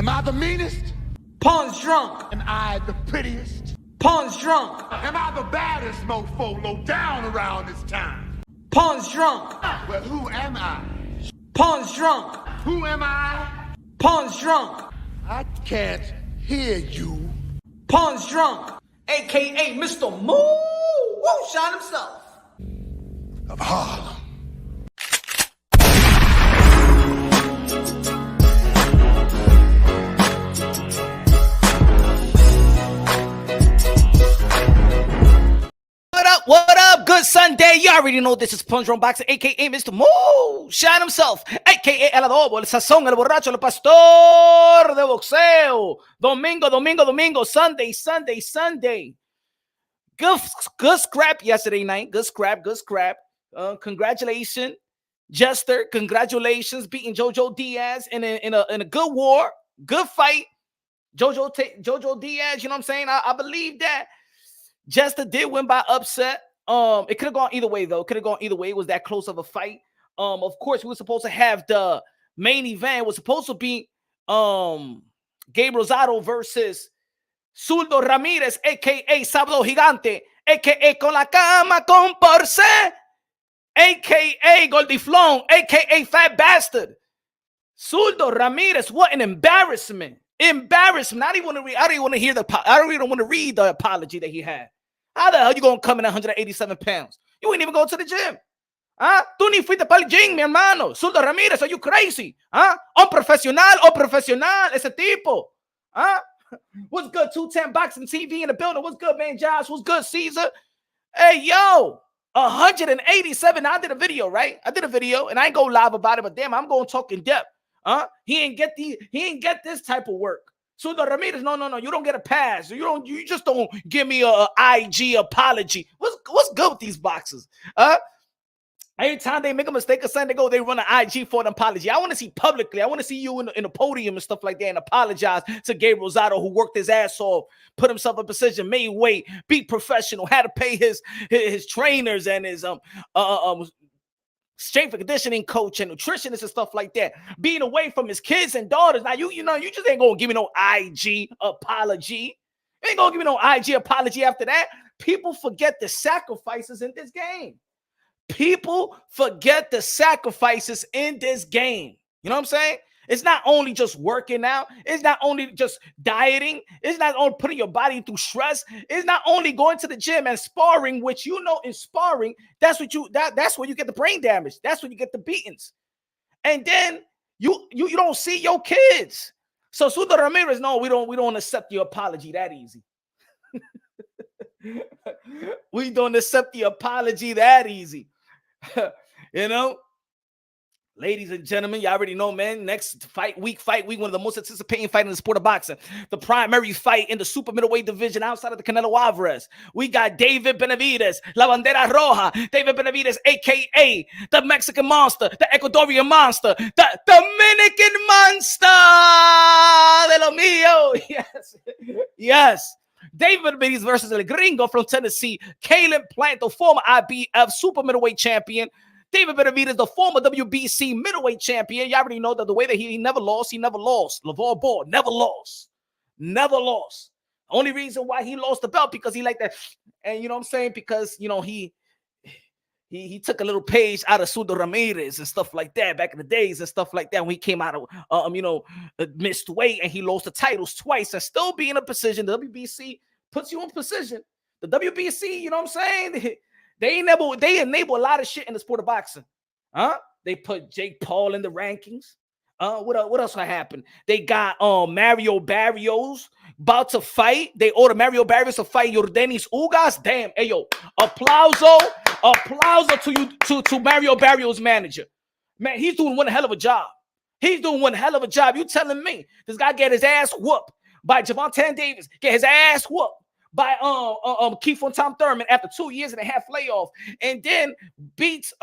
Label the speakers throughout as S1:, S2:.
S1: Am I the meanest?
S2: Pawn's drunk.
S1: Am I the prettiest?
S2: Pawn's drunk.
S1: Am I the baddest mofo low down around this town?
S2: Pawn's drunk.
S1: Well, who am I?
S2: Pawn's drunk.
S1: Who am I?
S2: Pawn's drunk.
S1: I can't hear you.
S2: Pawn's drunk. AKA Mr. Moo Woo Shot himself.
S1: Of Harlem.
S2: What up? Good Sunday. You already know this is Punch Drunk Boxing, a.k.a. Mr. Moo Shine himself, a.k.a. El Adobo, El Sazón, El Borracho, El Pastor de Boxeo. Domingo. Sunday. Good scrap yesterday night. Good scrap. Congratulations, Jester. Congratulations, beating Diaz in a good war. Good fight. Jojo Diaz, you know what I'm saying? I believe that. Jester did win by upset. It could have gone either way, though. It was that close of a fight. Of course, we were supposed to have the main event. It was supposed to be Gabe Rosado versus Zurdo Ramirez, a.k.a. Sábado Gigante, a.k.a. Con la Cama con Porce, a.k.a. Goldiflón, a.k.a. Fat Bastard. Zurdo Ramirez, what an embarrassment. Embarrassment. I don't even want to read the apology that he had. How the hell you gonna come in 187 pounds? You ain't even go to the gym. Tú ni fuiste para el gym, mi hermano. Zurdo Ramirez, are you crazy? Un profesional, ese tipo. What's good? 210 Boxing TV in the building. What's good, man? Josh, what's good, Caesar? Hey, yo, 187. I did a video, right? And I ain't go live about it, but damn, I'm going to talk in depth. He ain't get this type of work. Zurdo Ramirez, no, you don't get a pass. You just don't give me a IG apology. What's good with these boxers? Every time they make a mistake or something, they run an IG for an apology. I want to see publicly. I want to see you in the podium and stuff like that and apologize to Gabe Rosado, who worked his ass off, put himself in position, made weight, be professional, had to pay his trainers and his strength and conditioning coach and nutritionist and stuff like that, being away from his kids and daughters. Now, you just ain't gonna give me no IG apology. You ain't gonna give me no IG apology after that. People forget the sacrifices in this game. People forget the sacrifices in this game. You know what I'm saying? It's not only just working out. It's not only just dieting. It's not only putting your body through stress. It's not only going to the gym and sparring, which in sparring, that's where you get the brain damage. That's when you get the beatings. And then you don't see your kids. So Zurdo Ramirez, no, we don't accept your apology that easy. We don't accept the apology that easy. You know? Ladies and gentlemen, you already know, man. Next week, one of the most anticipating fights in the sport of boxing. The primary fight in the super middleweight division outside of the Canelo Alvarez. We got David Benavidez, La Bandera Roja. David Benavidez, a.k.a. the Mexican Monster, the Ecuadorian Monster, the Dominican Monster de lo mío. Yes. David Benavidez versus El Gringo from Tennessee. Caleb Plant, the former IBF super middleweight champion. David Benavidez, the former WBC middleweight champion. You already know that the way that he never lost. LeVar Ball never lost. Only reason why he lost the belt because he like that. And you know what I'm saying? Because, he took a little page out of Zurdo Ramirez and stuff like that back in the days and stuff like that when he came out of, missed weight and he lost the titles twice and still be in a position. The WBC puts you in position. The WBC, you know what I'm saying? They enable a lot of shit in the sport of boxing. They put Jake Paul in the rankings. What else happened? They got Mario Barrios about to fight. They order Mario Barrios to fight Yordenis Ugas. Damn, hey yo, applauso to Mario Barrios' manager. Man, he's doing one hell of a job. You telling me this guy get his ass whooped by Javante Davis, get his ass whooped by Keith from Tom Thurman after 2 years and a half layoff, and then beats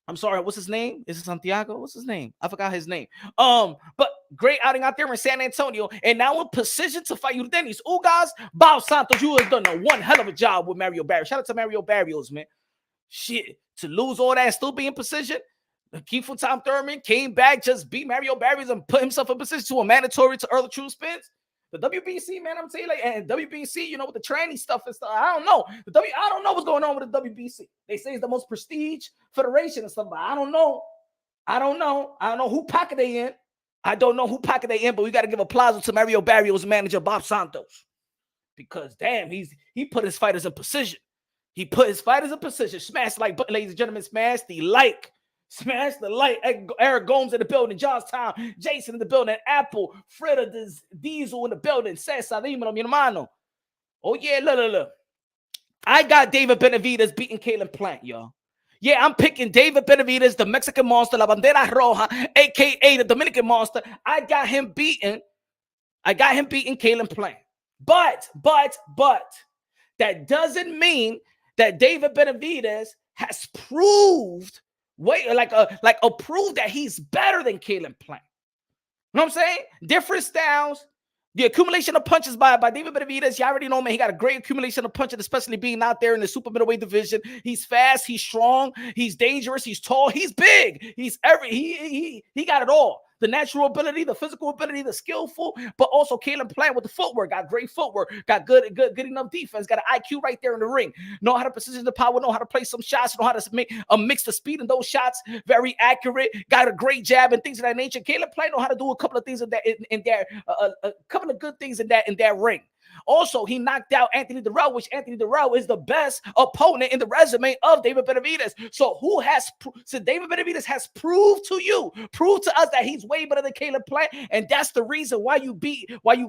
S2: I'm sorry, what's his name? Is it Santiago? What's his name? I forgot his name. But great outing out there in San Antonio, and now in position to fight Yordenis Ugas. Bao Santos, you have done one hell of a job with Mario Barrios. Shout out to Mario Barrios, man. Shit, to lose all that and still be in position. Kiefer Tom Thurman came back, just beat Mario Barrios and put himself in position to a mandatory to early true spins. The WBC, man, I'm saying, like, and WBC, you know, with the tranny stuff and stuff, I don't know. I don't know what's going on with the WBC. They say it's the most prestige federation and stuff, but I don't know. I don't know who pocket they in. I don't know who pocket they in, but we got to give applause to Mario Barrios' manager, Bob Santos. Because, damn, he put his fighters in position. He put his fighters in position. Smash like, ladies and gentlemen, smash the like. Smash the light. Eric Gomes in the building. Johnstown. Jason in the building. Apple. Freda Diesel in the building. Cesar, dímelo, mi hermano. Oh, yeah, look. I got David Benavidez beating Caleb Plant, y'all. Yeah, I'm picking David Benavidez, the Mexican monster, La Bandera Roja, a.k.a. the Dominican monster. I got him beating Caleb Plant. But that doesn't mean that David Benavidez has proved prove that he's better than Caleb Plant. You know what I'm saying? Different styles. The accumulation of punches by David Benavidez, you already know, man, he got a great accumulation of punches, especially being out there in the super middleweight division. He's fast, he's strong, he's dangerous, he's tall, he's big. He got it all. The natural ability, the physical ability, the skillful, but also Caleb Plant with the footwork, got great footwork, got good enough defense, got an IQ right there in the ring, know how to position the power, know how to play some shots, know how to make mix the speed in those shots, very accurate, got a great jab and things of that nature. Caleb Plant know how to do a couple of things in there, a couple of good things in that ring. Also, he knocked out Anthony Durrell, which Anthony Durrell is the best opponent in the resume of David Benavidez. So David Benavidez has proved to us that he's way better than Caleb Plant, and that's the reason why you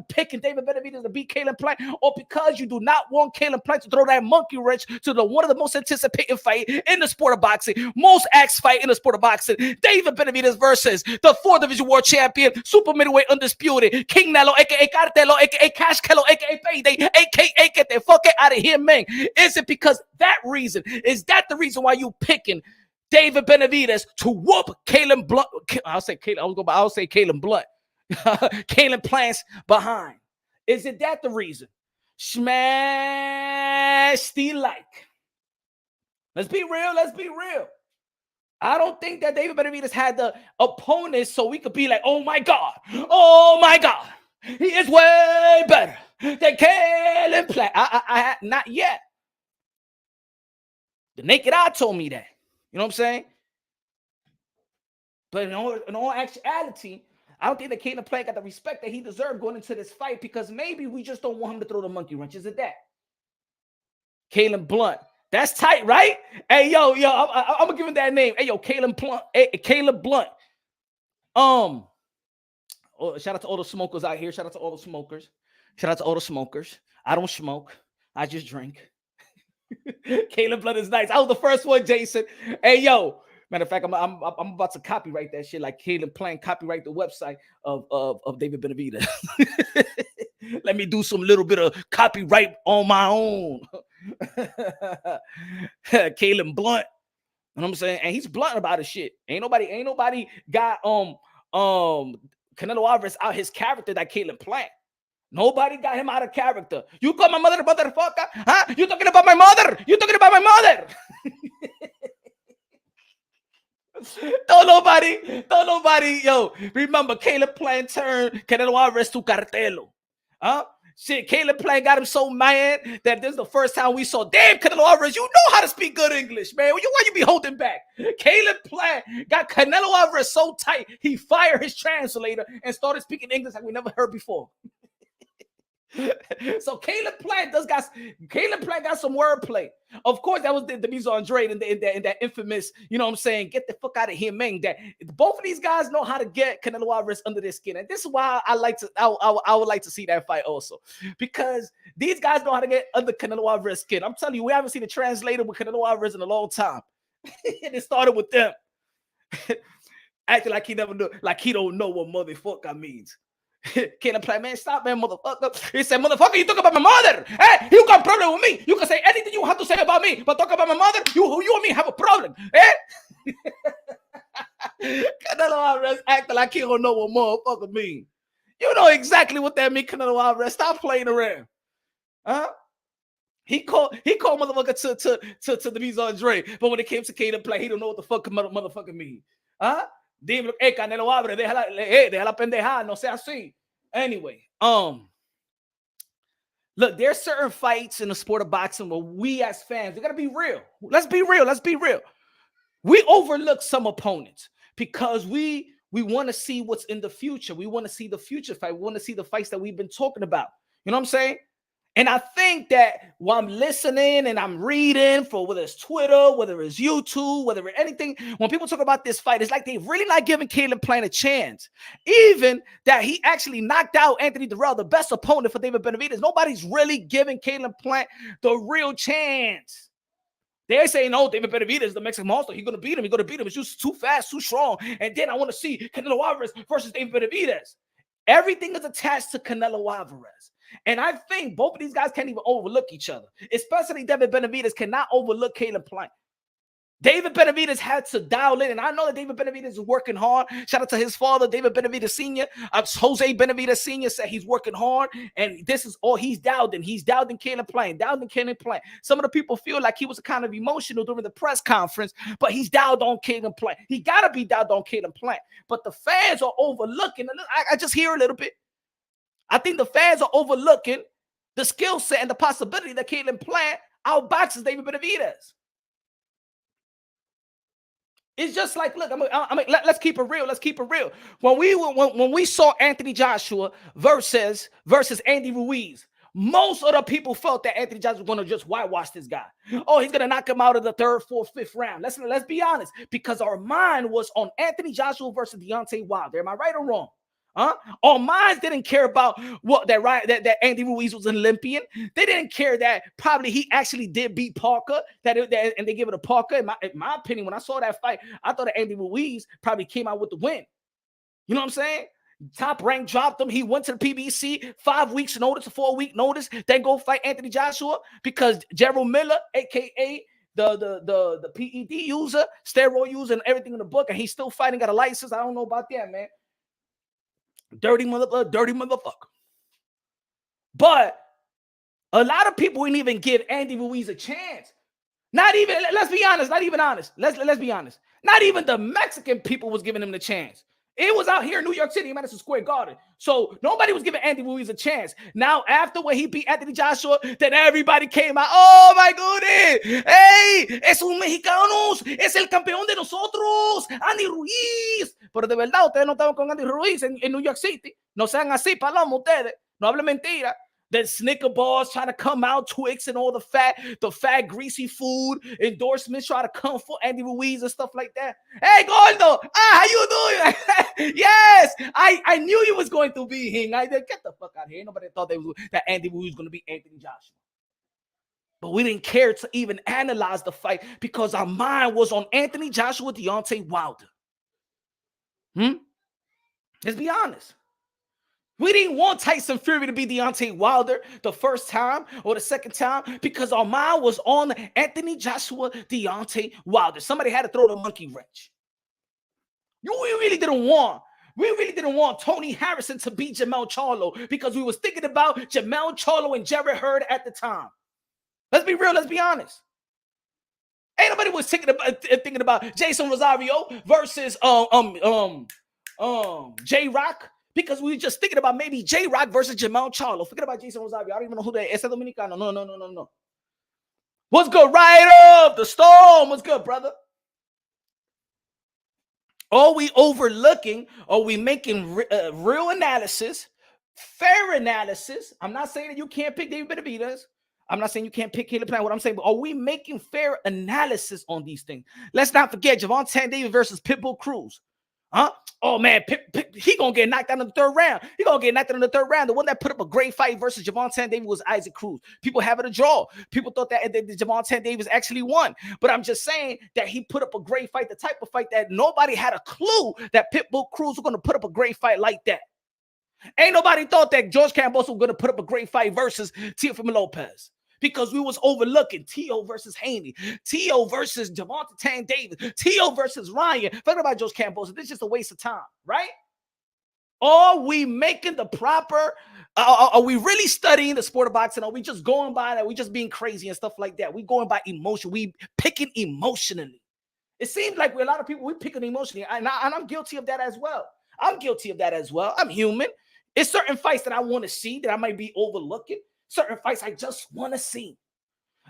S2: picking David Benavidez to beat Caleb Plant, or because you do not want Caleb Plant to throw that monkey wrench to the one of the most anticipated fight in the sport of boxing, most asked fight in the sport of boxing, David Benavidez versus the 4th Division World Champion, super middleweight undisputed, King Nelo, aka Cartelo, aka Cash Kello, aka Payday, aka get the fuck out of here, man. Is it because that reason? Is that the reason why you picking David Benavidez to whoop Caleb Blunt? I'll say Caleb Blunt. Caleb Plant's behind. Is it that the reason? Smash the like. Let's be real. I don't think that David Benavidez had the opponents so we could be like, oh my God, he is way better than Caleb Plant. I not yet. The naked eye told me that. You know what I'm saying? But in all actuality, I don't think that Caleb Plant got the respect that he deserved going into this fight, because maybe we just don't want him to throw the monkey wrench. Is it that? Caleb Blunt. That's tight, right? Hey, yo, I'm gonna give him that name. Hey, yo, Caleb Blunt. Hey, Caleb Blunt. Oh, shout out to all the smokers out here. Shout out to all the smokers. I don't smoke. I just drink. Caleb Blunt is nice. I was the first one, Jason. Hey, yo. Matter of fact, I'm about to copyright that shit, like Caleb Plant copyright the website of David Benavidez. Let me do some little bit of copyright on my own. Caleb Blunt. You know what I'm saying? And he's blunt about his shit. Ain't nobody got Canelo Alvarez out his character that Caleb Plant. Nobody got him out of character. You call my mother motherfucker? Huh? You talking about my mother? Don't nobody, yo. Remember, Caleb Plant turned Canelo Alvarez to Cartelo. Huh? Shit, Caleb Plant got him so mad that this is the first time we saw, damn, Canelo Alvarez, you know how to speak good English, man. Why you be holding back? Caleb Plant got Canelo Alvarez so tight, he fired his translator and started speaking English like we never heard before. So Caleb Plant got some wordplay. Of course, that was the mise en scène in that infamous, you know what I'm saying, get the fuck out of here, man. That both of these guys know how to get Canelo Alvarez under their skin, and this is why I would like to see that fight also, because these guys know how to get under Canelo Alvarez skin. I'm telling you, we haven't seen a translator with Canelo Alvarez in a long time. And it started with them acting like he never knew, like he don't know what motherfucker means. Caleb Plant, man, stop, man, motherfucker. He said, motherfucker, you talk about my mother. Hey, you got a problem with me. You can say anything you have to say about me, but talk about my mother, you and me have a problem. Eh? Canelo Alvarez acting like he don't know what motherfucker mean. You know exactly what that means, Canelo Alvarez. Stop playing around. Huh? He called motherfucker to the mise en scène, but when it came to Caleb Plant, he don't know what the fuck motherfucker mean. ¿Ah? Dime, Canelo abre, deja la pendejada, no sea así. Anyway, look, there's certain fights in the sport of boxing where we as fans, we gotta be real. Let's be real. Let's be real. We overlook some opponents because we want to see what's in the future. We want to see the future fight. We want to see the fights that we've been talking about. You know what I'm saying? And I think that while I'm listening and I'm reading for whether it's Twitter, whether it's YouTube, whether it's anything, when people talk about this fight, it's like they're really not giving Caleb Plant a chance. Even that he actually knocked out Anthony Durrell, the best opponent for David Benavidez. Nobody's really giving Caleb Plant the real chance. They're saying, no, David Benavidez is the Mexican monster. He's going to beat him. He's going to beat him. It's just too fast, too strong. And then I want to see Canelo Alvarez versus David Benavidez. Everything is attached to Canelo Alvarez. And I think both of these guys can't even overlook each other. Especially David Benavidez cannot overlook Caleb Plant. David Benavidez had to dial in, and I know that David Benavidez is working hard. Shout out to his father, David Benavidez Sr. Jose Benavidez Sr. said he's working hard, and this is all he's dialed in. He's dialed in Caleb Plant, dialed in Caleb Plant. Some of the people feel like he was kind of emotional during the press conference, but he's dialed on Caleb Plant. He got to be dialed on Caleb Plant. But the fans are overlooking. I just hear a little bit. I think the fans are overlooking the skill set and the possibility that Caleb Plant outboxes David Benavidez. It's just like, look, let's keep it real. Let's keep it real. When we saw Anthony Joshua versus Andy Ruiz, most of the people felt that Anthony Joshua was going to just whitewash this guy. Oh, he's going to knock him out of the third, fourth, fifth round. Let's be honest, because our mind was on Anthony Joshua versus Deontay Wilder. Am I right or wrong? Our minds didn't care about what that Andy Ruiz was an Olympian. They didn't care that probably he actually did beat Parker, and they give it a Parker. In my opinion, when I saw that fight, I thought that Andy Ruiz probably came out with the win. You know what I'm saying? Top rank dropped him. He went to the PBC 5 weeks notice, a 4-week notice, then go fight Anthony Joshua because Gerald Miller, aka the PED user, steroid user, and everything in the book, and he's still fighting, got a license. I don't know about that, man. Dirty motherfucker. But a lot of people wouldn't even give Andy Ruiz a chance. Not even, let's be honest, not even honest. Let's be honest. Not even the Mexican people was giving him the chance. It was out here in New York City, Madison Square Garden. So nobody was giving Andy Ruiz a chance. Now, after when he beat Anthony Joshua, then everybody came out. Oh, my goodness. Hey, es un mexicanos. Es el campeón de nosotros. Andy Ruiz. Pero de verdad, ustedes no estaban con Andy Ruiz en New York City. No sean así, paloma ustedes. No hablen mentira. Then Snicker bars trying to come out, Twix and all the fat, greasy food endorsements try to come for Andy Ruiz and stuff like that. Hey, Gordo, how you doing? Yes, I knew you was going to be here. I said, get the fuck out of here. Nobody thought that Andy Ruiz was going to be Anthony Joshua. But we didn't care to even analyze the fight because our mind was on Anthony Joshua, Deontay Wilder. Let's be honest. We didn't want Tyson Fury to be Deontay Wilder the first time or the second time because our mind was on Anthony Joshua, Deontay Wilder. Somebody had to throw the monkey wrench. We really didn't want Tony Harrison to beat Jermell Charlo because we was thinking about Jermell Charlo and Jarrett Hurd at the time. Let's be real. Let's be honest. Ain't nobody was thinking about Jason Rosario versus J-Rock. Because we were just thinking about maybe J-Rock versus Jermell Charlo. Forget about Jason Rosario. I don't even know who that is. Ese Dominicano. No. What's good? Right up the storm. What's good, brother? Are we overlooking? Are we making real analysis, fair analysis? I'm not saying that you can't pick David Benavidez. I'm not saying you can't pick Caleb Plant. What I'm saying, but are we making fair analysis on these things? Let's not forget Gervonta Davis versus Pitbull Cruz. Oh, man, he going to get knocked out in the third round. He going to get knocked out in the third round. The one that put up a great fight versus Gervonta Davis was Isaac Cruz. People have it a draw. People thought that Gervonta Davis actually won. But I'm just saying that he put up a great fight, the type of fight that nobody had a clue that Pitbull Cruz was going to put up a great fight like that. Ain't nobody thought that George Kambosos was going to put up a great fight versus Teofimo Lopez. Because we was overlooking Tio versus Haney, Tio versus Gervonta Davis, Tio versus Ryan. Forget about George Kambosos. This is just a waste of time, right? Are we making the proper, are we really studying the sport of boxing? Are we just going by that? We just being crazy and stuff like that? We going by emotion. We picking emotionally. It seems like a lot of people, we pick it emotionally, and I'm guilty of that as well. I'm guilty of that as well. I'm human. It's certain fights that I want to see that I might be overlooking. Certain fights I just want to see.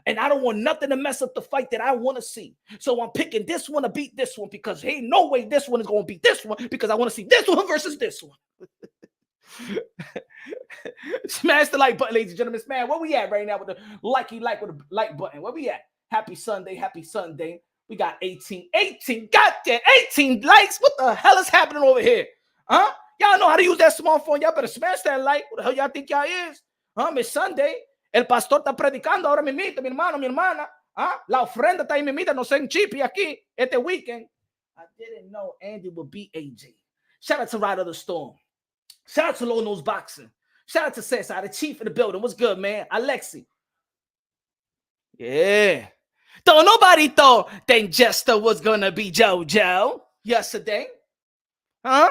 S2: And I don't want nothing to mess up the fight that I want to see. So I'm picking this one to beat this one because ain't no way this one is going to beat this one because I want to see this one versus this one. Smash the like button, ladies and gentlemen. Man, where we at right now with the like with the like button? Where we at? Happy Sunday, happy Sunday. We got 18, goddamn 18 likes. What the hell is happening over here? Huh? Y'all know how to use that smartphone. Y'all better smash that like. What the hell y'all think y'all is? It's Sunday. El pastor está predicando ahora mismo, mi hermano, mi hermana. La ofrenda está ahí mismo, no sé en chipi aquí, este weekend. I didn't know Andy would beat AJ. Shout out to Ride of the Storm. Shout out to Low Nose Boxing. Shout out to Cesar, the chief in the building. What's good, man? Alexi. Yeah. Though nobody thought that Jester was going to be JoJo yesterday. Huh?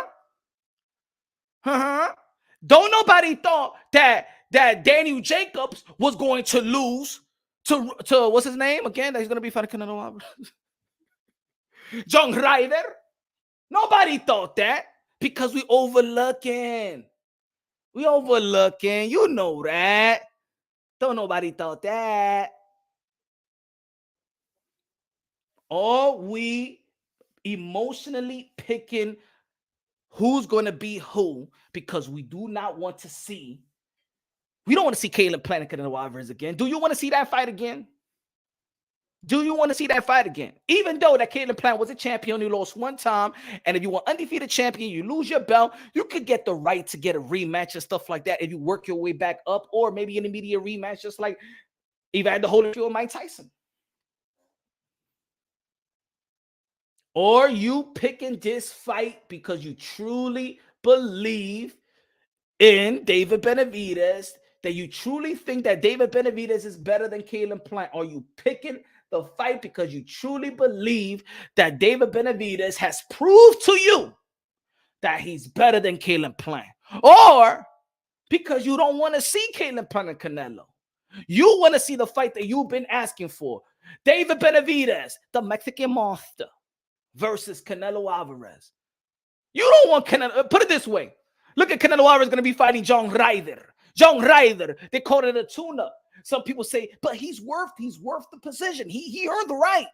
S2: Don't nobody thought that Daniel Jacobs was going to lose to what's his name again? That he's going to be fighting Canelo. John Ryder. Nobody thought that because we overlooking. We overlooking. You know that. Don't nobody thought that. Are we emotionally picking who's going to be who because we do not want to see. We don't want to see Caleb Plant and Canelo Alvarez again. Do you want to see that fight again? Do you want to see that fight again? Even though that Caleb Plant was a champion, you lost one time. And if you were undefeated champion, you lose your belt, you could get the right to get a rematch and stuff like that if you work your way back up, or maybe an immediate rematch, just like Evander Holyfield and Mike Tyson. Or you picking this fight because you truly believe in David Benavidez, that you truly think that David Benavidez is better than Caleb Plant? Are you picking the fight because you truly believe that David Benavidez has proved to you that he's better than Caleb Plant? Or because you don't want to see Caleb Plant and Canelo? You want to see the fight that you've been asking for. David Benavidez, the Mexican monster, versus Canelo Alvarez. You don't want Canelo. Put it this way. Look at Canelo Alvarez going to be fighting John Ryder. John Ryder, they called it a tune-up. Some people say, but he's worth the position. He earned the right.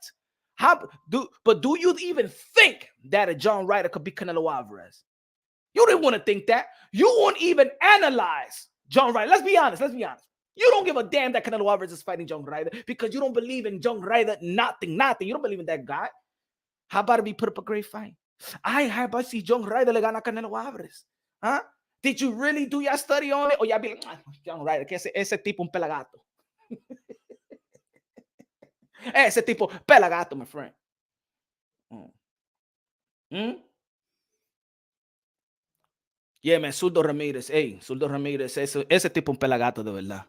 S2: But do you even think that a John Ryder could beat Canelo Alvarez? You didn't want to think that. You won't even analyze John Ryder. Let's be honest. You don't give a damn that Canelo Alvarez is fighting John Ryder because you don't believe in John Ryder. Nothing. You don't believe in that guy. How about we put up a great fight? How about see John Ryder le gana Canelo Alvarez? Huh? Did you really do your study on it? Or y'all be like, John Ryder, que ese tipo un pelagato. Ese tipo pelagato, my friend. Yeah, man, Zurdo Ramirez. Hey, Zurdo Ramirez, ese tipo un pelagato de verdad.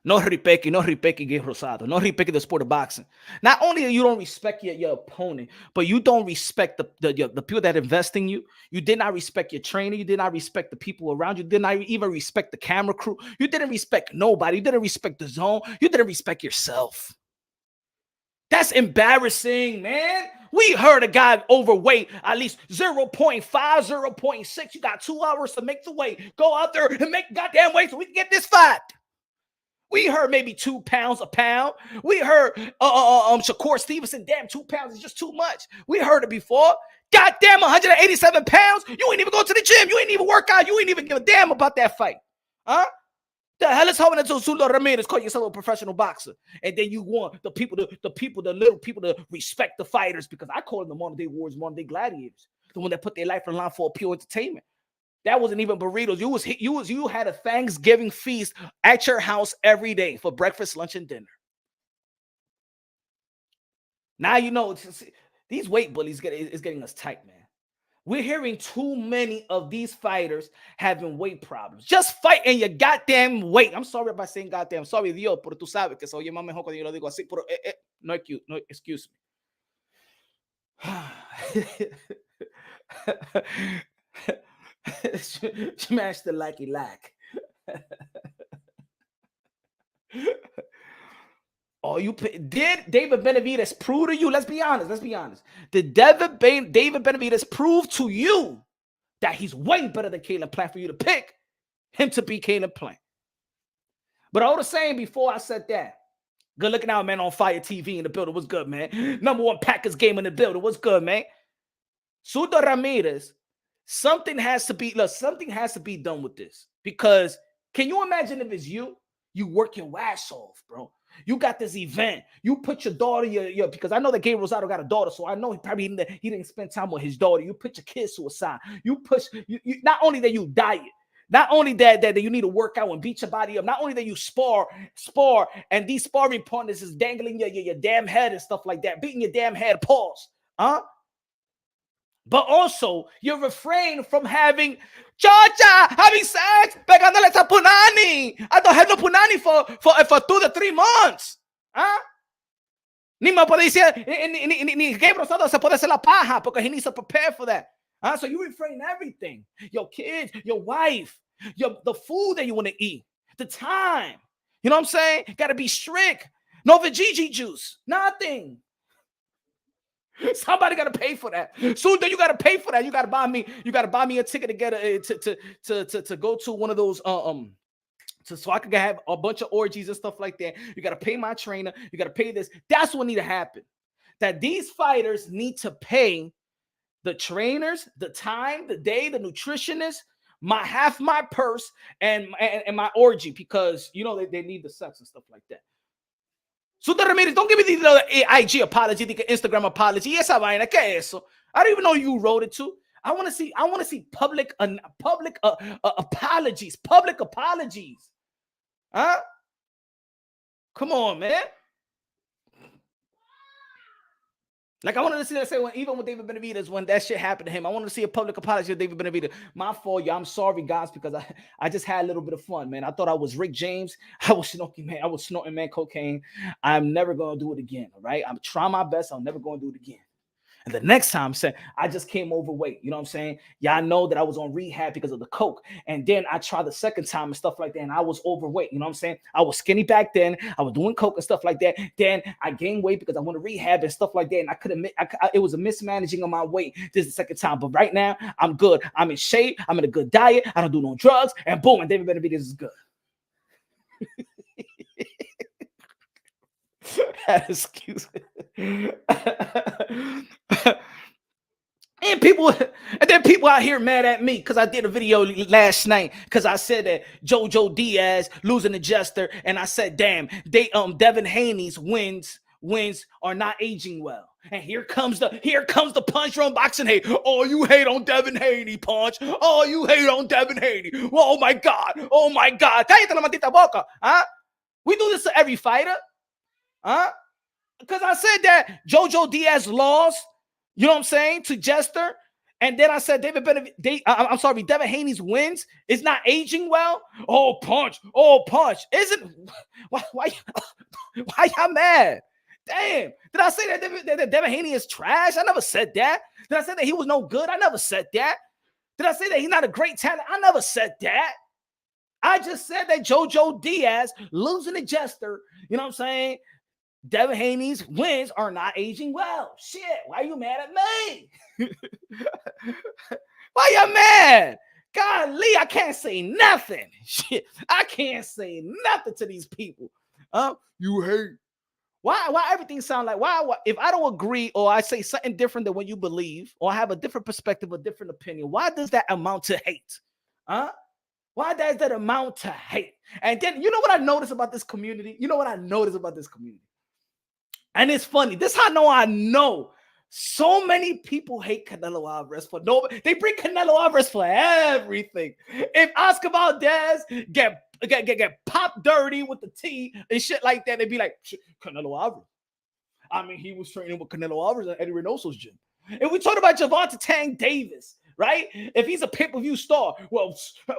S2: No Ripeki Gay Rosado. No Ripeki the sport of boxing. Not only you don't respect your opponent, but you don't respect the people that invest in you. You did not respect your trainer. You did not respect the people around you. You did not even respect the camera crew. You didn't respect nobody. You didn't respect the zone. You didn't respect yourself. That's embarrassing, man. We heard a guy overweight, at least 0.5, 0.6. You got 2 hours to make the weight. Go out there and make goddamn weight so we can get this fight. We heard maybe 2 pounds a pound. We heard Shakur Stevenson, damn, 2 pounds is just too much. We heard it before. Goddamn, 187 pounds. You ain't even go to the gym. You ain't even work out. You ain't even give a damn about that fight. Huh? The hell is happening to Zurdo Ramirez? Call yourself a professional boxer. And then you want the little people to respect the fighters, because I call them the modern day warriors, modern day gladiators. The one that put their life on the line for pure entertainment. That wasn't even burritos. You had a Thanksgiving feast at your house every day for breakfast, lunch, and dinner. Now you know these weight bullies is getting us tight, man. We're hearing too many of these fighters having weight problems. Just fight in your goddamn weight. I'm sorry about saying goddamn. Sorry, Dios, pero tú sabes que se oye más mejor cuando yo lo digo así. Pero no excuse me. Smash the likey like. Oh, did David Benavidez prove to you? Let's be honest. Let's be honest. Did David Benavidez prove to you that he's way better than Caleb Plant for you to pick him to be Caleb Plant? But I was saying before I said that, good looking out, man, on Fire TV in the building. What's good, man? #1 Packers game in the building. What's good, man? Suda Ramirez, something has to be done with this. Because can you imagine if it's you work your ass off, bro? You got this event. You put your daughter, because I know that Gabe Rosado got a daughter, so I know he didn't spend time with his daughter. You put your kids to a side. You not only that you diet, not only that you need to work out and beat your body up, not only that you spar, and these sparring partners is dangling your damn head and stuff like that, beating your damn head, pause, but also you refrain from having sex, pegándole a punani. I don't have no punani for 2 to 3 months, Ni me puede decir, ni Gabe Rosado se puede hacer la paja because he needs to prepare for that. So you refrain everything. Your kids, your wife, the food that you want to eat, the time. You know what I'm saying? Got to be strict. No Veggie juice. Nothing. Somebody got to pay for that. Soon then you got to pay for that. You got to buy me a ticket to get to go to one of those so I could have a bunch of orgies and stuff like that. You got to pay my trainer. You got to pay this. That's what need to happen. That these fighters need to pay the trainers, the time, the day, the nutritionist, half my purse and my orgy, because you know they need the sex and stuff like that. So Ramirez, don't give me the little IG apology, the Instagram apology. Esa vaina, ¿qué es eso? I don't even know you wrote it to. I want to see public apologies, public apologies. Come on, man. Like I wanted to see that say even with David Benavidez, when that shit happened to him, I wanted to see a public apology of David Benavidez. My fault, y'all. I'm sorry, guys, because I just had a little bit of fun, man. I thought I was Rick James. I was snorting, man, cocaine. I'm never gonna do it again. All right. I'm trying my best. I'm never gonna do it again. And the next time, I just came overweight. You know what I'm saying? Y'all know that I was on rehab because of the coke. And then I tried the second time and stuff like that, and I was overweight. You know what I'm saying? I was skinny back then. I was doing coke and stuff like that. Then I gained weight because I went to rehab and stuff like that. And I couldn't. It was a mismanaging of my weight. This is the second time. But right now, I'm good. I'm in shape. I'm in a good diet. I don't do no drugs. And boom, and David Benavidez is good. Excuse me. And then people out here mad at me because I did a video last night because I said that JoJo Diaz losing the Jester, and I said, damn, Devin Haney's wins are not aging well. And here comes the Punch Drunk Boxing hate. Oh, you hate on Devin Haney, Punch. Oh, you hate on Devin Haney. Oh my God. Cállate la maldita boca. We do this to every fighter. Because I said that JoJo Diaz lost, you know what I'm saying, to Jester. And then I said Devin Haney's wins is not aging well. Oh, Punch. Isn't why y'all mad? Damn. Did I say that Devin Haney is trash? I never said that. Did I say that he was no good? I never said that. Did I say that he's not a great talent? I never said that. I just said that JoJo Diaz losing to Jester, you know what I'm saying? Devin Haney's wins are not aging well. Shit, why are you mad at me? Why you mad? Golly, I can't say nothing. Shit, I can't say nothing to these people. You hate. Why everything sound like, why if I don't agree or I say something different than what you believe or I have a different perspective, a different opinion, why does that amount to hate? Why does that amount to hate? And then you know what I notice about this community? And it's funny. This how I know so many people hate Canelo Alvarez for no. They bring Canelo Alvarez for everything. If Oscar Valdez get popped dirty with the T and shit like that, they'd be like, Canelo Alvarez. I mean, he was training with Canelo Alvarez at Eddie Reynoso's gym. And we talked about Gervonta Tank Davis right? If he's a pay-per-view star, well,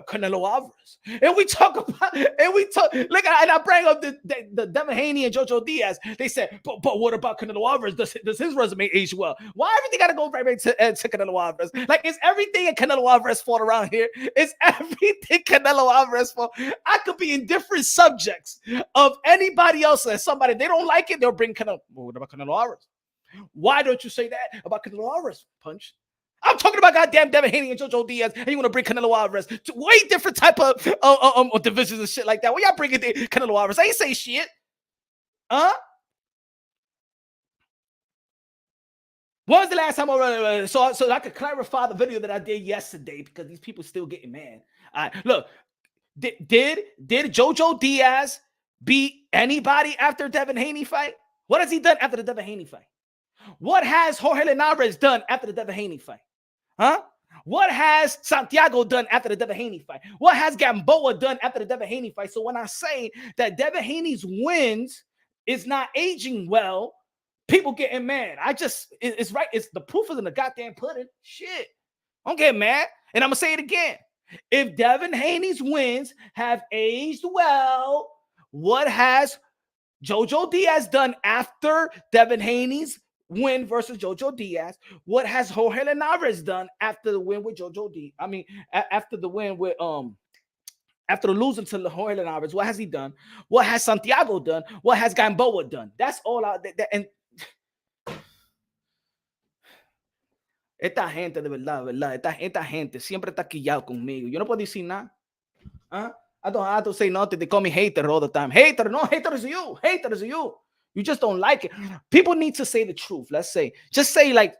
S2: Canelo Alvarez. And we talk, look, and I bring up the Devin Haney and Jojo Diaz. They said, but what about Canelo Alvarez? Does his resume age well? Why everything got to go right back to Canelo Alvarez? Like, is everything in Canelo Alvarez fault around here? Is everything Canelo Alvarez fault? I could be in different subjects of anybody else and somebody, they don't like it, they'll bring Canelo. Well, what about Canelo Alvarez? Why don't you say that about Canelo Alvarez, Punch? I'm talking about goddamn Devin Haney and Jojo Diaz, and you want to bring Canelo Alvarez to way different type of divisions and shit like that. Why y'all bringing Canelo Alvarez? I ain't say shit. Huh? When was the last time so I could clarify the video that I did yesterday, because these people still getting mad. All right, look, did Jojo Diaz beat anybody after Devin Haney fight? What has he done after the Devin Haney fight? What has Jorge Linares done after the Devin Haney fight? Huh? What has Santiago done after the Devin Haney fight? What has Gamboa done after the Devin Haney fight? So when I say that Devin Haney's wins is not aging well, people getting mad. It's right. It's the proof is in the goddamn pudding. Shit. Don't get mad. And I'm going to say it again. If Devin Haney's wins have aged well, what has Jojo Diaz done after Devin Haney's win versus Jojo Diaz? What has Jorge Linares done after the win with Jojo Diaz? I mean, after the win with after the losing to Jorge Linares, what has he done? What has Santiago done? What has Gamboa done? That's all out there. And esta gente de verdad, esta gente siempre está quillado conmigo. Yo no puedo decir nada. ¿Ah? I don't have to say nothing. They call me hater all the time. Hater, no, hater is you. Hater is you. You just don't like it. People need to say the truth. Let's say, just say like,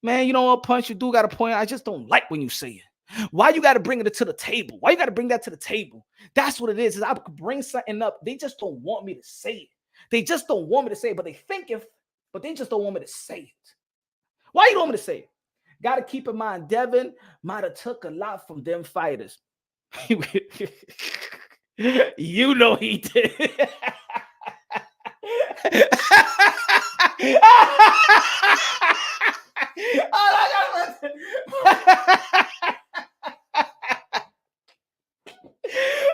S2: man, you know what, Punch, you do got a point. I just don't like when you say it. Why you got to bring it to the table? Why you got to bring that to the table? That's what it is. I could bring something up. They just don't want me to say it. They just don't want me to say it, but they think but they just don't want me to say it. Why you don't want me to say it? Got to keep in mind, Devin might have took a lot from them fighters. You know he did.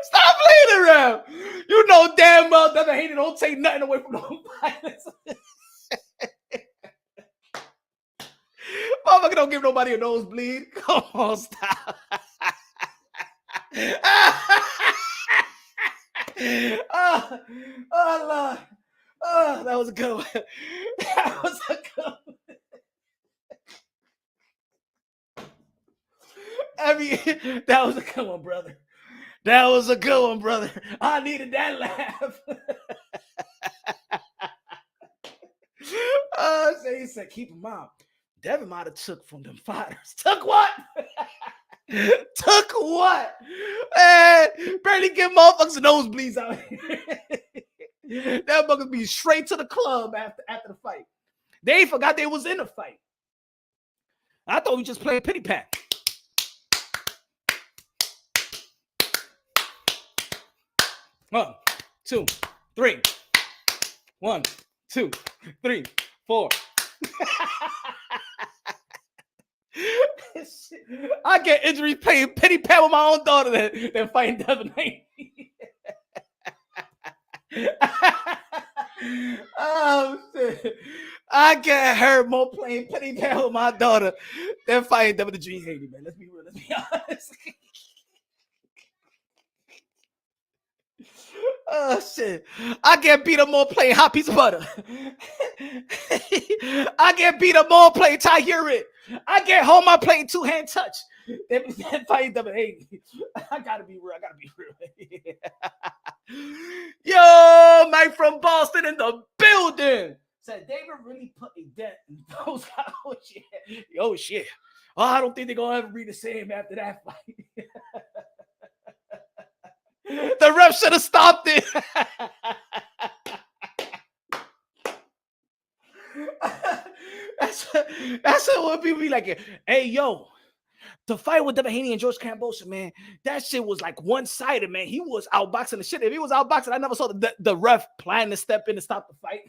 S2: Stop playing around. You know damn well Devin Haney don't take nothing away from no fighters. Motherfucker don't give nobody a nosebleed. Come on, stop. Oh, Lord. Oh, that was a good one. That was a good one. That was a good one, brother. That was a good one, brother. I needed that laugh. So he said, keep him out. Devin might have took from them fighters. Took what? Took what? Man, barely give motherfuckers nosebleeds out here. That motherfuckers be straight to the club after the fight. They forgot they was in the fight. I thought we just played pity pat. One, two, three. 1, 2, 3, 4. I get injuries playing pity pat with my own daughter than fighting Devin Haney. Oh shit! I get hurt more playing pity pat with my daughter than fighting Devin Haney, man. Let's be real. Let's be honest. Oh shit! I get beat up more playing hot piece of butter. I get beat up more playing Tahir. I get home my playing two-hand touch. Then fighting Devin Haney. I gotta be real. Yo, Mike from Boston in the building. Said David really put a dent in those guys. Oh shit. Oh, I don't think they're gonna ever be the same after that fight. The ref should have stopped it. That's what people be like. Hey, yo, the fight with Devin Haney and George Kambosos, man, that shit was like one-sided, man. He was outboxing the shit. If he was outboxing, I never saw the ref planning to step in and stop the fight.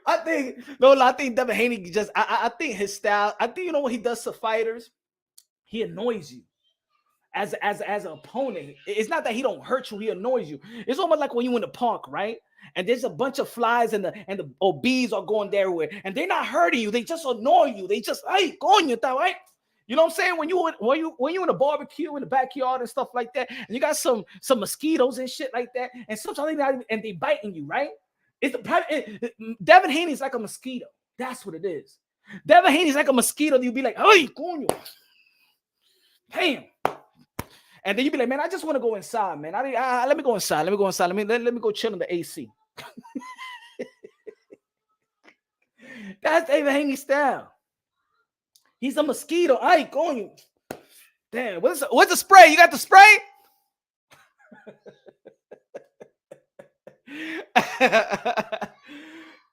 S2: I think Devin Haney just I think his style. I think you know what he does to fighters. He annoys you as an opponent. It's not that he don't hurt you. He annoys you. It's almost like when you in the park, right? And there's a bunch of flies and the bees are going there with, and they're not hurting you. They just annoy you. They just going you that right. You know what I'm saying? When you in a barbecue in the backyard and stuff like that, and you got some mosquitoes and shit like that, and sometimes they biting you, right? It's Devin Haney's like a mosquito. That's what it is. Devin Haney's like a mosquito. You'll be like, hey, coño. Damn. And then you be like, man, I just want to go inside, man. Let me go inside. Let me go inside. Let me go chill in the AC. That's David Haney's style. He's a mosquito. I ain't going you. Damn, what's the spray? You got the spray?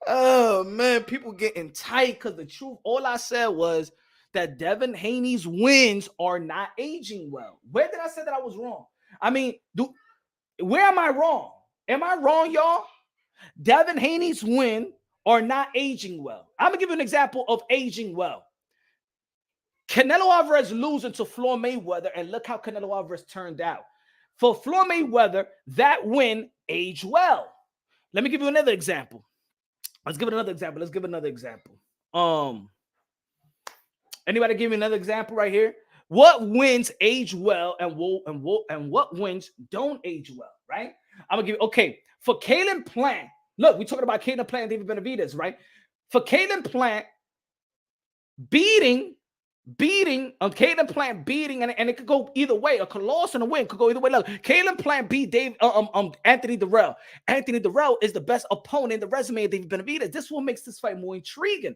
S2: Oh man, people getting tight because the truth. All I said was that Devin Haney's wins are not aging well. Where did I say that I was wrong? I mean, where am I wrong? Am I wrong, y'all? Devin Haney's win are not aging well. I'm gonna give you an example of aging well. Canelo Alvarez losing to Floyd Mayweather, and look how Canelo Alvarez turned out. For Floyd Mayweather, that win aged well. Let me give you another example. Let's give another example. Anybody give me another example right here? What wins age well and what wins don't age well, right? I'm gonna give okay for Caleb Plant. Look, we're talking about Caleb Plant and David Benavidez, right? For Caleb Plant beating Caleb Plant beating, and it could go either way. A loss and a win could go either way. Look, Caleb Plant beat Anthony Dirrell. Anthony Dirrell is the best opponent in the resume of David Benavidez. This one makes this fight more intriguing.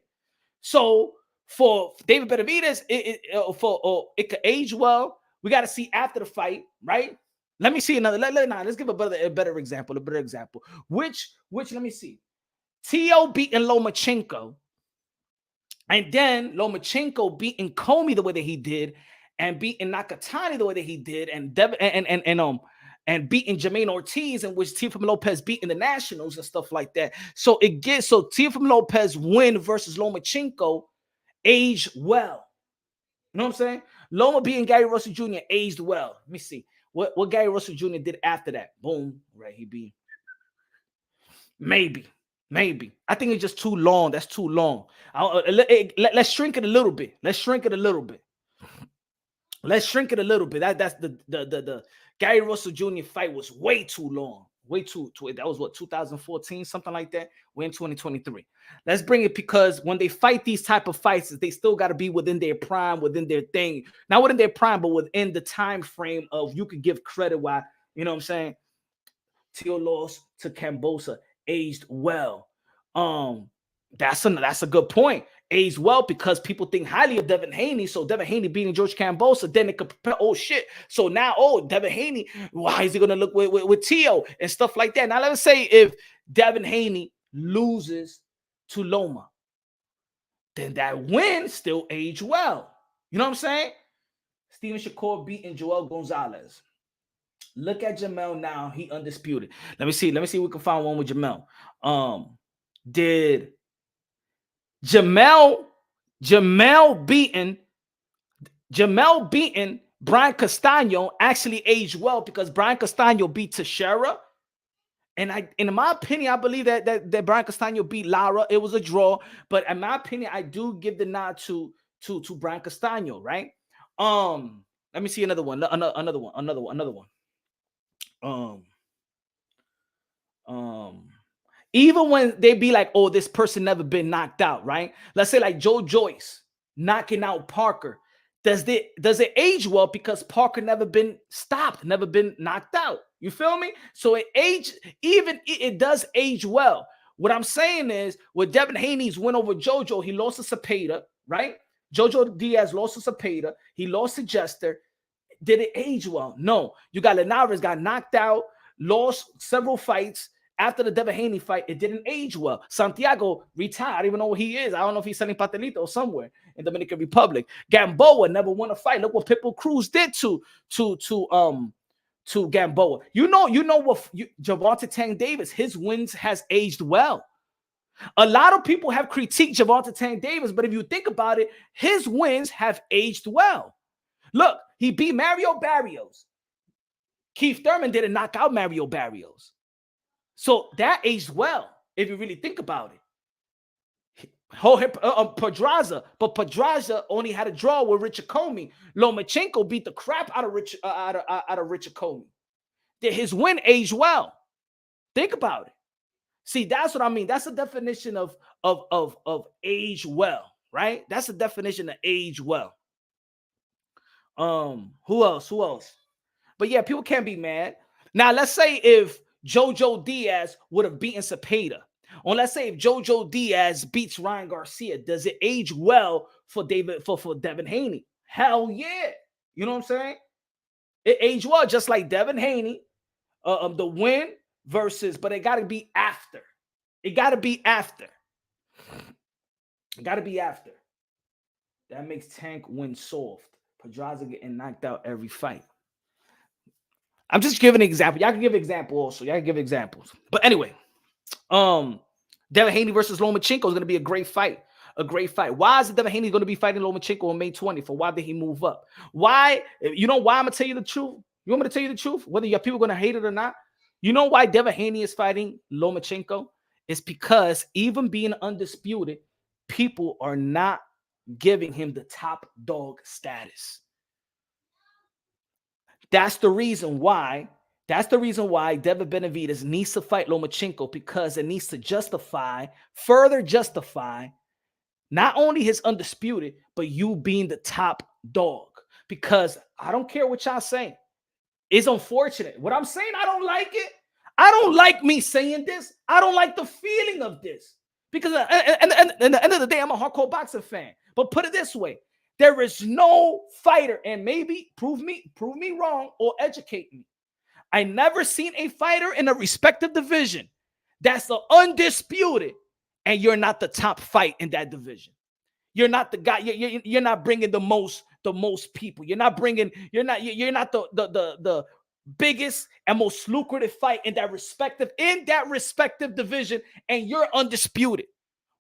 S2: So for David Benavidez, it could age well. We got to see after the fight, right? Let me see another. Let's give a better example. Which let me see. T.O. beating Lomachenko. And then Lomachenko beating Comey the way that he did, and beating Nakatani the way that he did, and beating Jermaine Ortiz, in which Teofimo Lopez beat in the Nationals and stuff like that. So Teofimo Lopez win versus Lomachenko aged well. You know what I'm saying? Loma beating Gary Russell Jr. aged well. Let me see what Gary Russell Jr. did after that. Boom, right? He beat maybe. I think it's just too long. That's too long. Let's shrink it a little bit. That's the Gary Russell Jr. fight was way too long. That was what, 2014, something like that. We're in 2023. Let's bring it, because when they fight these type of fights, they still got to be within their prime, within their thing. Not within their prime, but within the time frame of you could give credit why, you know what I'm saying? Tio lost to Cambosa. Aged well. That's a good point. Aged well because people think highly of Devin Haney. So Devin Haney beating George Cambosa, then it could prepare. Oh shit! So now, Devin Haney, why is he gonna look with Tio and stuff like that? Now let's say if Devin Haney loses to Loma, then that win still aged well. You know what I'm saying? Steven Shakur beating Joel Gonzalez. Look at Jamel now. He undisputed. Let me see if we can find one with Jamel. Did Jamel beating Brian Castano actually aged well, because Brian Castano beat Teixeira, and in my opinion, I believe that Brian Castano beat Lara. It was a draw, but in my opinion, I do give the nod to Brian Castano, right? Let me see another one. Even when they be like, oh, this person never been knocked out, right? Let's say like Joe Joyce knocking out Parker. Does it age well because Parker never been stopped, never been knocked out? You feel me? So it does age well. What I'm saying is, with Devin Haney's win over JoJo, he lost to Cepeda, right? JoJo Diaz lost to Cepeda. He lost to Jester. Did it age well? No. You got Linares got knocked out, lost several fights. After the Devin Haney fight, it didn't age well. Santiago retired. I don't even know where he is. I don't know if he's selling pastelito somewhere in Dominican Republic. Gamboa never won a fight. Look what Pitbull Cruz did to Gamboa. You know what? Gervonta Tank Davis, his wins has aged well. A lot of people have critiqued Gervonta Tank Davis, but if you think about it, his wins have aged well. Look, he beat Mario Barrios. Keith Thurman didn't knock out Mario Barrios. So that aged well, if you really think about it. Pedraza, but Pedraza only had a draw with Richard Comey. Lomachenko beat the crap out of Richard Comey. Did his win age well? Think about it. See, that's what I mean. That's the definition of age well, right? That's the definition of age well. Who else? But yeah, people can't be mad. Now, let's say if Jojo Diaz would have beaten Cepeda, or let's say if Jojo Diaz beats Ryan Garcia, does it age well for Devin Haney? Hell yeah. You know what I'm saying? It aged well, just like Devin Haney, the win versus, but it got to be after. It got to be after. It got to be after. That makes Tank win soft. Pedraza getting knocked out every fight. I'm just giving an example. Y'all can give an example also. Y'all can give examples. But anyway, Devin Haney versus Lomachenko is going to be a great fight. A great fight. Why is Devin Haney going to be fighting Lomachenko on May 20th? Or why did he move up? Why? You know why I'm going to tell you the truth? You want me to tell you the truth? Whether your people are going to hate it or not? You know why Devin Haney is fighting Lomachenko? It's because even being undisputed, people are not giving him the top dog status. That's the reason why Devin Benavidez needs to fight Lomachenko, because it needs to further justify not only his undisputed, but you being the top dog. Because I don't care what y'all saying. It's unfortunate. What I'm saying, I don't like it. I don't like me saying this. I don't like the feeling of this. Because at the end of the day, I'm a hardcore boxing fan. But put it this way. There is no fighter, and maybe prove me wrong or educate me. I never seen a fighter in a respective division that's the undisputed, and you're not the top fight in that division. You're not the guy. You're not bringing the most people. You're not the biggest and most lucrative fight in that respective division, and you're undisputed.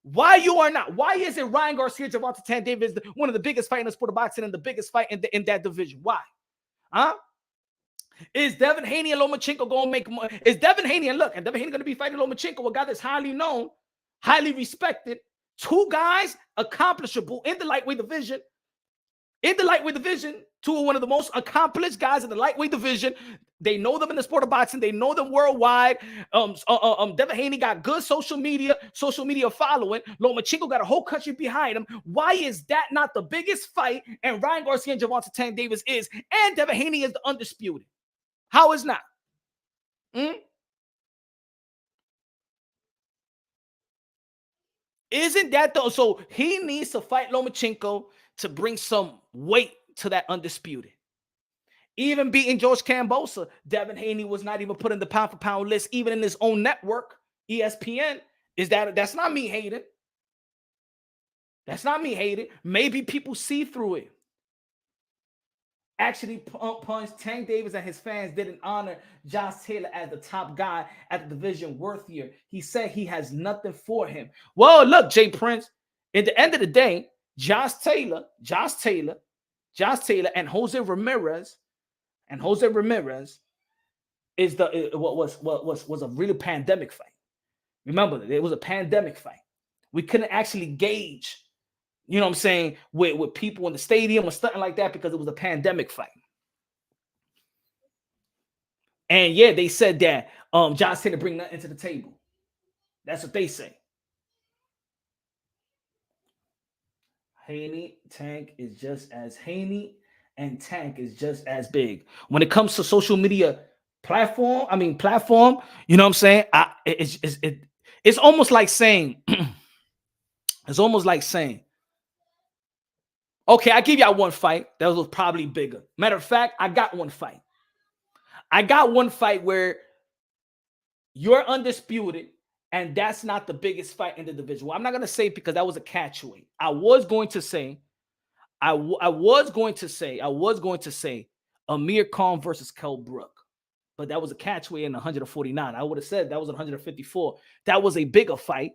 S2: Why you are not? Why is it Ryan Garcia, Gervonta Tank Davis, one of the biggest fight in the sport of boxing and the biggest fight in that division? Why? Huh? Is Devin Haney and Lomachenko going to make more? Is Devin Haney and Devin Haney going to be fighting Lomachenko, a guy that's highly known, highly respected, two guys accomplishable in the lightweight division. Two of one of the most accomplished guys in the lightweight division. They know them in the sport of boxing. They know them worldwide. Devin Haney got good social media following. Lomachenko got a whole country behind him. Why is that not the biggest fight? And Ryan Garcia and Gervonta Tank Davis is, and Devin Haney is the undisputed. How is not? Isn't that though? So he needs to fight Lomachenko to bring some weight to that undisputed. Even beating George Kambosos, Devin Haney was not even put in the pound for pound list, even in his own network, ESPN. That's not me hating. That's not me hating. Maybe people see through it. Actually, Punch, Tank Davis and his fans didn't honor Josh Taylor as the top guy at the division worthier. He said he has nothing for him. Well, look, Jay Prince, at the end of the day, Josh Taylor, and Jose Ramirez is was a really pandemic fight. Remember, it was a pandemic fight. We couldn't actually gauge, you know what I'm saying, with people in the stadium or something like that, because it was a pandemic fight. And yeah, they said that Josh Taylor bring nothing to the table. That's what they say. Haney, Tank is just as Haney, and Tank is just as big. When it comes to social media platform, you know what I'm saying? It's almost like saying, okay, I give y'all one fight that was probably bigger. Matter of fact, I got one fight. Where you're undisputed, and that's not the biggest fight in the division. Well, I'm not going to say it because that was a catchweight. I was going to say Amir Khan versus Kell Brook, but that was a catchweight in 149. I would have said that was 154. That was a bigger fight.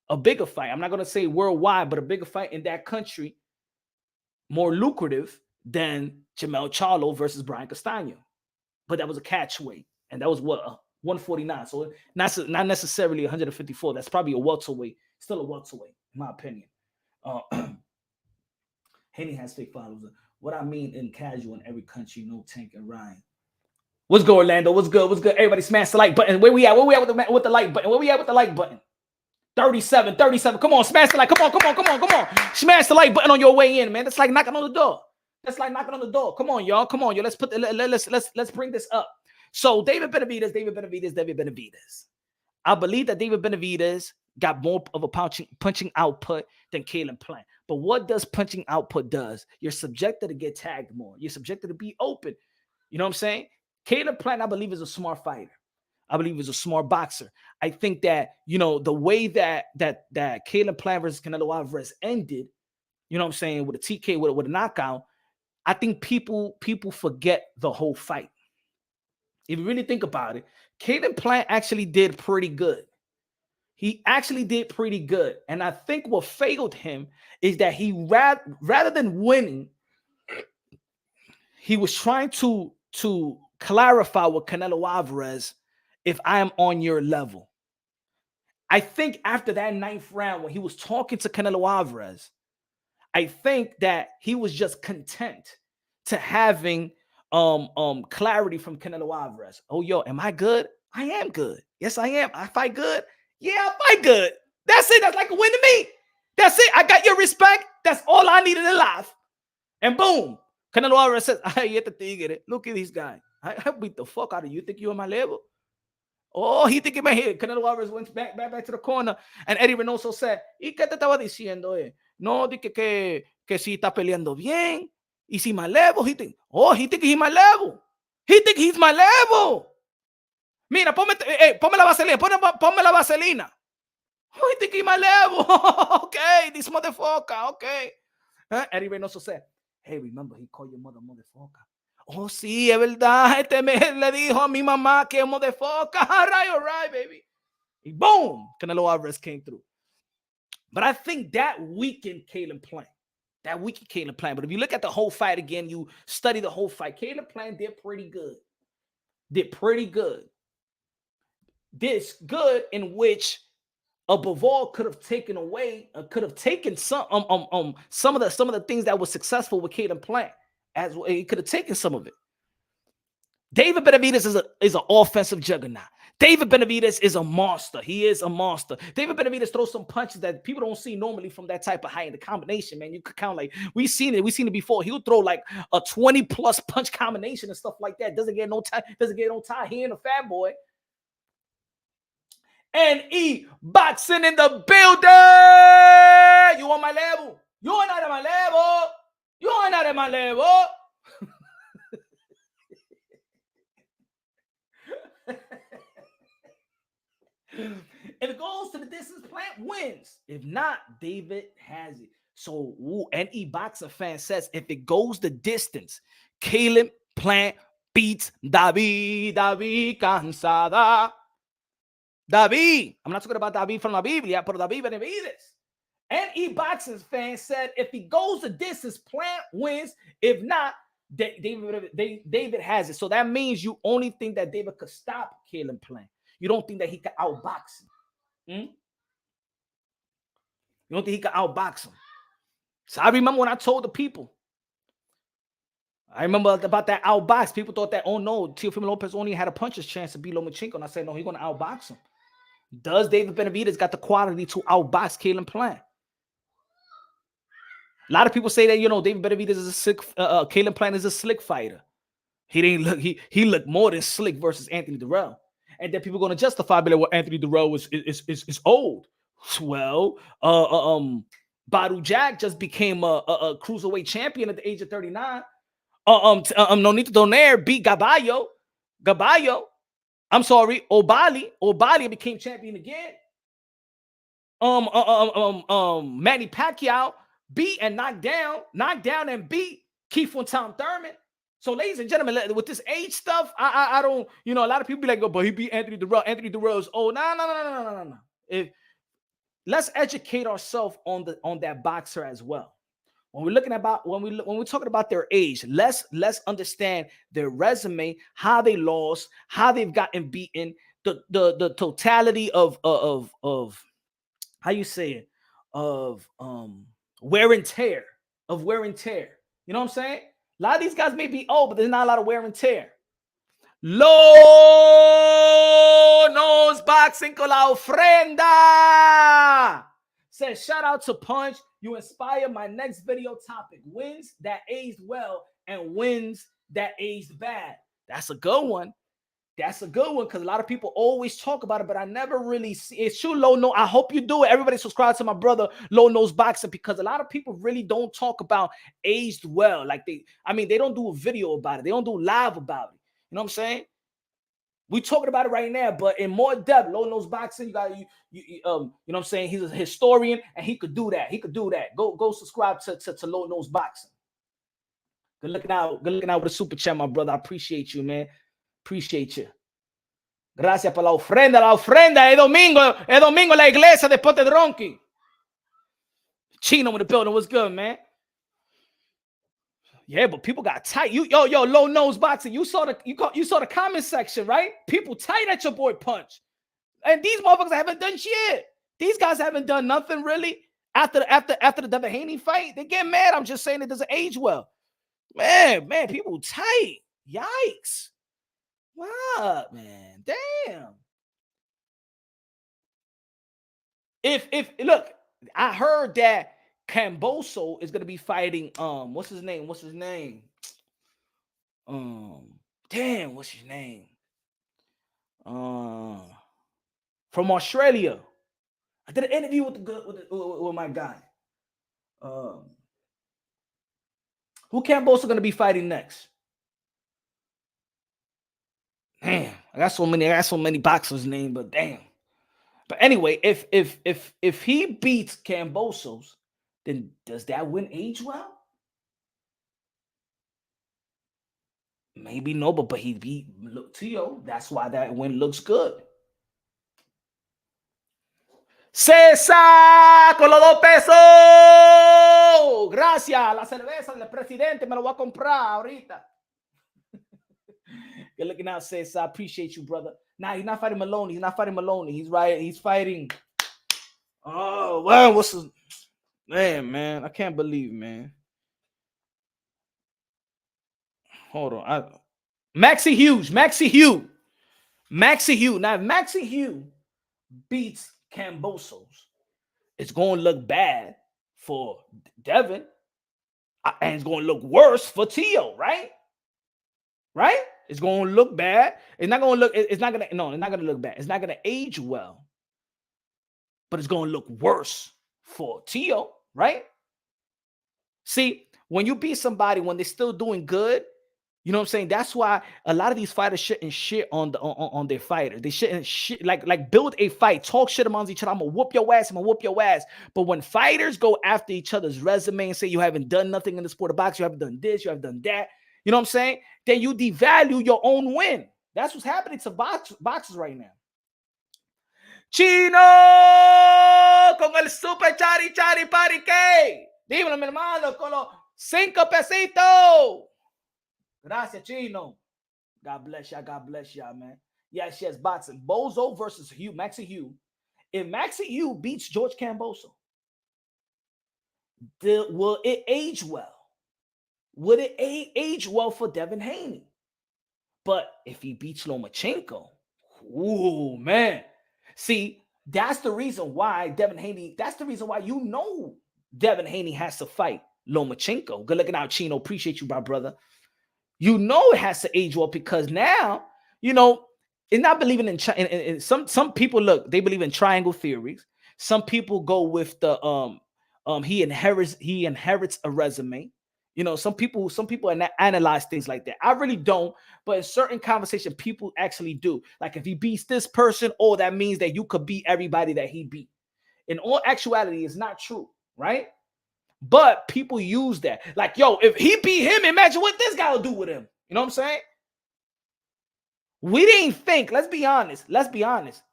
S2: a bigger fight. I'm not going to say worldwide, but a bigger fight in that country, more lucrative than Jamel Charlo versus Brian Castano. But that was a catch weight, and that was what 149. So not necessarily 154. That's probably a welterweight. Still a welterweight, in my opinion. Haney has fake followers. What I mean in casual in every country, no Tank and Ryan. What's good, Orlando? What's good? What's good? Everybody smash the like button. Where we at? Where we at with the like button? Where we at with the like button? 37. Come on, smash the like. Come on. Smash the like button on your way in, man. That's like knocking on the door. Come on, y'all. Let's bring this up. So David Benavidez. I believe that David Benavidez got more of a punching output than Caleb Plant. But what does punching output does? You're subjected to get tagged more. You're subjected to be open. You know what I'm saying? Caleb Plant, I believe, is a smart fighter. I believe he's a smart boxer. I think that, the way that Caleb Plant versus Canelo Alvarez ended, you know what I'm saying, with a TK, with a knockout, I think people forget the whole fight. If you really think about it, Caleb Plant actually did pretty good. He actually did pretty good. And I think what failed him is that he, rather than winning, he was trying to clarify with Canelo Alvarez, if I am on your level. I think after that 9th round, when he was talking to Canelo Alvarez, I think that he was just content to having clarity from Canelo Alvarez. Oh, yo, am I good? I am good. Yes, I am. I fight good. Yeah, I fight good. That's it. That's like a win to me. That's it. I got your respect. That's all I needed in life. And boom, Canelo Alvarez says, look at these guys. I beat the fuck out of you. Think you're on my level? Oh, he thinking my head. Canelo Alvarez went back to the corner, and Eddie Reynoso said, ¿Y qué te estaba diciendo? No, di que si está peleando bien, y si my level. He think he's my level. He think he's my level. Mira, ponme la vaselina. Ponme la vaselina. Oh, he think he's my level. Okay, this motherfucker. Okay. Eddie Reynoso said, hey, remember, he called your mother motherfucker. Oh, sí, es verdad. Le dijo a mi mamá que es motherfucker. All right, baby. And boom, Canelo Alvarez came through. But I think that weakened Caleb Plant. But if you look at the whole fight again, you study the whole fight, Caleb Plant did pretty good. This good in which a Bivol could have taken away, could have taken some of the things that were successful with Caleb Plant. As well, he could have taken some of it. David Benavidez is an offensive juggernaut. David Benavidez is a monster. He is a monster. David Benavidez throws some punches that people don't see normally from that type of height. The combination, man, you could count like we've seen it before. He'll throw like a 20+ punch combination and stuff like that. Doesn't get no tie. He ain't a fat boy. NE boxing in the building. You on my level? You are not at my level. You are not at my level. If it goes to the distance, Plant wins. If not, David has it. So, NE boxer fan says if it goes the distance, Caleb Plant beats David Cansada. David. I'm not talking about David from la Biblia, but David Benavidez. NE boxing fan said if he goes the distance, Plant wins. If not, David has it. So that means you only think that David could stop Caleb Plant. You don't think that he could outbox him. You don't think he could outbox him. So I remember when I told the people. I remember about that outbox. People thought that, oh no, Teofimo Lopez only had a puncher's chance to beat Lomachenko. And I said, no, he's going to outbox him. Does David Benavidez got the quality to outbox Caleb Plant? A lot of people say that, David Benavidez is a slick, Caleb Plant is a slick fighter. He looked more than slick versus Anthony Durrell. And then people are going to justify that well, Anthony Durrell is old. Well, Badu Jack just became a cruiserweight champion at the age of 39. Nonito Donaire beat Gaballo. I'm sorry, Obali became champion again. Manny Pacquiao beat and knocked down and beat Keith Fontaine Thurman. So, ladies and gentlemen, with this age stuff, I don't, a lot of people be like, oh, but he beat Anthony Durrell. Anthony Durrell is old. No. If let's educate ourselves on that boxer as well. When we're looking about when we're talking about their age, let's understand their resume, how they lost, how they've gotten beaten, the totality of how you say it, of wear and tear, You know what I'm saying? A lot of these guys may be old, but there's not a lot of wear and tear. Low nose boxing con la ofrenda. Says, shout out to Punch. You inspire my next video topic. Wins that aged well and wins that aged bad. That's a good one. That's a good one because a lot of people always talk about it, but I never really see it's true. Low nose. I hope you do it. Everybody subscribe to my brother Low Nose Boxing because a lot of people really don't talk about aged well. Like they don't do a video about it. They don't do live about it. You know what I'm saying? We talking about it right now, but in more depth. Low Nose Boxing, you know what I'm saying? He's a historian and he could do that. Go subscribe to Low Nose Boxing. Good looking out with a super chat, my brother. I appreciate you, man. Appreciate you. Gracias por la ofrenda. La ofrenda es domingo en la iglesia después de Dronky. Chino with the building. What's good, man? Yeah, but people got tight. Yo, Low Nose Boxing. You saw the comment section, right? People tight at your boy Punch. And these motherfuckers haven't done shit. These guys haven't done nothing really after the Devin Haney fight. They get mad. I'm just saying it doesn't age well. Man, people tight. Yikes. What, man? Damn. If look, I heard that Camboso is gonna be fighting what's his name? Damn, what's his name? From Australia. I did an interview with my guy. Who Camboso gonna be fighting next? Damn, I got so many boxers' names, but damn. But anyway, if he beats Cambosos, then does that win age well? Maybe no, but he beat Tio. That's why that win looks good. César con los 2 pesos. Gracias. La cerveza del presidente me lo voy a comprar ahorita. Good looking out, César. I appreciate you, brother. Nah, he's not fighting Maloney. He's right. He's fighting. Oh, well, what's his man? I can't believe, man. Hold on. Maxie Hugh. Now, if Maxie Hugh beats Cambosos, it's going to look bad for Devin, and it's going to look worse for Tio, right? Right? It's going to look bad. It's not going to look bad. It's not going to age well, but it's going to look worse for Tio, right? See, when you beat somebody when they're still doing good, you know what I'm saying? That's why a lot of these fighters shouldn't shit on their fighters. They shouldn't shit, like build a fight, talk shit amongst each other. I'm gonna whoop your ass. But when fighters go after each other's resume and say you haven't done nothing in the sport of boxing, you haven't done this, you haven't done that, you know what I'm saying? Then you devalue your own win. That's what's happening to boxers right now. Chino con el super chari party que. Dímelo, mi hermano, con los 5 pesitos. Gracias, Chino. God bless y'all, man. Yes, boxing. Bozo versus Maxie Hugh. If Maxie Hugh beats George Camboso, will it age well? Would it age well for Devin Haney? But if he beats Lomachenko, ooh, man. See, that's the reason why Devin Haney has to fight Lomachenko. Good looking out, Chino. Appreciate you, my brother. You know it has to age well because now, you know, it's not believing in some people, look, they believe in triangle theories. Some people go with the he inherits a resume. You know, some people analyze things like that. I really don't, but in certain conversation, people actually do. Like if he beats this person, oh, that means that you could beat everybody that he beat. In all actuality, it's not true, right? But people use that. Like, yo, if he beat him, imagine what this guy will do with him. You know what I'm saying? We didn't think, let's be honest.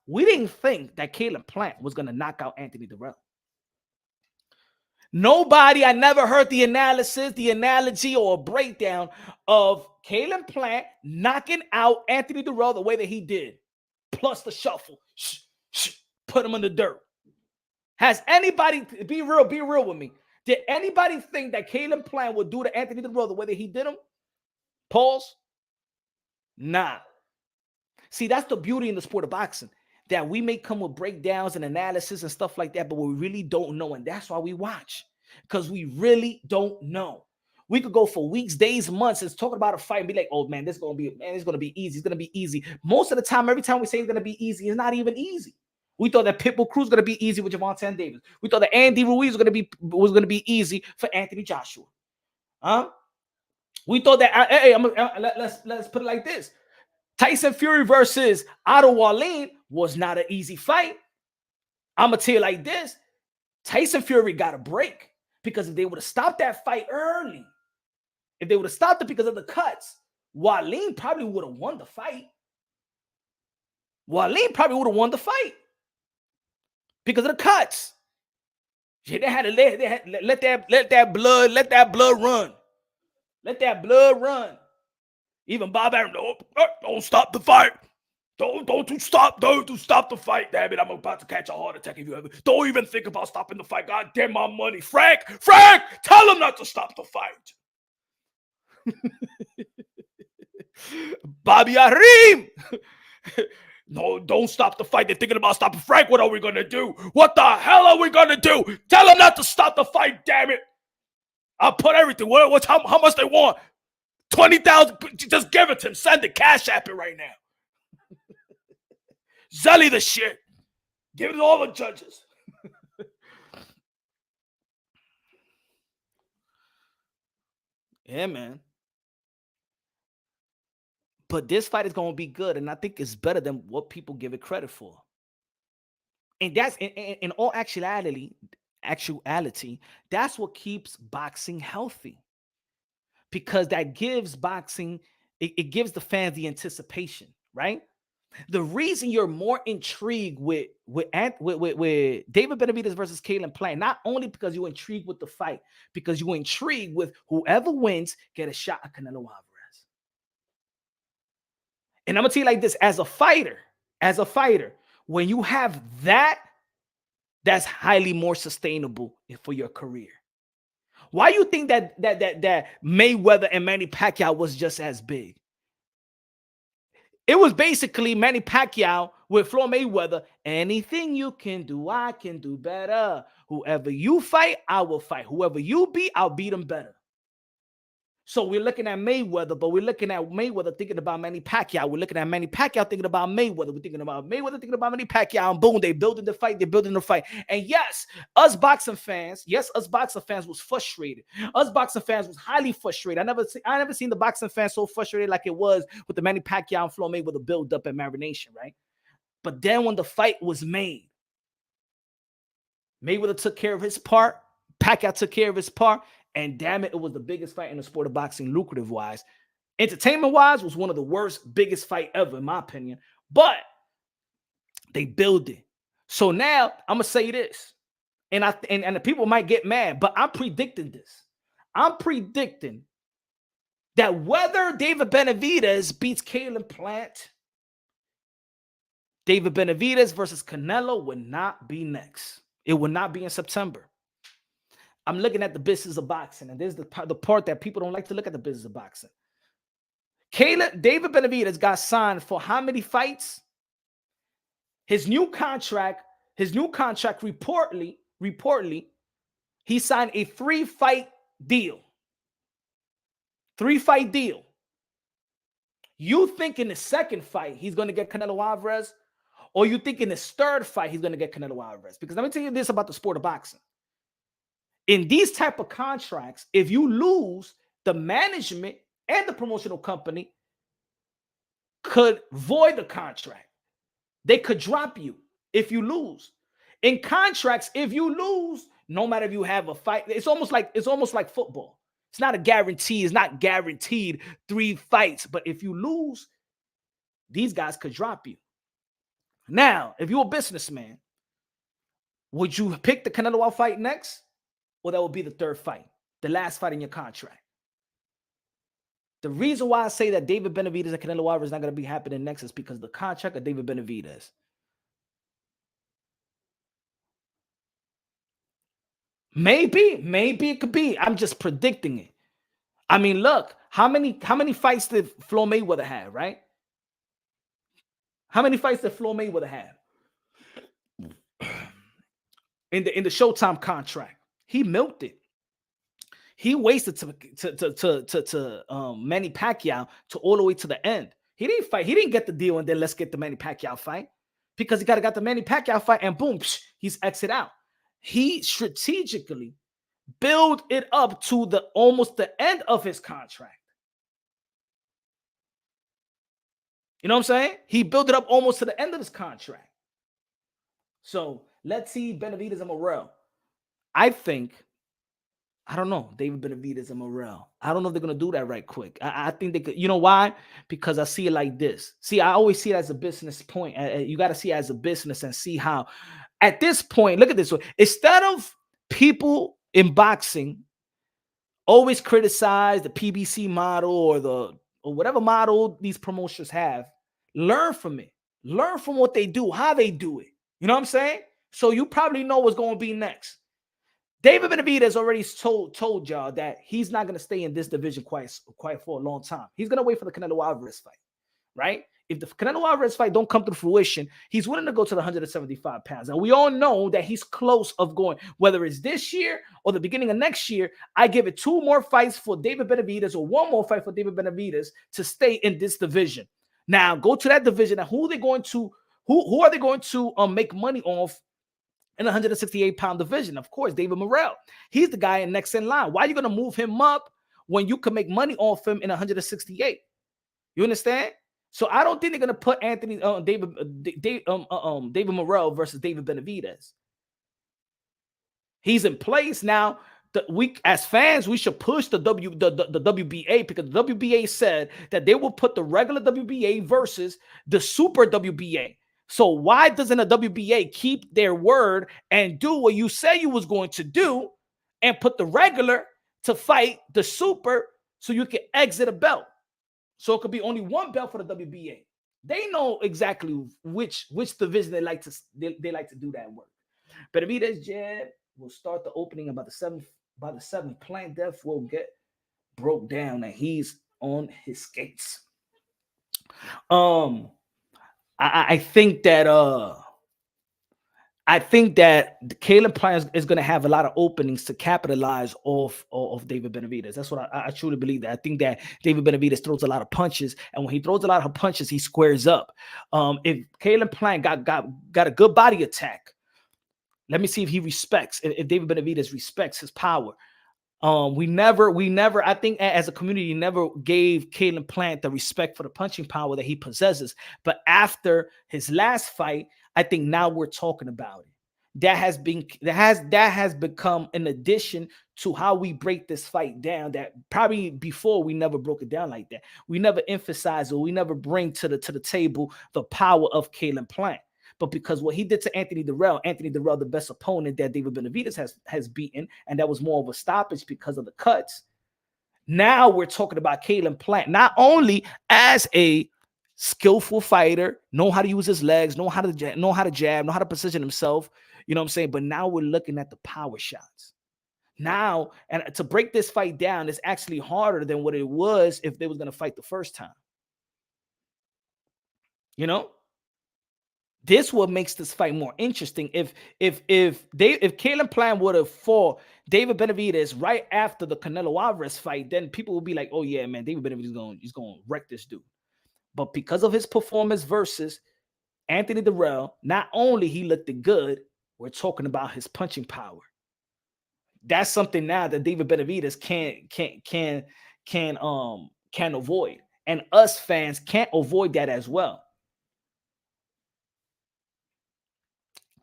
S2: we didn't think that Caleb Plant was going to knock out Anthony Dirrell. Nobody, I never heard the analysis, the analogy, or a breakdown of Caleb Plant knocking out Anthony Dirrell the way that he did. Plus the shuffle. Put him in the dirt. Has anybody, be real with me. Did anybody think that Caleb Plant would do to Anthony Dirrell the way that he did him? Pause. Nah. See, that's the beauty in the sport of boxing. That we may come with breakdowns and analysis and stuff like that, but we really don't know. And that's why we watch. Because we really don't know. We could go for weeks, days, months, and talking about a fight and be like, oh man, it's gonna be easy. It's gonna be easy. Most of the time, every time we say it's gonna be easy, it's not even easy. We thought that Pitbull Cruz was gonna be easy with Gervonta Davis. We thought that Andy Ruiz was gonna be easy for Anthony Joshua. We thought that let's put it like this. Tyson Fury versus Otto Wallin was not an easy fight. I'm going to tell you like this. Tyson Fury got a break because if they would have stopped that fight early, if they would have stopped it because of the cuts, Wallin probably would have won the fight. Wallin probably would have won the fight because of the cuts. They had to let that blood run. Let that blood run. Even Bob Arum, don't stop the fight. Don't stop the fight. Damn it, I'm about to catch a heart attack if you ever. Don't even think about stopping the fight. God damn my money. Frank, tell him not to stop the fight. Bobby Arum. No, don't stop the fight. They're thinking about stopping Frank. What are we going to do? What the hell are we going to do? Tell him not to stop the fight, damn it. I'll put everything. How much they want? 20,000. Just give it to him. Send it. Cash app it right now. Zelly the shit. Give it to all the judges. Yeah, man. But this fight is going to be good, and I think it's better than what people give it credit for. And that's in all actuality, that's what keeps boxing healthy. Because that gives boxing, it gives the fans the anticipation, right? The reason you're more intrigued with David Benavidez versus Caleb Plant, not only because you're intrigued with the fight, because you're intrigued with whoever wins get a shot at Canelo Alvarez. And I'm gonna tell you like this: as a fighter, when you have that, that's highly more sustainable for your career. Why do you think that Mayweather and Manny Pacquiao was just as big? It was basically Manny Pacquiao with Floyd Mayweather. Anything you can do, I can do better. Whoever you fight, I will fight. Whoever you beat, I'll beat them better. So we're looking at Mayweather, but we're looking at Mayweather thinking about Manny Pacquiao. We're looking at Manny Pacquiao thinking about Mayweather. We're thinking about Mayweather thinking about Manny Pacquiao. And boom, they're building the fight. And yes, us boxing fans was frustrated. Us boxing fans was highly frustrated. I never seen the boxing fans so frustrated like it was with the Manny Pacquiao and Floyd Mayweather build up and marination, right? But then when the fight was made, Mayweather took care of his part. Pacquiao took care of his part. And damn it, it was the biggest fight in the sport of boxing, lucrative-wise. Entertainment-wise, was one of the worst, biggest fight ever, in my opinion. But they build it. So now, I'm going to say this. And the people might get mad, but I'm predicting this. I'm predicting that whether David Benavidez beats Caleb Plant, David Benavidez versus Canelo would not be next. It will not be in September. I'm looking at the business of boxing, and there's the part that people don't like to look at the business of boxing. David Benavidez got signed for how many fights? His new contract reportedly, he signed a 3-fight deal. 3-fight deal. You think in the second fight he's going to get Canelo Alvarez, or you think in his third fight he's going to get Canelo Alvarez? Because let me tell you this about the sport of boxing. In these type of contracts, if you lose, the management and the promotional company could void the contract. They could drop you if you lose. In contracts, if you lose, no matter if you have a fight, it's almost like football. It's not a guarantee. It's not guaranteed 3 fights. But if you lose, these guys could drop you. Now, if you're a businessman, would you pick the Canelo fight next? Or that would be the third fight, the last fight in your contract? The reason why I say that David Benavidez and Canelo Alvarez is not going to be happening next is because the contract of David Benavidez. Maybe it could be. I'm just predicting it. I mean, look, how many fights did Floyd Mayweather have, right? How many fights did Floyd Mayweather have in the Showtime contract? He milked it. He wasted to Manny Pacquiao to all the way to the end. He didn't fight. He didn't get the deal, and then let's get the Manny Pacquiao fight, because he got the Manny Pacquiao fight, and boom, he's exit out. He strategically build it up to the almost the end of his contract. You know what I'm saying? He built it up almost to the end of his contract. So let's see Benavidez and Morrell. I don't know, David Benavidez and Morrell. I don't know if they're going to do that right quick. I think they could. You know why? Because I see it like this. See, I always see it as a business point. You got to see it as a business and see how, at this point, look at this way. Instead of people in boxing always criticize the PBC model or whatever model these promotions have, learn from it. Learn from what they do, how they do it. You know what I'm saying? So you probably know what's going to be next. David Benavidez already told y'all that he's not going to stay in this division quite for a long time. He's going to wait for the Canelo Alvarez fight, right? If the Canelo Alvarez fight don't come to fruition, he's willing to go to the 175 pounds. And we all know that he's close of going, whether it's this year or the beginning of next year. I give it 2 more fights for David Benavidez or 1 more fight for David Benavidez to stay in this division. Now, go to that division. And who are they going to make money off in the 168-pound division? Of course, David Morrell. He's the guy next in line. Why are you going to move him up when you can make money off him in 168? You understand? So I don't think they're going to put David Morrell versus David Benavidez. He's in place now. We as fans, we should push the WBA, because the WBA said that they will put the regular WBA versus the super WBA. So why doesn't a WBA keep their word and do what you say you was going to do and put the regular to fight the super so you can exit a belt? So it could be only 1 belt for the WBA. They know exactly which division they like to do that work. Benavidez jab will start the opening about the 7th. By the 7th, Plant Death will get broke down and he's on his skates. I think that Caleb Plant is going to have a lot of openings to capitalize off of David Benavidez. That's what I truly believe. That I think that David Benavidez throws a lot of punches, and when he throws a lot of punches, he squares up. If Caleb Plant got a good body attack, let me see if he respects. If David Benavidez respects his power. We never, I think as a community, never gave Caleb Plant the respect for the punching power that he possesses. But after his last fight, I think now we're talking about it. That has become an addition to how we break this fight down. That probably before we never broke it down like that. We never emphasize, or we never bring to the table the power of Caleb Plant. But because what he did to Anthony Dirrell, the best opponent that David Benavidez has beaten, and that was more of a stoppage because of the cuts. Now we're talking about Caleb Plant, not only as a skillful fighter, know how to use his legs, know how to jab, know how to position himself. You know what I'm saying? But now we're looking at the power shots. Now, and to break this fight down is actually harder than what it was if they was going to fight the first time. You know? This what makes this fight more interesting. If Caleb Plant would have fought David Benavidez right after the Canelo Alvarez fight, then people would be like, "Oh yeah, man, David Benavidez is going to wreck this dude." But because of his performance versus Anthony Dirrell, not only he looked good, we're talking about his punching power. That's something now that David Benavidez can avoid, and us fans can't avoid that as well.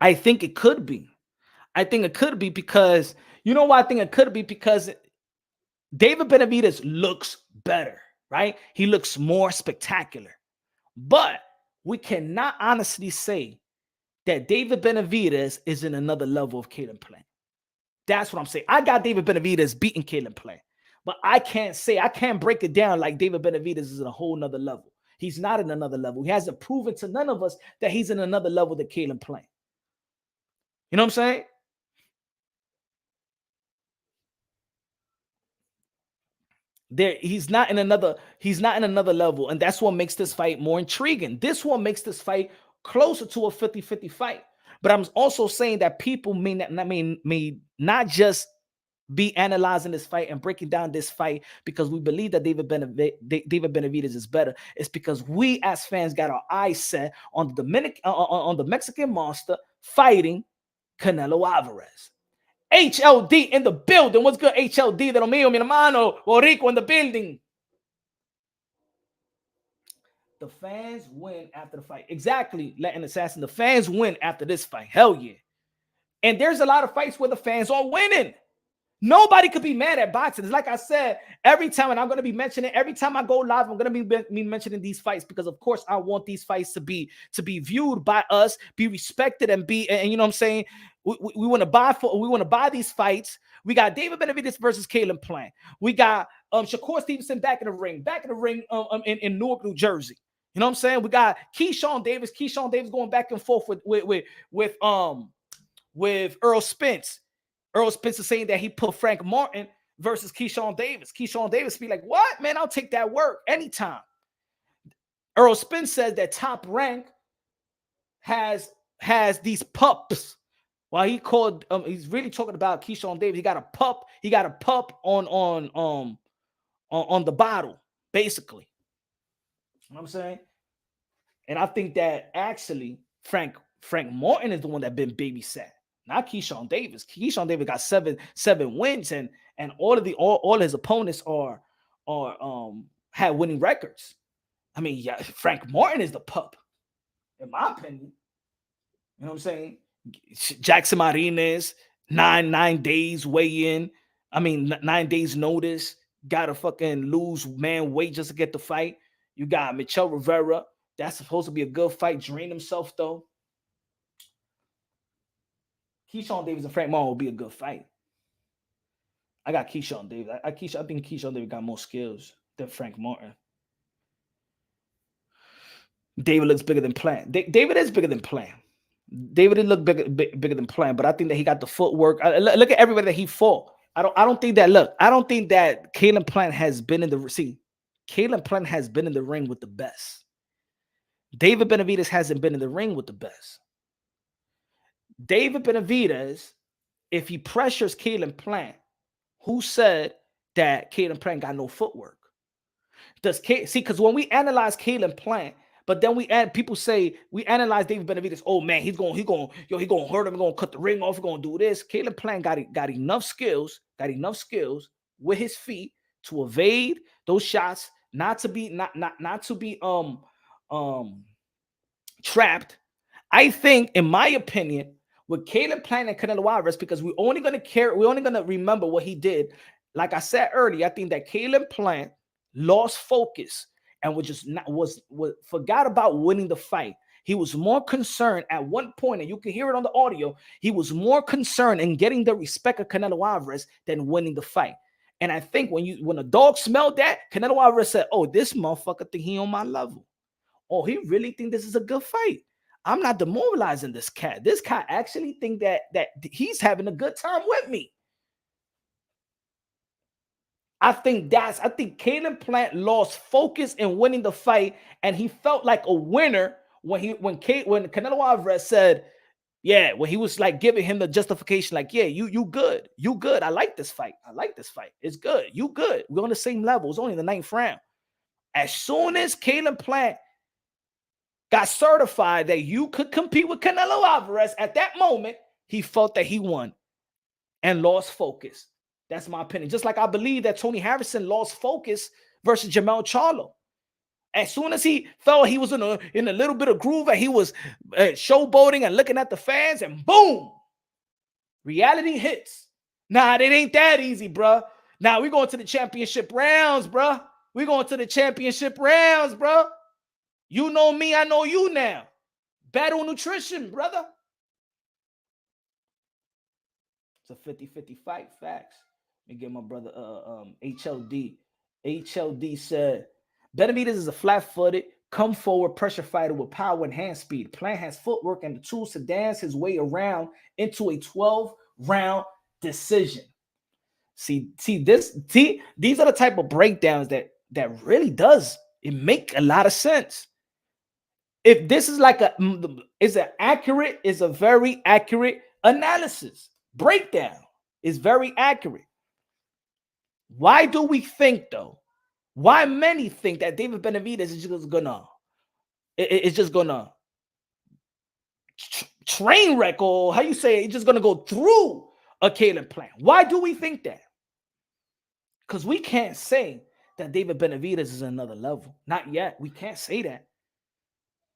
S2: I think it could be. I think it could be because, you know why I think it could be? Because David Benavidez looks better, right? He looks more spectacular. But we cannot honestly say that David Benavidez is in another level of Caleb Plant. That's what I'm saying. I got David Benavidez beating Caleb Plant, but I can't break it down like David Benavidez is in a whole nother level. He's not in another level. He hasn't proven to none of us that he's in another level than Caleb Plant. You know what I'm saying? He's not in another level, and that's what makes this fight more intriguing. This one makes this fight closer to a 50-50 fight. But I'm also saying that people may not just be analyzing this fight and breaking down this fight because we believe that David Benavidez is better. It's because we as fans got our eyes set on the Mexican monster fighting Canelo Alvarez. HLD in the building. What's good, HLD? De lo mío, mi hermano. Boricua in the building. The fans win after the fight. Exactly, Latin Assassin. The fans win after this fight. Hell yeah. And there's a lot of fights where the fans are winning. Nobody could be mad at boxing. It's like I said, every time, and I'm going to be mentioning every time I go live, I'm going to be mentioning these fights because, of course, I want these fights to be viewed by us, be respected, and you know what I'm saying? We want to buy these fights. We got David Benavidez versus Caleb Plant. We got Shakur Stevenson back in the ring in Newark, New Jersey. You know what I'm saying? We got Keyshawn Davis going back and forth with Earl Spence. Earl Spence is saying that he put Frank Martin versus Keyshawn Davis. Keyshawn Davis be like, what? Man, I'll take that work anytime. Earl Spence says that Top Rank has these pups. While he's really talking about Keyshawn Davis. He got a pup. He got a pup on the bottle, basically. You know what I'm saying? And I think that actually Frank Martin is the one that been babysat. Not Keyshawn Davis. Keyshawn Davis got seven wins, and all his opponents are had winning records. I mean, yeah, Frank Martin is the pup, in my opinion. You know what I'm saying? Jackson Martinez, nine days weigh in. I mean, 9 days notice. Got to fucking lose man weight just to get the fight. You got Michel Rivera. That's supposed to be a good fight. Drain himself though. Keyshawn Davis and Frank Martin will be a good fight. I got Keyshawn Davis. I think Keyshawn Davis got more skills than Frank Martin. David looks bigger than Plant. David is bigger than Plant. David did look bigger than Plant, but I think that he got the footwork. Look at everybody that he fought. I don't think that Caleb Plant has been in the Caleb Plant has been in the ring with the best. David Benavidez hasn't been in the ring with the best. David Benavidez, if he pressures Caleb Plant, who said that Caleb Plant got no footwork? Because when we analyze Caleb Plant, but then people say we analyze David Benavidez. Oh man, he's going hurt him. He's going to cut the ring off. He's going to do this. Caleb Plant got enough skills with his feet to evade those shots, not to be trapped. I think, in my opinion, with Caleb Plant and Canelo Alvarez, because we're only going to remember what he did. Like I said earlier, I think that Caleb Plant lost focus and forgot about winning the fight. He was more concerned at one point, and you can hear it on the audio. He was more concerned in getting the respect of Canelo Alvarez than winning the fight. And I think when the dog smelled that, Canelo Alvarez said, "Oh, this motherfucker think he on my level. Oh, he really think this is a good fight. I'm not demoralizing this cat. This cat actually think that he's having a good time with me." I think Caleb Plant lost focus in winning the fight, and he felt like a winner when Canelo Alvarez said, yeah, when he was like giving him the justification, like, yeah, you good. I like this fight. It's good. You good. We're on the same level. It's only the 9th round. As soon as Caleb Plant got certified that you could compete with Canelo Alvarez, at that moment, he felt that he won and lost focus. That's my opinion. Just like I believe that Tony Harrison lost focus versus Jamel Charlo. As soon as he felt he was in a little bit of groove and he was showboating and looking at the fans, and boom, reality hits. Nah, it ain't that easy, bruh. Now we're going to the championship rounds, bruh. You know me, I know you now. Battle nutrition, brother. It's a 50-50 fight. Facts. Let me get my brother HLD. HLD said, Benavidez is a flat-footed, come forward pressure fighter with power and hand speed. Plant has footwork and the tools to dance his way around into a 12-round decision. See, these are the type of breakdowns that really does it make a lot of sense. If this is like a very accurate analysis. Breakdown is very accurate. Why do we think though? Why many think that David Benavidez is just gonna train wreck, or how you say it's just gonna go through a Caleb Plant? Why do we think that? Because we can't say that David Benavidez is another level. Not yet. We can't say that.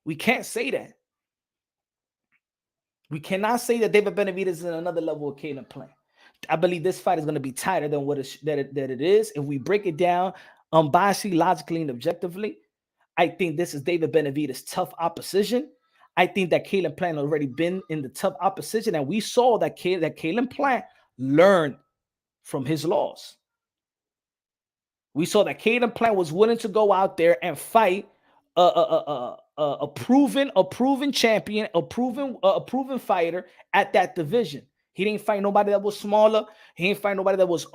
S2: We can't say that. We cannot say that David Benavidez is in another level of Caleb Plant. I believe this fight is going to be tighter than what it is. If we break it down unbiasedly, logically, and objectively, I think this is David Benavidez' tough opposition. I think that Caleb Plant already been in the tough opposition, and we saw that Caleb Plant learned from his loss. We saw that Caleb Plant was willing to go out there and fight a proven champion, a proven fighter at that division. He didn't fight nobody that was smaller. He didn't fight nobody that was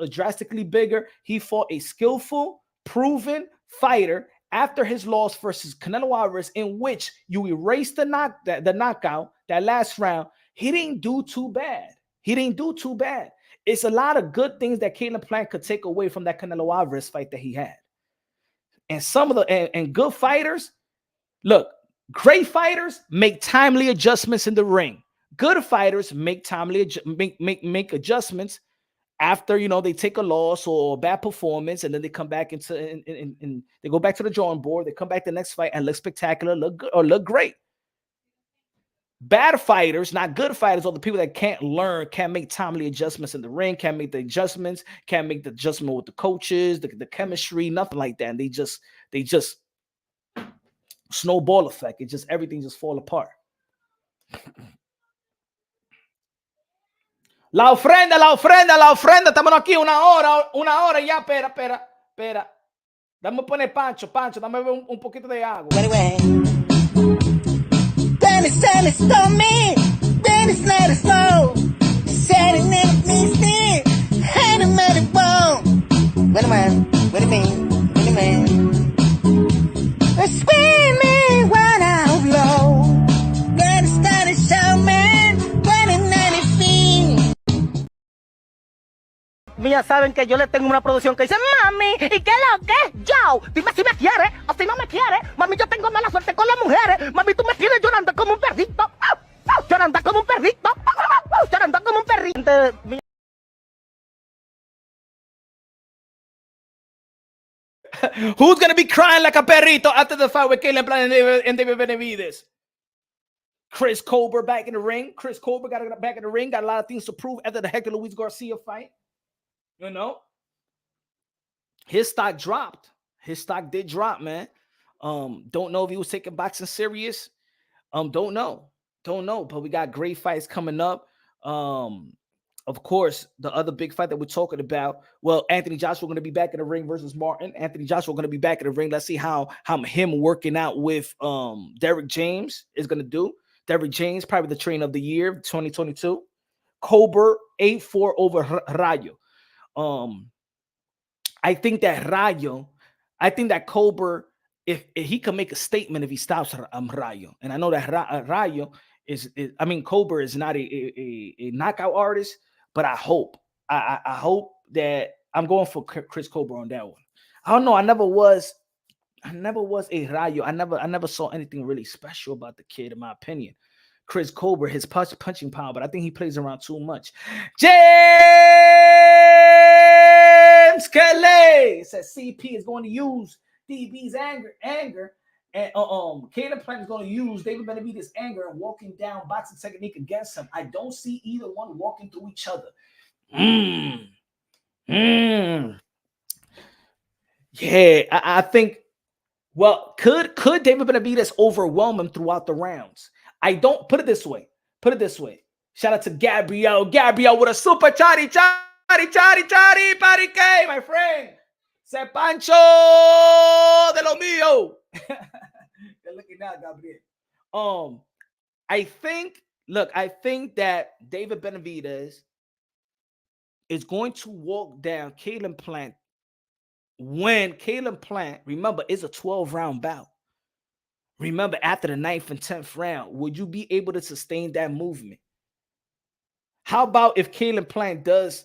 S2: drastically bigger. He fought a skillful, proven fighter after his loss versus Canelo Alvarez, in which you erased the knockout, that last round. He didn't do too bad. He didn't do too bad. It's a lot of good things that Caleb Plant could take away from that Canelo Alvarez fight that he had. And some of the and good fighters, look, great fighters make timely adjustments in the ring. Good fighters make timely make adjustments after they take a loss or a bad performance, and then they come back and they go back to the drawing board. They come back the next fight and look spectacular, look good, or look great. Bad fighters, not good fighters, are the people that can't learn, can't make timely adjustments in the ring, can't make the adjustments, can't make the adjustment with the coaches, the chemistry, nothing like that. And they just snowball effect. Everything just fall apart. La ofrenda. Estamos aquí una hora ya. Espera. Dame poner Pancho, dame un poquito de agua.
S3: Dennis told me, Dennis let us know. Said it never means it, and it made it wrong. What do you mean? Screaming when out low. Dennis started showing when it made it feel. Mía, saben que yo le tengo una producción que dice, mami, ¿y qué lo que? Yo, dime si me quieres o si no me quieres. Mami, yo tengo mala suerte con las mujeres. Mami, tú me tienes llorando como un perrito. Llorando como un perrito. Llorando como un perrito.
S2: Who's going to be crying like a perrito after the fight with Caleb Plant and David Benavidez? Chris Colbert back in the ring. Chris Colbert got back in the ring. Got a lot of things to prove after the Hector Luis Garcia fight. His stock dropped. His stock did drop, man. Don't know if he was taking boxing serious. Don't know. But we got great fights coming up. Of course, the other big fight that we're talking about. Well, Anthony Joshua going to be back in the ring versus Martin. Anthony Joshua going to be back in the ring. Let's see how him working out with Derrick James is going to do. Derrick James, probably the trainer of the year, 2022. Colbert 8-4 over Rayo. I think that Colbert, if he can make a statement if he stops Rayo, and I know that Rayo Colbert is not a knockout artist, but I hope that I'm going for Chris Colbert on that one. I don't know. I never was a Rayo. I never saw anything really special about the kid, in my opinion. Chris Colbert, his punching power, but I think he plays around too much. James Kelly says CP is going to use DB's anger, and Caleb Plant is going to use David Benavidez's anger and walking down boxing technique against him. I don't see either one walking through each other. Yeah, I think Well, could David Benavidez overwhelm him throughout the rounds? I don't put it this way. Put it this way. Shout out to Gabriel. Gabriel with a super chari, parique, my friend. Se Pancho de lo mío. They're looking now, Gabriel. I think that David Benavidez is going to walk down Caleb Plant when Caleb Plant, remember, is a 12-round bout. Remember, after the 9th and 10th round, would you be able to sustain that movement? How about if Caleb Plant does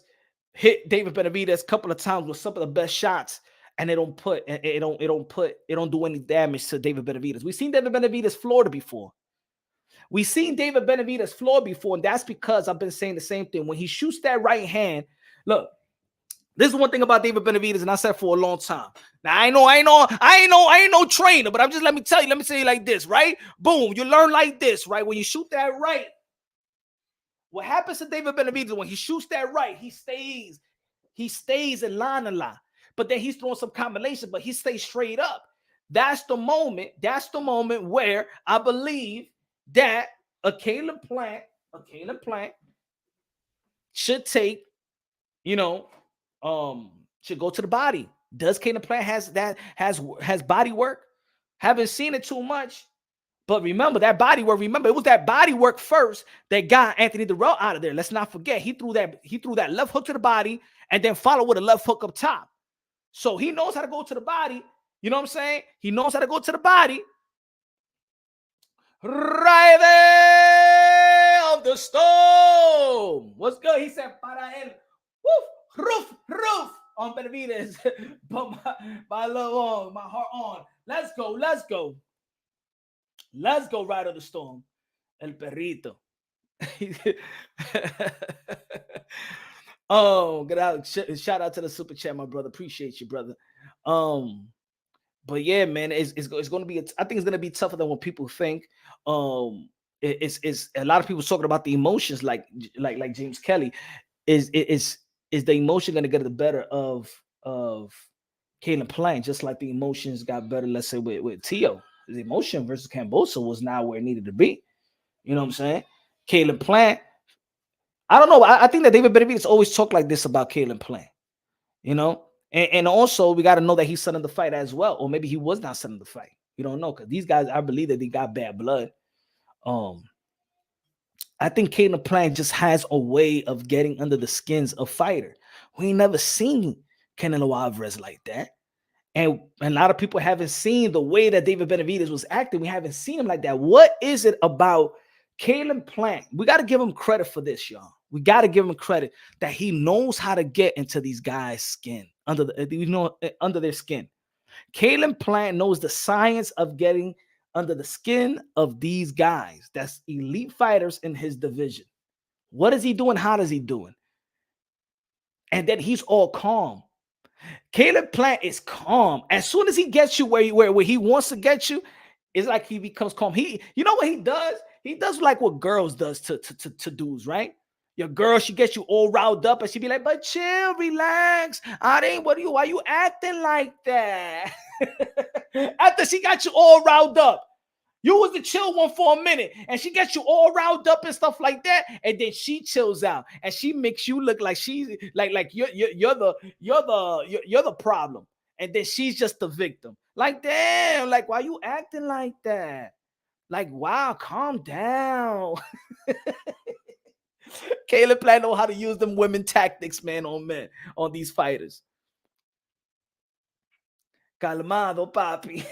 S2: hit David Benavidez a couple of times with some of the best shots, and it don't do any damage to David Benavidez? We've seen David Benavidez floored before. We've seen David Benavidez floored before, and that's because I've been saying the same thing. When he shoots that right hand, look, this is one thing about David Benavidez, and I said for a long time. Now I ain't no trainer, but let me say you like this, right? Boom, you learn like this, right? When you shoot that right, what happens to David Benavidez when he shoots that right? He stays in line a lot, but then he's throwing some combination, but he stays straight up. That's the moment where I believe that a Caleb Plant should take, should go to the body. Does Caleb Plant has body work? Haven't seen it too much, but remember that body work. Remember, it was that body work first that got Anthony Durrell out of there. Let's not forget, he threw that left hook to the body and then followed with a left hook up top. So he knows how to go to the body. You know what I'm saying? He knows how to go to the body. Rider of the storm. What's good? He said, para el roof on Benavidez. But my love on, my heart on. Let's go, Rider of the storm. El perrito. Oh, shout out to the super chat, my brother. Appreciate you, brother. But yeah, man, it's going to be. I think it's going to be tougher than what people think. It's a lot of people talking about the emotions, like James Kelly. Is the emotion going to get the better of Caleb Plant, just like the emotions got better, let's say with Tio? The emotion versus Cambosa was not where it needed to be. You know what I'm saying? Caleb Plant. I don't know. I think that David Benavidez always talk like this about Caleb Plant. And also we got to know that he's son of the fight as well, or maybe he was not son of the fight. You don't know, because these guys, I believe that they got bad blood. I think Caleb Plant just has a way of getting under the skins of fighter. We ain't never seen Canelo Alvarez like that. And a lot of people haven't seen the way that David Benavidez was acting. We haven't seen him like that. What is it about Caleb Plant? We got to give him credit for this, y'all. We got to give him credit that he knows how to get into these guys' skin, under their skin. Caleb Plant knows the science of getting under the skin of these guys. That's elite fighters in his division. What is he doing? How does he doing? And then he's all calm. Caleb Plant is calm. As soon as he gets you where he wants to get you, it's like he becomes calm. You know what he does? He does like what girls does to dudes, right? Your girl, she gets you all riled up and she be like, but chill, relax. Why you acting like that? After she got you all riled up. You was the chill one for a minute, and she gets you all riled up and stuff like that, and then she chills out, and she makes you look like she's like you're the problem, and then she's just the victim. Like, damn, like, why you acting like that? Like, wow, calm down. Caleb Plant know how to use them women tactics, man, on these fighters. Calmado, papi.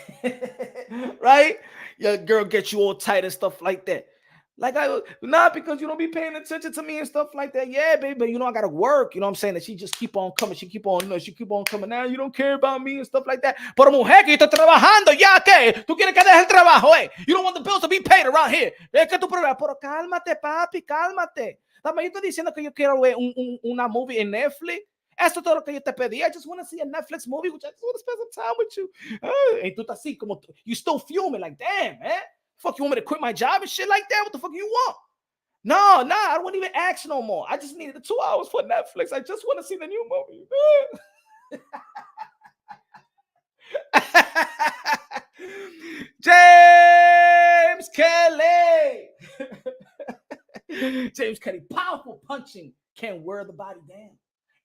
S2: Right? Your girl gets you all tight and stuff like that. Like, not because you don't be paying attention to me and stuff like that. Yeah, baby, but I gotta work. You know what I'm saying? And she just keep on coming. She keep on coming. Now you don't care about me and stuff like that. Pero mujer, que yo estoy trabajando, ya que tú quieres que deje el trabajo, eh? You don't want the bills to be paid around here. Es que tú pruebas. Pero cálmate, papi, cálmate. Dame, yo estoy diciendo que yo quiero ver una movie en Netflix. Eso es todo lo que yo te pedí. I just want to see a Netflix movie. I just want to spend some time with you. And tú estás así como you still fuming like, damn, man. Fuck, you want me to quit my job and shit like that? What the fuck you want? No, I don't want to even ask no more. I just needed the 2 hours for Netflix. I just want to see the new movie. James Kelly, powerful punching, can wear the body down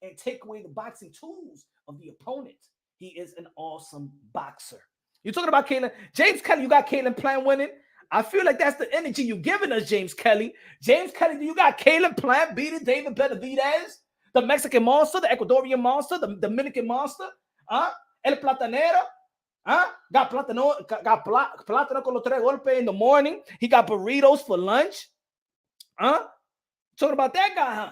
S2: and take away the boxing tools of the opponent. He is an awesome boxer. You're talking about Caleb. James Kelly, you got Caleb Plant winning. I feel like that's the energy you're giving us, James Kelly. James Kelly, you got Caleb Plant beating David Benavidez, the Mexican monster, the Ecuadorian monster, the Dominican monster, El Platanero. Got plátano con los tres golpes in the morning. He got burritos for lunch. Talking about that guy, huh?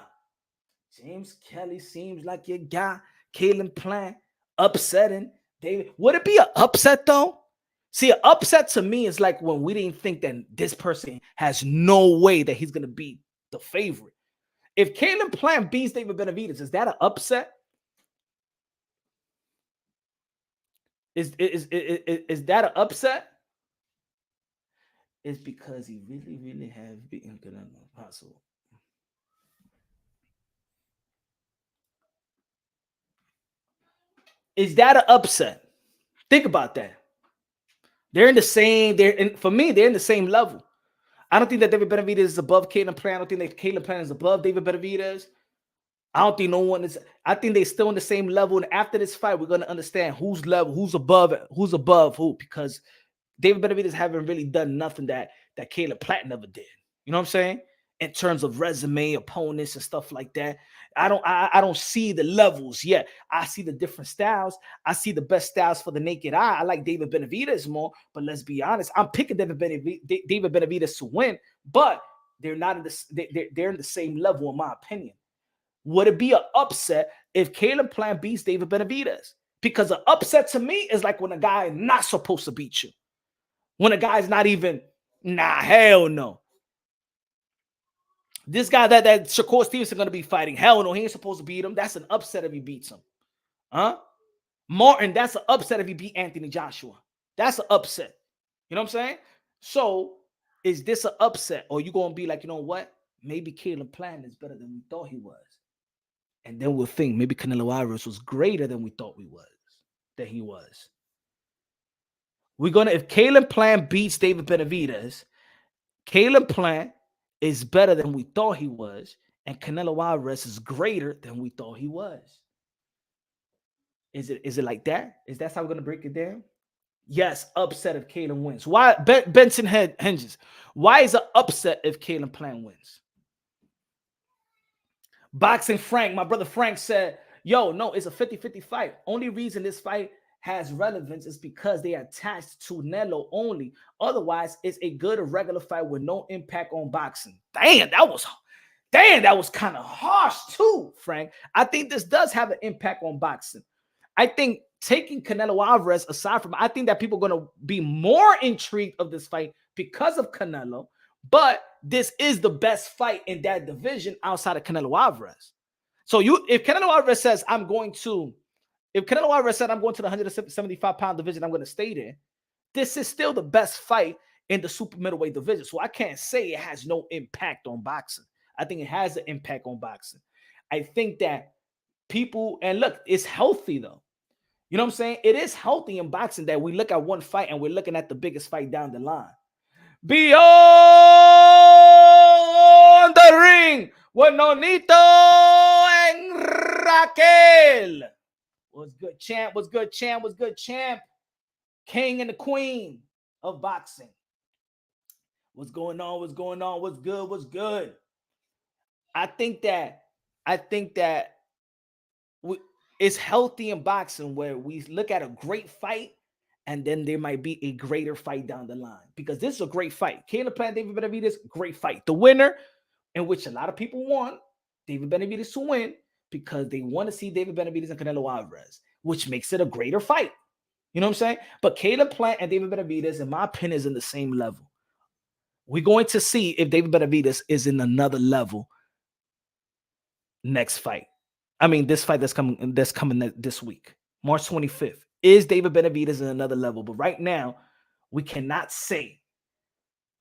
S2: James Kelly seems like your guy. Caleb Plant upsetting David. Would it be an upset though? See, an upset to me is like when we didn't think that this person has no way that he's gonna be the favorite. If Caleb Plant beats David Benavidez, is that an upset? Is that an upset? It's because he really has beaten Canelo possible. Is that an upset? Think about that. They're in the same. For me, they're in the same level. I don't think that David Benavidez is above Caleb Plant. I don't think that Caleb Plant is above David Benavidez. I don't think no one is. I think they're still on the same level. And after this fight, we're gonna understand who's level, who's above who, because David Benavidez haven't really done nothing that Caleb Plant never did. You know what I'm saying? In terms of resume, opponents, and stuff like that. I don't see the levels yet. I see the different styles. I see the best styles for the naked eye. I like David Benavidez more, but let's be honest. I'm picking David Benavidez to win, but they're not in the they're in the same level, in my opinion. Would it be an upset if Caleb Plant beats David Benavidez? Because an upset to me is like when a guy is not supposed to beat you. When a guy's not even, hell no. This guy that Shakur Stevenson going to be fighting, hell no, he ain't supposed to beat him. That's an upset if he beats him. Martin, that's an upset if he beat Anthony Joshua. That's an upset. You know what I'm saying? So, is this an upset? Or you going to be like, you know what? Maybe Caleb Plant is better than we thought he was. And then we'll think maybe Canelo Alvarez was greater than we thought he was. We're going to, if Caleb Plant beats David Benavidez, Caleb Plant is better than we thought he was, and Canelo Alvarez is greater than we thought he was. Is it like that? Is that how we're going to break it down? Yes, upset if Caleb wins. Why? Benson Hedges. Why is it upset if Caleb Plant wins? Boxing Frank, my brother Frank said, yo, no, it's a 50-50 fight. Only reason this fight has relevance is because they are attached to Canelo only. Otherwise, it's a good regular fight with no impact on boxing. Damn, that was kind of harsh too, Frank. I think this does have an impact on boxing. I think taking Canelo Alvarez aside from, I think that people are going to be more intrigued of this fight because of Canelo, but this is the best fight in that division outside of Canelo Alvarez. So if Canelo Alvarez says, I'm going to the 175-pound division, I'm going to stay there, this is still the best fight in the super middleweight division. So I can't say it has no impact on boxing. I think it has an impact on boxing. I think that people, and look, it's healthy though. You know what I'm saying? It is healthy in boxing that we look at one fight and we're looking at the biggest fight down the line. Beyond the ring with Nonito and Raquel. What's good, champ? What's good, champ? What's good, champ? King and the queen of boxing. What's going on? What's going on? What's good? What's good? I think that it's healthy in boxing where we look at a great fight and then there might be a greater fight down the line, because this is a great fight. Caleb Plant, David Benavidez, great fight. The winner, in which a lot of people want David Benavidez to win because they want to see David Benavidez and Canelo Alvarez, which makes it a greater fight. You know what I'm saying? But Caleb Plant and David Benavidez, in my opinion, is in the same level. We're going to see if David Benavidez is in another level next fight. I mean, this fight that's coming this week, March 25th. Is David Benavidez in another level? But right now, we cannot say,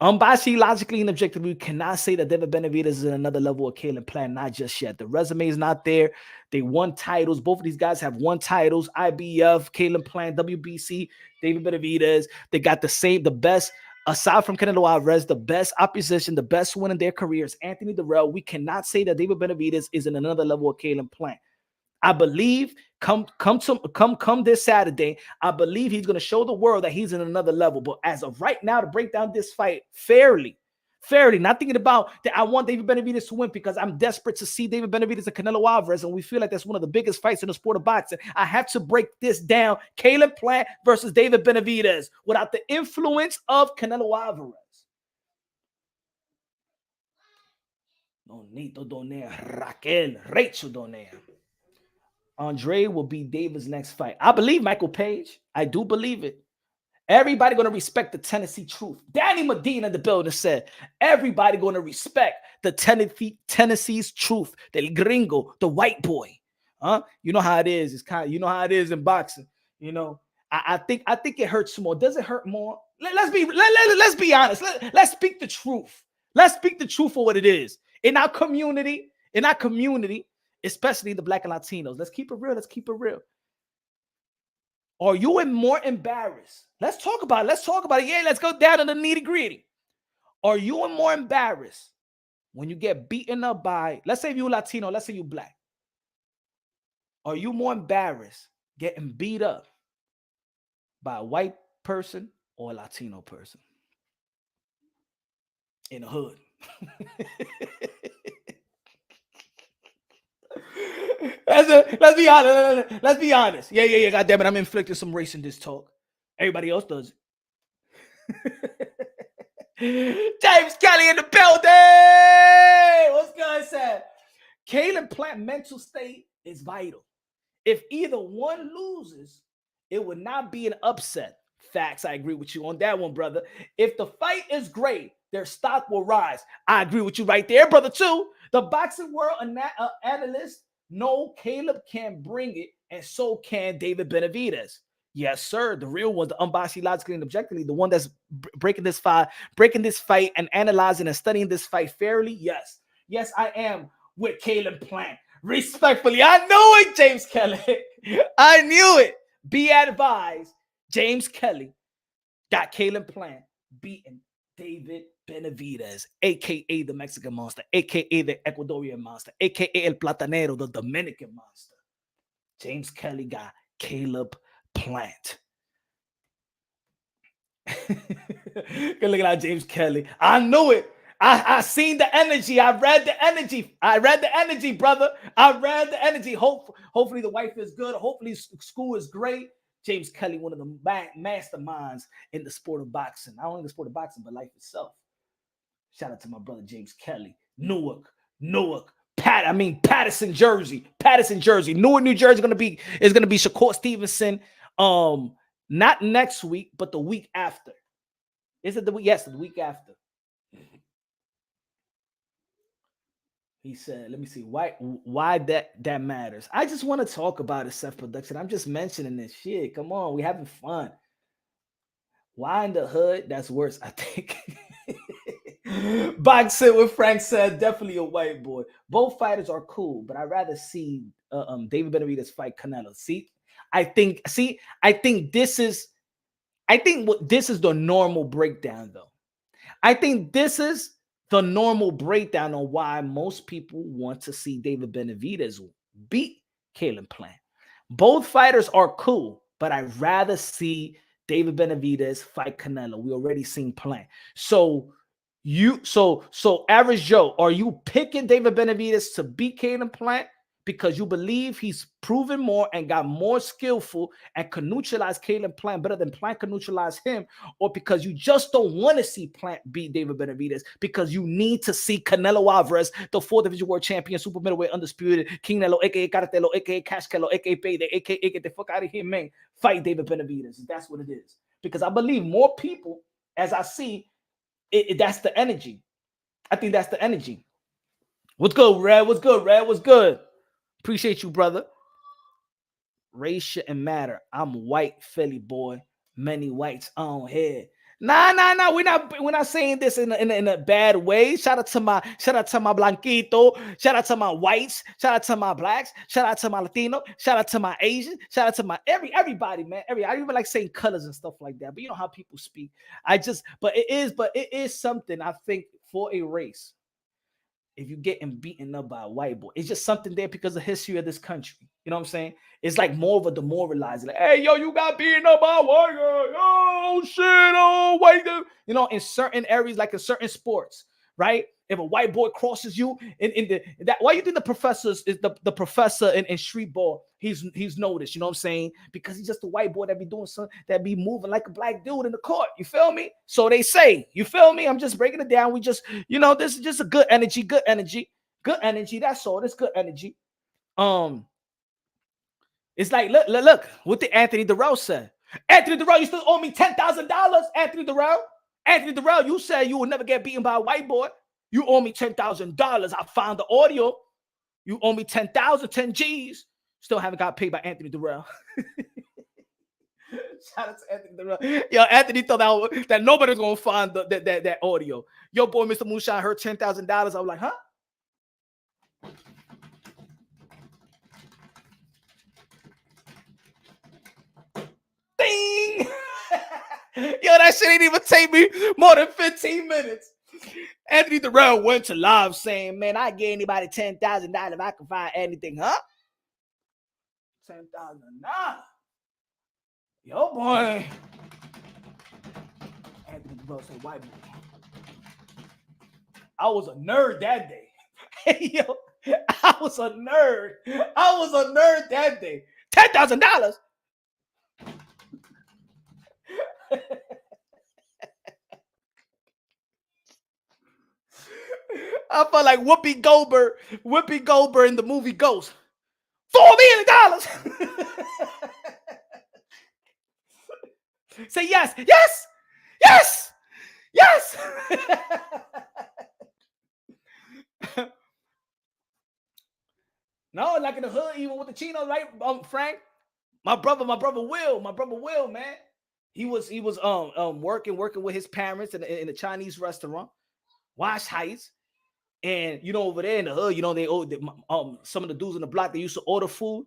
S2: unbiasedly, logically, and objectively, we cannot say that David Benavidez is in another level of Caleb Plant, not just yet. The resume is not there. They won titles. Both of these guys have won titles. IBF, Caleb Plant, WBC, David Benavidez. They got the best Aside from Canelo Alvarez, the best opposition, the best win in their careers, Anthony Dirrell. We cannot say that David Benavidez is in another level of Caleb Plant. I believe come this Saturday, I believe he's going to show the world that he's in another level. But as of right now, to break down this fight fairly, not thinking about that I want David Benavidez to win because I'm desperate to see David Benavidez and Canelo Alvarez, and we feel like that's one of the biggest fights in the sport of boxing. I have to break this down. Caleb Plant versus David Benavidez without the influence of Canelo Alvarez. Nonito Donea, Raquel, Rachel Donea. Andre will be David's next fight. I believe Michael Page. I do believe it. Everybody going to respect the Tennessee truth. Danny Medina in the building said, everybody going to respect the Tennessee's truth. The gringo, the white boy. You know how it is. It's kind of, you know how it is in boxing. You know, I think it hurts more. Does it hurt more? Let's be honest. Let's speak the truth. Let's speak the truth for what it is. In our community, especially the Black and Latinos. Let's keep it real. Are you more embarrassed? Let's talk about it. Yeah, let's go down to the nitty gritty. Are you more embarrassed when you get beaten up by, let's say you Latino, let's say you Black. Are you more embarrassed getting beat up by a white person or a Latino person? In the hood. Let's be honest. Yeah. God damn it, I'm inflicting some race in this talk. Everybody else does it. James Kelly in the building. What's good, Sam? Caleb Plant mental state is vital. If either one loses, it would not be an upset. Facts, I agree with you on that one, brother. If the fight is great, their stock will rise. I agree with you right there, brother, too. The boxing world analysts know Caleb can bring it, and so can David Benavidez. Yes, sir. The real one, the unbiased, logically, and objectively, the one that's breaking this fight and analyzing and studying this fight fairly. Yes, I am with Caleb Plant. Respectfully, I knew it, James Kelly. I knew it. Be advised, James Kelly got Caleb Plant beating David Benavidez, a.k.a. the Mexican Monster, a.k.a. the Ecuadorian Monster, a.k.a. El Platanero, the Dominican Monster. James Kelly got Caleb Plant. Good looking at James Kelly. I knew it. I seen the energy. I read the energy, brother. I read the energy. Hopefully the wife is good. Hopefully school is great. James Kelly, one of the masterminds in the sport of boxing. Not only the sport of boxing, but life itself. Shout out to my brother James Kelly. Newark, Patterson, Jersey. Newark, New Jersey is gonna be Shakur Stevenson. Not next week, but the week after. Is it the week? Yes, the week after. He said, let me see why that matters. I just want to talk about it, self-production. I'm just mentioning this shit. Come on, we having fun. Why in the hood? That's worse, I think. Boxing with Frank said, definitely a white boy. Both fighters are cool, but I'd rather see David Benavidez fight Canelo. I think this is the normal breakdown, though. I think this is the normal breakdown on why most people want to see David Benavidez beat Caleb Plant. Both fighters are cool, but I'd rather see David Benavidez fight Canelo. We already seen Plant. So average Joe, are you picking David Benavidez to beat Caleb Plant because you believe he's proven more and got more skillful and can neutralize Caleb Plant better than Plant can neutralize him, or because you just don't want to see Plant beat David Benavidez because you need to see Canelo Alvarez, the 4th division world champion, super middleweight undisputed, King Nelo, aka Caratelo, aka Cash Kelo, aka Payday, aka get the fuck out of here, man, fight David Benavidez. That's what it is. Because I believe more people, as I see, that's the energy. I think that's the energy. What's good, Red? What's good? Appreciate you, brother. Race shouldn't matter. I'm white Philly boy. Many whites on here. Nah. We're not saying this in a bad way. Shout out to my blanquito. Shout out to my whites. Shout out to my blacks. Shout out to my Latino. Shout out to my Asian. Shout out to my everybody, man. I don't even like saying colors and stuff like that. But you know how people speak. But it is something I think for a race. If you're getting beaten up by a white boy, it's just something there because of the history of this country. You know what I'm saying? It's like more of a demoralizing. Like, hey, yo, you got beaten up by a white guy. Oh, shit. Oh, white guy. You know, in certain areas, like in certain sports, right? If a white boy crosses you why you think the professor is the professor in street ball? He's noticed, you know what I'm saying? Because he's just a white boy that be doing something, that be moving like a black dude in the court. You feel me? So they say, you feel me? I'm just breaking it down. We just, this is just a good energy. That's all. It's good energy. It's like, look, what did Anthony Durrell say? Anthony Durrell, you still owe me $10,000. Anthony Durrell, you said you will never get beaten by a white boy. You owe me $10,000. I found the audio. You owe me 10 G's. Still haven't got paid by Anthony Durrell. Shout out to Anthony Durrell. Yo, Anthony thought that nobody's gonna find that audio. Yo, boy, Mr. Moonshine heard $10,000. I was like, huh? Ding! Yo, that shit ain't even take me more than 15 minutes. Anthony Durrell went to live saying, man, I give anybody $10,000 if I can find anything, huh? $10,000. Yo, boy. Anthony Durrell said, white boy. I was a nerd that day. Hey, yo, I was a nerd that day. $10,000. I felt like Whoopi Goldberg in the movie Ghost. $4 million. Say yes. No, like in the hood, even with the chinos, right? Frank, my brother Will, man. He was working with his parents in a Chinese restaurant, Wash Heights. And over there in the hood, they some of the dudes in the block, they used to order food.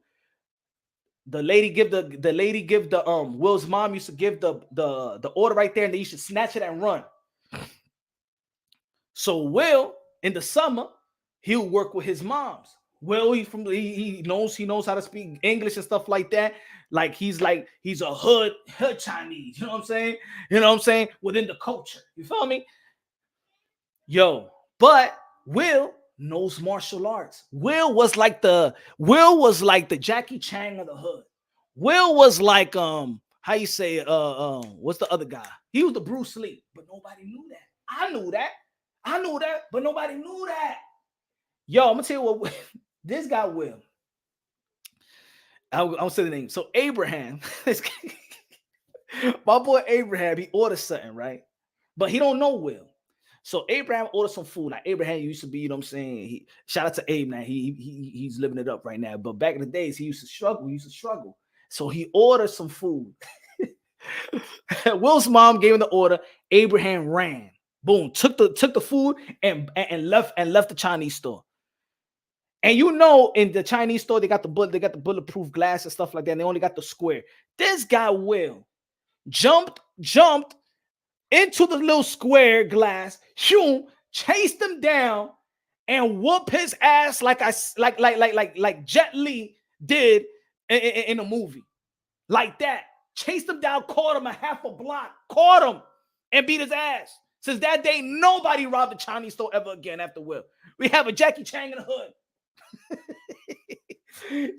S2: The lady give the Will's mom used to give the order right there, and they used to snatch it and run. So Will, in the summer, he'll work with his moms. Will, he knows how to speak English and stuff like that. Like he's a hood Chinese. You know what I'm saying? Within the culture. You feel me? Yo, but Will knows martial arts. Will was like the Jackie Chan of the hood. Will was like how you say what's the other guy? He was the Bruce Lee, but nobody knew that. I knew that, but nobody knew that. Yo, I'm gonna tell you what this guy Will. I'll say the name. So Abraham, my boy Abraham, he ordered something, right? But he don't know Will. So Abraham ordered some food. Like Abraham used to be, you know what I'm saying? Shout out to Abe now. He's living it up right now. But back in the days, he used to struggle. So he ordered some food. Will's mom gave him the order. Abraham ran. Boom. Took the food and left the Chinese store. And in the Chinese store, they got the bulletproof glass and stuff like that. And they only got the square. This guy Will jumped into the little square glass, chased him down, and whoop his ass like Jet Li did in a movie. Like that. Chased him down, caught him a half a block, caught him, and beat his ass. Since that day, nobody robbed a Chinese store ever again after Will. We have a Jackie Chan in the hood.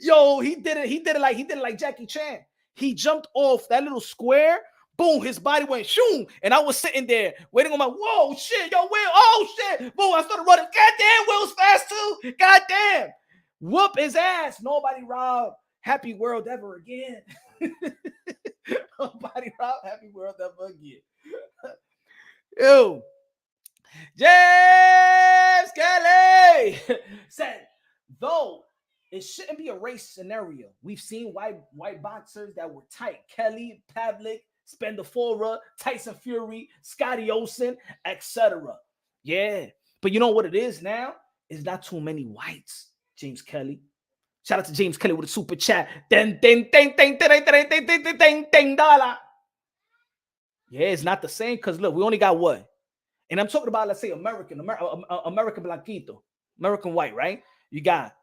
S2: Yo, he did it like Jackie Chan. He jumped off that little square. Boom, his body went shoom. And I was sitting there waiting on my, whoa, shit, yo, Will, oh, shit. Boom, I started running. Goddamn, Will's fast too. Goddamn. Whoop his ass. Nobody robbed Happy World ever again. Nobody robbed Happy World ever again. Ew. James Kelly said, though it shouldn't be a race scenario. We've seen white boxers that were tight. Kelly, Pavlik, Spendafora, Tyson Fury, Scotty Olsen, etc. Yeah. But you know what it is now? It's not too many whites, James Kelly. Shout out to James Kelly with a super chat. $10 Yeah, it's not the same because look, we only got what? And I'm talking about, let's say, American Blanquito, American white, right? You got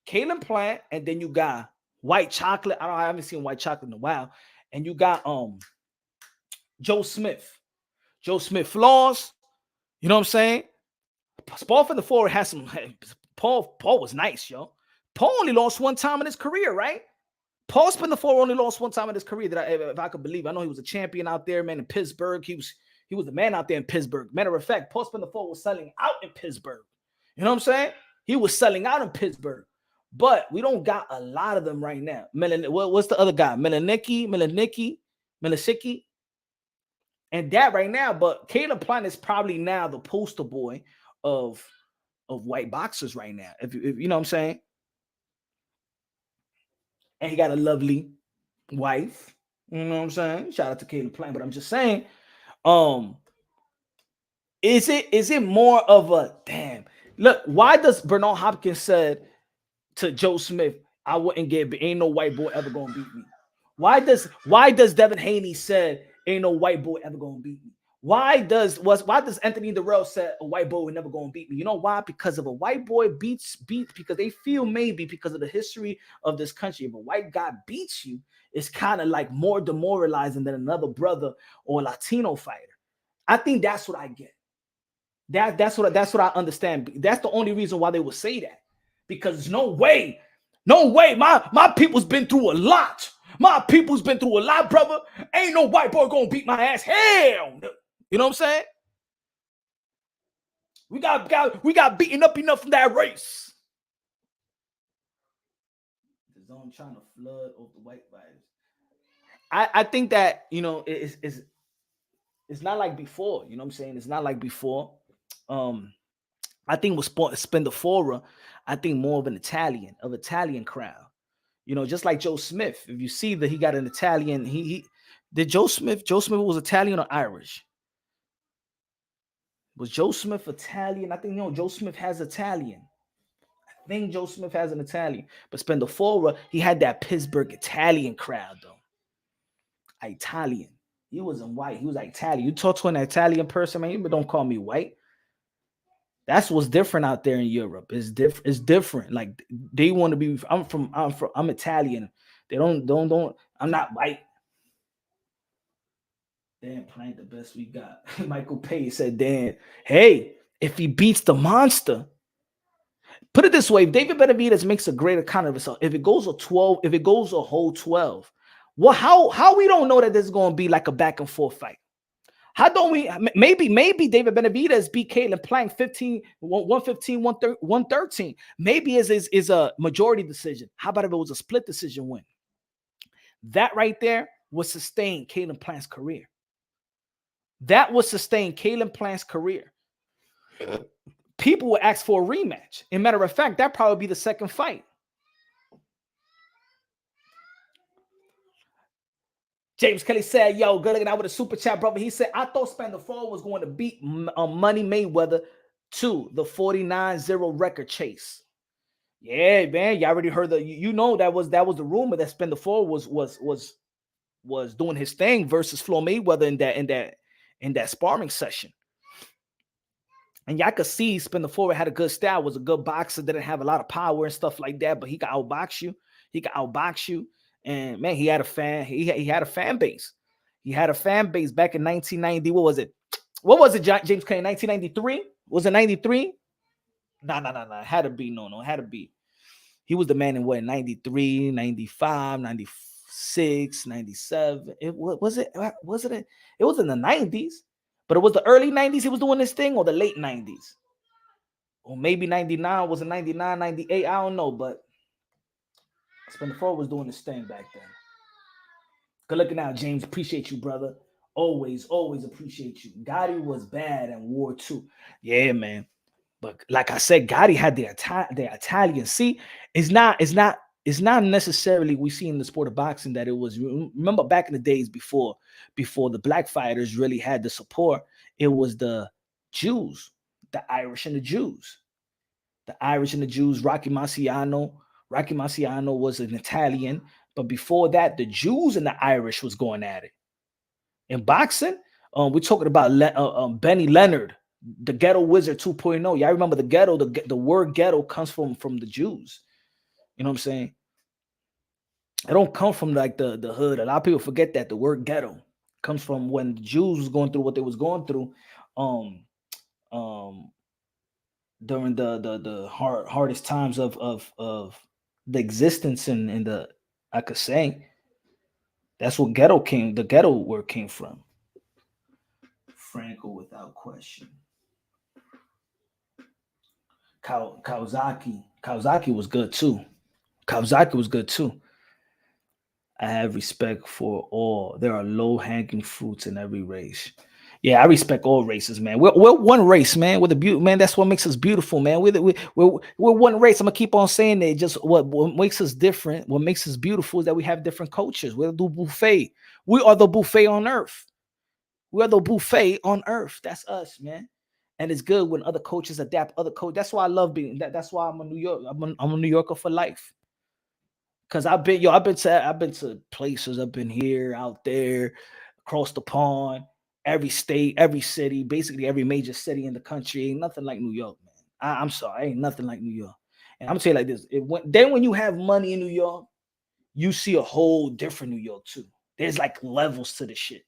S2: Caleb Plant, and then you got white chocolate. I haven't seen white chocolate in a while. And you got Joe Smith. Joe Smith flaws. You know what I'm saying? Paul from the forward has some. Paul was nice, yo. Paul only lost one time in his career, right? Paul Spendafora only lost one time in his career, if I could believe. I know he was a champion out there, man, in Pittsburgh. He was the man out there in Pittsburgh. Matter of fact, Paul Spendafora was selling out in Pittsburgh. You know what I'm saying? He was selling out in Pittsburgh. But we don't got a lot of them right now. What's the other guy? Milenicki. And that right now, but Caleb Plant is probably now the poster boy of white boxers right now. If you know what I'm saying? And he got a lovely wife. You know what I'm saying? Shout out to Caleb Plant. But I'm just saying, is it more of a damn? Look, why does Bernard Hopkins said to Joe Smith, I wouldn't get, ain't no white boy ever gonna beat me? Why does Devin Haney said, ain't no white boy ever gonna beat me? Why does Anthony Durrell said a white boy would never gonna beat me? You know why? Because if a white boy beats because they feel maybe because of the history of this country, if a white guy beats you, it's kind of like more demoralizing than another brother or Latino fighter. I think that's what I get. That's what I understand. That's the only reason why they would say that. Because no way, my people's been through a lot. My people's been through a lot, brother. Ain't no white boy gonna beat my ass. Hell no. You know what I'm saying? We got beaten up enough from that race. The zone trying to flood over the white fighters. I think that, you know, it's not like before. You know what I'm saying? It's not like before. I think with Spendafora, I think more of Italian crowd. You know, just like Joe Smith. If you see that he got an Italian, Joe Smith was Italian or Irish? Was Joe Smith Italian? I think, Joe Smith has Italian. I think Joe Smith has an Italian. But Spendafora, he had that Pittsburgh Italian crowd, though. Italian. He wasn't white. He was Italian. You talk to an Italian person, man, but don't call me white. That's what's different out there in Europe. It's different. Like they want to be. I'm Italian. They don't. I'm not white. Dan playing the best we got. Michael Page said, Dan, hey, if he beats the monster, put it this way: if David Benavidez makes a great account of himself, if it goes a whole 12, well, how we don't know that this is going to be like a back and forth fight? How don't we? Maybe David Benavidez beat Caleb Plant 115, 113. Maybe is a majority decision. How about if it was a split decision win? That right there would sustain Caleb Plant's career. That would sustain Caleb Plant's career. People would ask for a rematch. As a matter of fact, that'd probably be the second fight. James Kelly said, yo, good looking out with a super chat, brother. He said, I thought Spendafora was going to beat Money Mayweather to the 49-0 record chase. Yeah, man. You already heard that was the rumor that Spendafora was doing his thing versus Floyd Mayweather in that sparring session. And y'all could see Spendafora had a good style, was a good boxer, didn't have a lot of power and stuff like that, but he could outbox you. And man, he had a fan base. He had a fan base back in 1990. What was it, James Kelly? 1993? Was it 93? No. It had to be. No, it had to be. He was the man in what, 93, 95, 96, 97. It was in the 90s, but it was the early 90s he was doing this thing, or the late 90s. Or maybe 99, was it 99, 98? I don't know, but Spendafora was doing this thing back then. Good looking out, James. Appreciate you, brother. Always appreciate you. Gotti was bad in War II. Yeah, man. But like I said, Gotti had the Italian. See, it's not it's not necessarily we see in the sport of boxing that it was. Remember back in the days before the black fighters really had the support, it was the Jews, the Irish and the Jews. The Irish and the Jews, Rocky Marciano. Rocky Marciano was an Italian, but before that, the Jews and the Irish was going at it. In boxing, we're talking about Benny Leonard, the Ghetto Wizard 2.0. Y'all remember the ghetto? The word ghetto comes from the Jews. You know what I'm saying? It don't come from like the hood. A lot of people forget that the word ghetto comes from when the Jews was going through what they was going through. During the hardest times of the existence in the, I could say, that's what the ghetto word came from. Franco without question. Kawasaki was good too. I have respect for all. There are low-hanging fruits in every race. Yeah, I respect all races, man. We're one race, man. We're the man. That's what makes us beautiful, man. We're one race. I'm gonna keep on saying that. Just what makes us different, what makes us beautiful is that we have different cultures. We're the buffet. We are the buffet on earth. We are the buffet on earth. That's us, man. And it's good when other coaches adapt other coaches. That's why I love being that. That's why I'm a New York. I'm a New Yorker for life. Cause I've been to places. I've been here, out there, across the pond, every state, every city, basically every major city in the country. Ain't nothing like New York, man. I'm sorry, ain't nothing like New York. And I'm gonna tell you like this: when you have money in New York, you see a whole different New York too. There's like levels to the shit.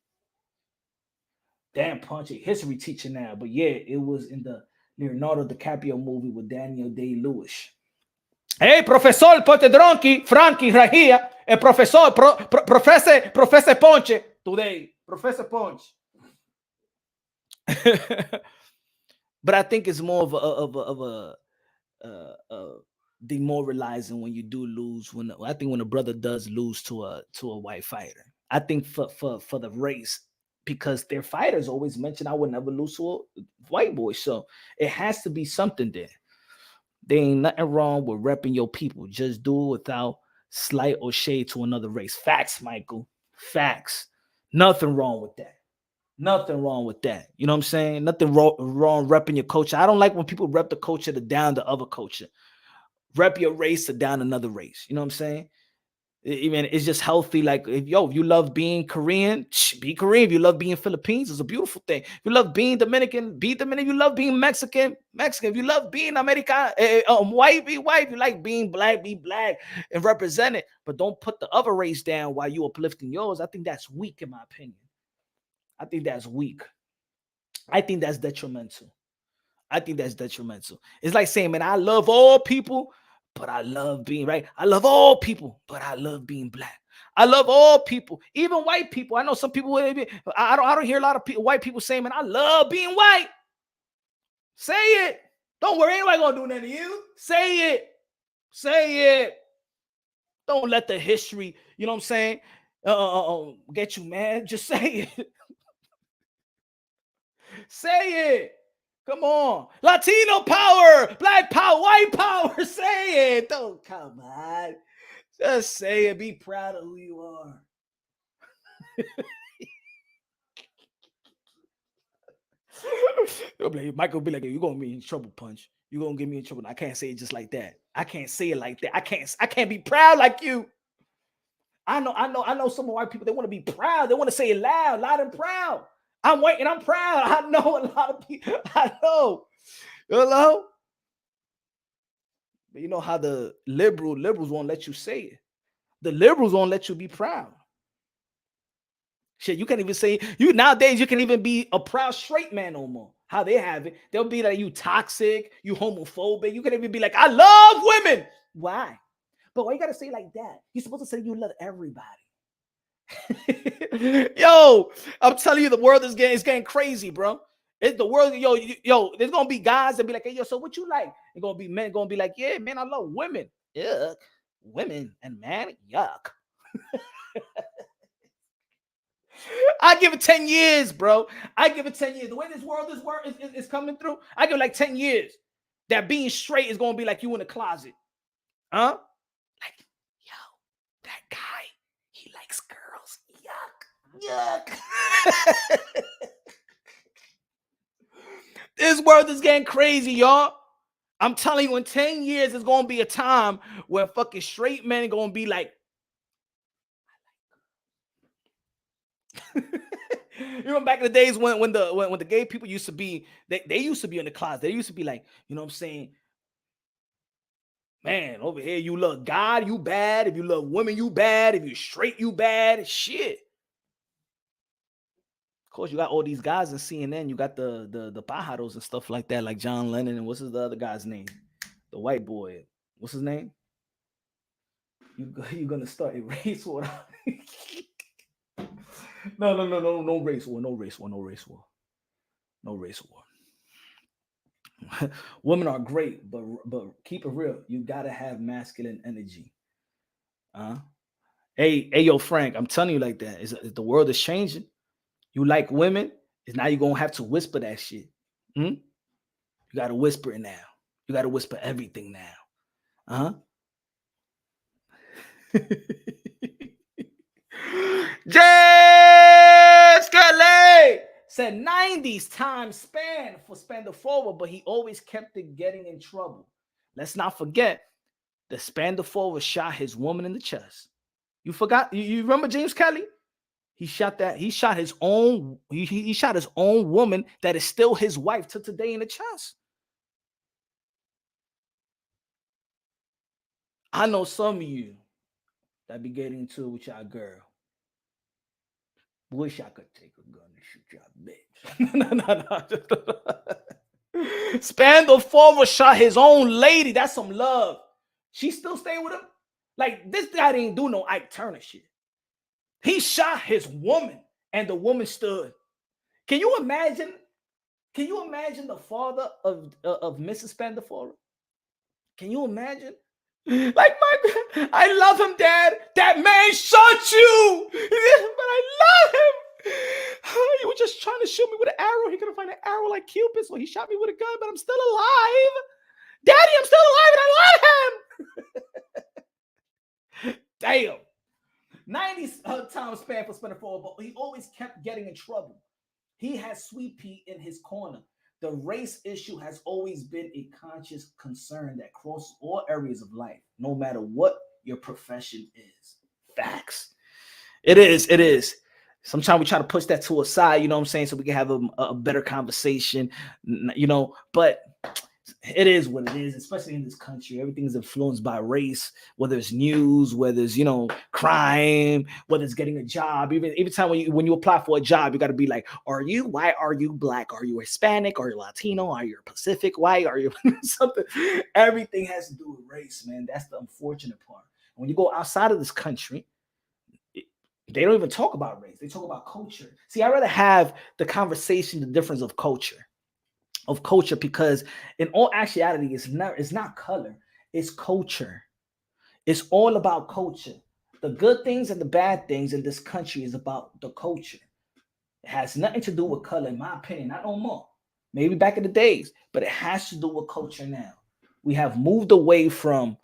S2: Damn, Punchy, history teacher now, but yeah, it was in the Leonardo DiCaprio movie with Daniel Day-Lewis. Hey, Professor Potedronki, Frankie, right here. Professor, Professor Ponche today. Professor Ponche. But I think it's more of a demoralizing when you do lose. I think when a brother does lose to a white fighter. I think for the race, because their fighters always mention I would never lose to a white boy. So it has to be something there. There ain't nothing wrong with repping your people. Just do it without slight or shade to another race. Facts, Michael. Facts. Nothing wrong with that. Nothing wrong with that. You know what I'm saying? Nothing wrong repping your culture. I don't like when people rep the culture to down the other culture. Rep your race to down another race. You know what I'm saying? I mean, it's just healthy. Like, if you love being Korean, be Korean. If you love being Philippines, it's a beautiful thing. If you love being Dominican, be Dominican. If you love being Mexican. If you love being American, white, be white. If you like being black, be black and represent it. But don't put the other race down while you uplifting yours. I think that's weak, in my opinion. I think that's weak. I think that's detrimental. It's like saying, man, I love all people, but I love being right. I love all people, but I love being black. I love all people, even white people. I know some people. I don't hear a lot of white people saying, man, I love being white. Say it. Don't worry, anybody gonna do nothing to you. Say it. Don't let the history, you know what I'm saying, get you mad. Just say it. Say it. Come on. Latino power, black power, white power. Say it. Don't come on. Just say it. Be proud of who you are. Michael be like, you're gonna be in trouble, Punch. You're gonna get me in trouble. I can't say it just like that. I can't say it like that. I can't be proud like you. I know some white people, they want to be proud. They want to say it loud and proud. I'm white and I'm proud. I know a lot of people. I know. Hello? But you know how the liberals won't let you say it. The liberals won't let you be proud. Shit, you can't even say nowadays. You can even be a proud straight man no more. How they have it, they'll be like, you toxic, you homophobic. You can even be like, I love women. Why? But why you gotta say it like that? You're supposed to say you love everybody. Yo, I'm telling you, the world is getting crazy, bro. It's the world, yo. There's gonna be guys that be like, hey, yo, so what you like? It's gonna be men gonna be like, yeah, man, I love women. Yuck, women and man, yuck. I give it 10 years, bro. I give it 10 years. The way this world is coming through, I give it like 10 years. That being straight is gonna be like you in the closet, huh? likes girls. Yuck. This world is getting crazy, y'all. I'm telling you, in 10 years, there's going to be a time where fucking straight men are going to be like, you know, back in the days when the gay people used to be, they used to be in the closet. They used to be like, you know what I'm saying? Man, over here, you love God, you bad. If you love women, you bad. If you're straight, you bad. Shit. Of course, you got all these guys in CNN. You got the pajaros and stuff like that, like John Lennon. And what's the other guy's name? The white boy. What's his name? You're going to start a race war. No race war. Women are great, but keep it real. You gotta have masculine energy. Hey, yo, Frank, I'm telling you like that. Is the world is changing. You like women, is now you're gonna have to whisper that shit. You gotta whisper it now. You gotta whisper everything now. James Kelly said 90s time span for Spender Forward, but he always kept it getting in trouble. Let's not forget the Spender Forward shot his woman in the chest. You forgot? You remember James Kelly? He shot his own woman that is still his wife to today in the chest. I know some of you that be getting into it with y'all girl. Wish I could take a gun and shoot y'all bitch. Spandau Forward shot his own lady. That's some love. She's still staying with him. Like, this guy didn't do no Ike Turner shit. He shot his woman, and the woman stood. Can you imagine? Can you imagine the father of Mrs. Spandau Forward? Can you imagine? Like, I love him, Dad. That man shot you, but I love him. He was just trying to shoot me with an arrow. He couldn't find an arrow like Cupid, so he shot me with a gun, but I'm still alive. Daddy, I'm still alive, and I love him. Damn. 90s time span for Spandau Forward, but he always kept getting in trouble. He had Sweet Pea in his corner. The race issue has always been a conscious concern that crosses all areas of life, no matter what your profession is. Facts. It is. Sometimes we try to push that to a side, you know what I'm saying, so we can have a better conversation, you know, but it is what it is, especially in this country. Everything is influenced by race, whether it's news, whether it's, you know, crime, whether it's getting a job. Even every time when you apply for a job, you got to be like, are you white? Are you black? Are you Hispanic? Are you Latino? Are you Pacific white? Are you something? Everything has to do with race, man. That's the unfortunate part. When you go outside of this country, they don't even talk about race. They talk about culture. See, I'd rather have the conversation, the difference of culture, because in all actuality, it's not color, it's culture. It's all about culture. The good things and the bad things in this country is about the culture. It has nothing to do with color, in my opinion, not no more. Maybe back in the days, but it has to do with culture now. We have moved away from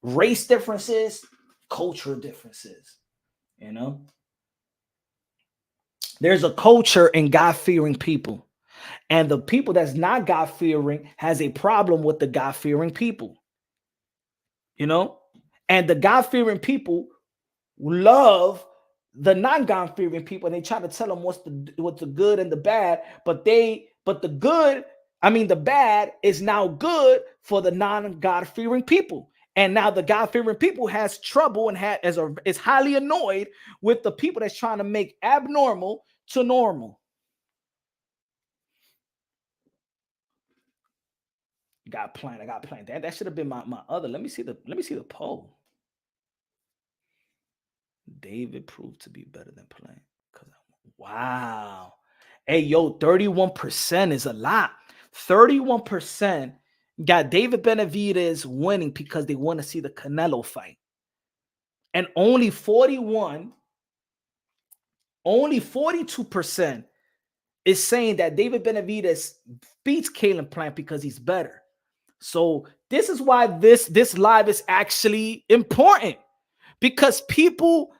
S2: race differences, cultural differences, you know? There's a culture in God-fearing people. And the people that's not God-fearing has a problem with the God-fearing people, you know? And the God-fearing people love the non-God-fearing people, and they try to tell them what's the good and the bad, but the bad is now good for the non-God-fearing people. And now the God-fearing people has trouble and is highly annoyed with the people that's trying to make abnormal to normal. I got planned. That should have been my other. Let me see the poll. David proved to be better than Plant. Wow. Hey, yo, 31% is a lot. 31% got David Benavidez winning because they want to see the Canelo fight. And only 42% is saying that David Benavidez beats Caleb Plant because he's better. So this is why this live is actually important, because people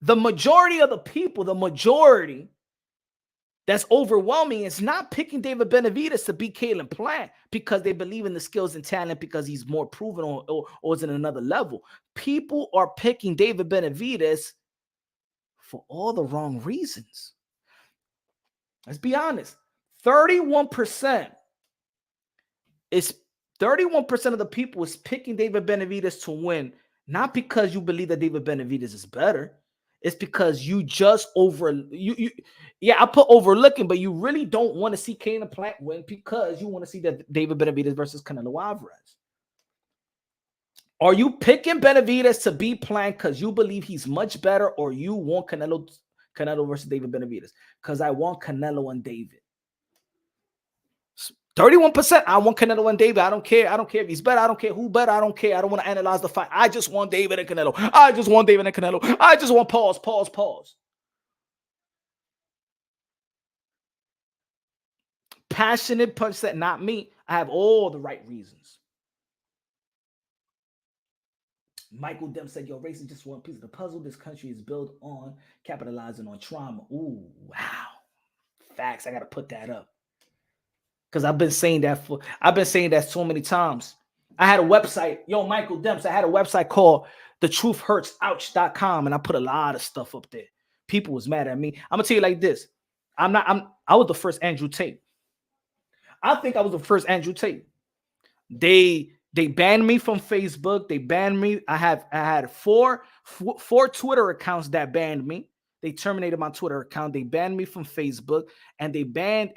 S2: the majority of the people, the majority that's overwhelming is not picking David Benavidez to beat Caleb Plant because they believe in the skills and talent because he's more proven or is in another level. People are picking David Benavidez for all the wrong reasons. Let's be honest. 31% is 31% of the people is picking David Benavidez to win, not because you believe that David Benavidez is better. It's because you just I put overlooking, but you really don't want to see Caleb Plant win because you want to see that David Benavidez versus Canelo Alvarez. Are you picking Benavidez to beat Plant because you believe he's much better, or you want Canelo versus David Benavidez? Because I want Canelo and David. 31%, I want Canelo and David. I don't care. I don't care if he's better. I don't care who better. I don't care. I don't want to analyze the fight. I just want David and Canelo. I just want David and Canelo. I just want pause. Passionate percent, not me. I have all the right reasons. Michael Dem said, yo, race is just one piece of the puzzle. This country is built on capitalizing on trauma. Ooh, wow. Facts. I got to put that up. Because I've been saying that so many times. I had a website, yo, Michael Demps, I had a website called thetruthhurtsouch.com, and I put a lot of stuff up there. People was mad at me. I'm gonna tell you like this. I was the first Andrew Tate. I think I was the first Andrew Tate. They banned me from Facebook. They banned me. I had four Twitter accounts that banned me. They terminated my Twitter account. They banned me from Facebook, and they banned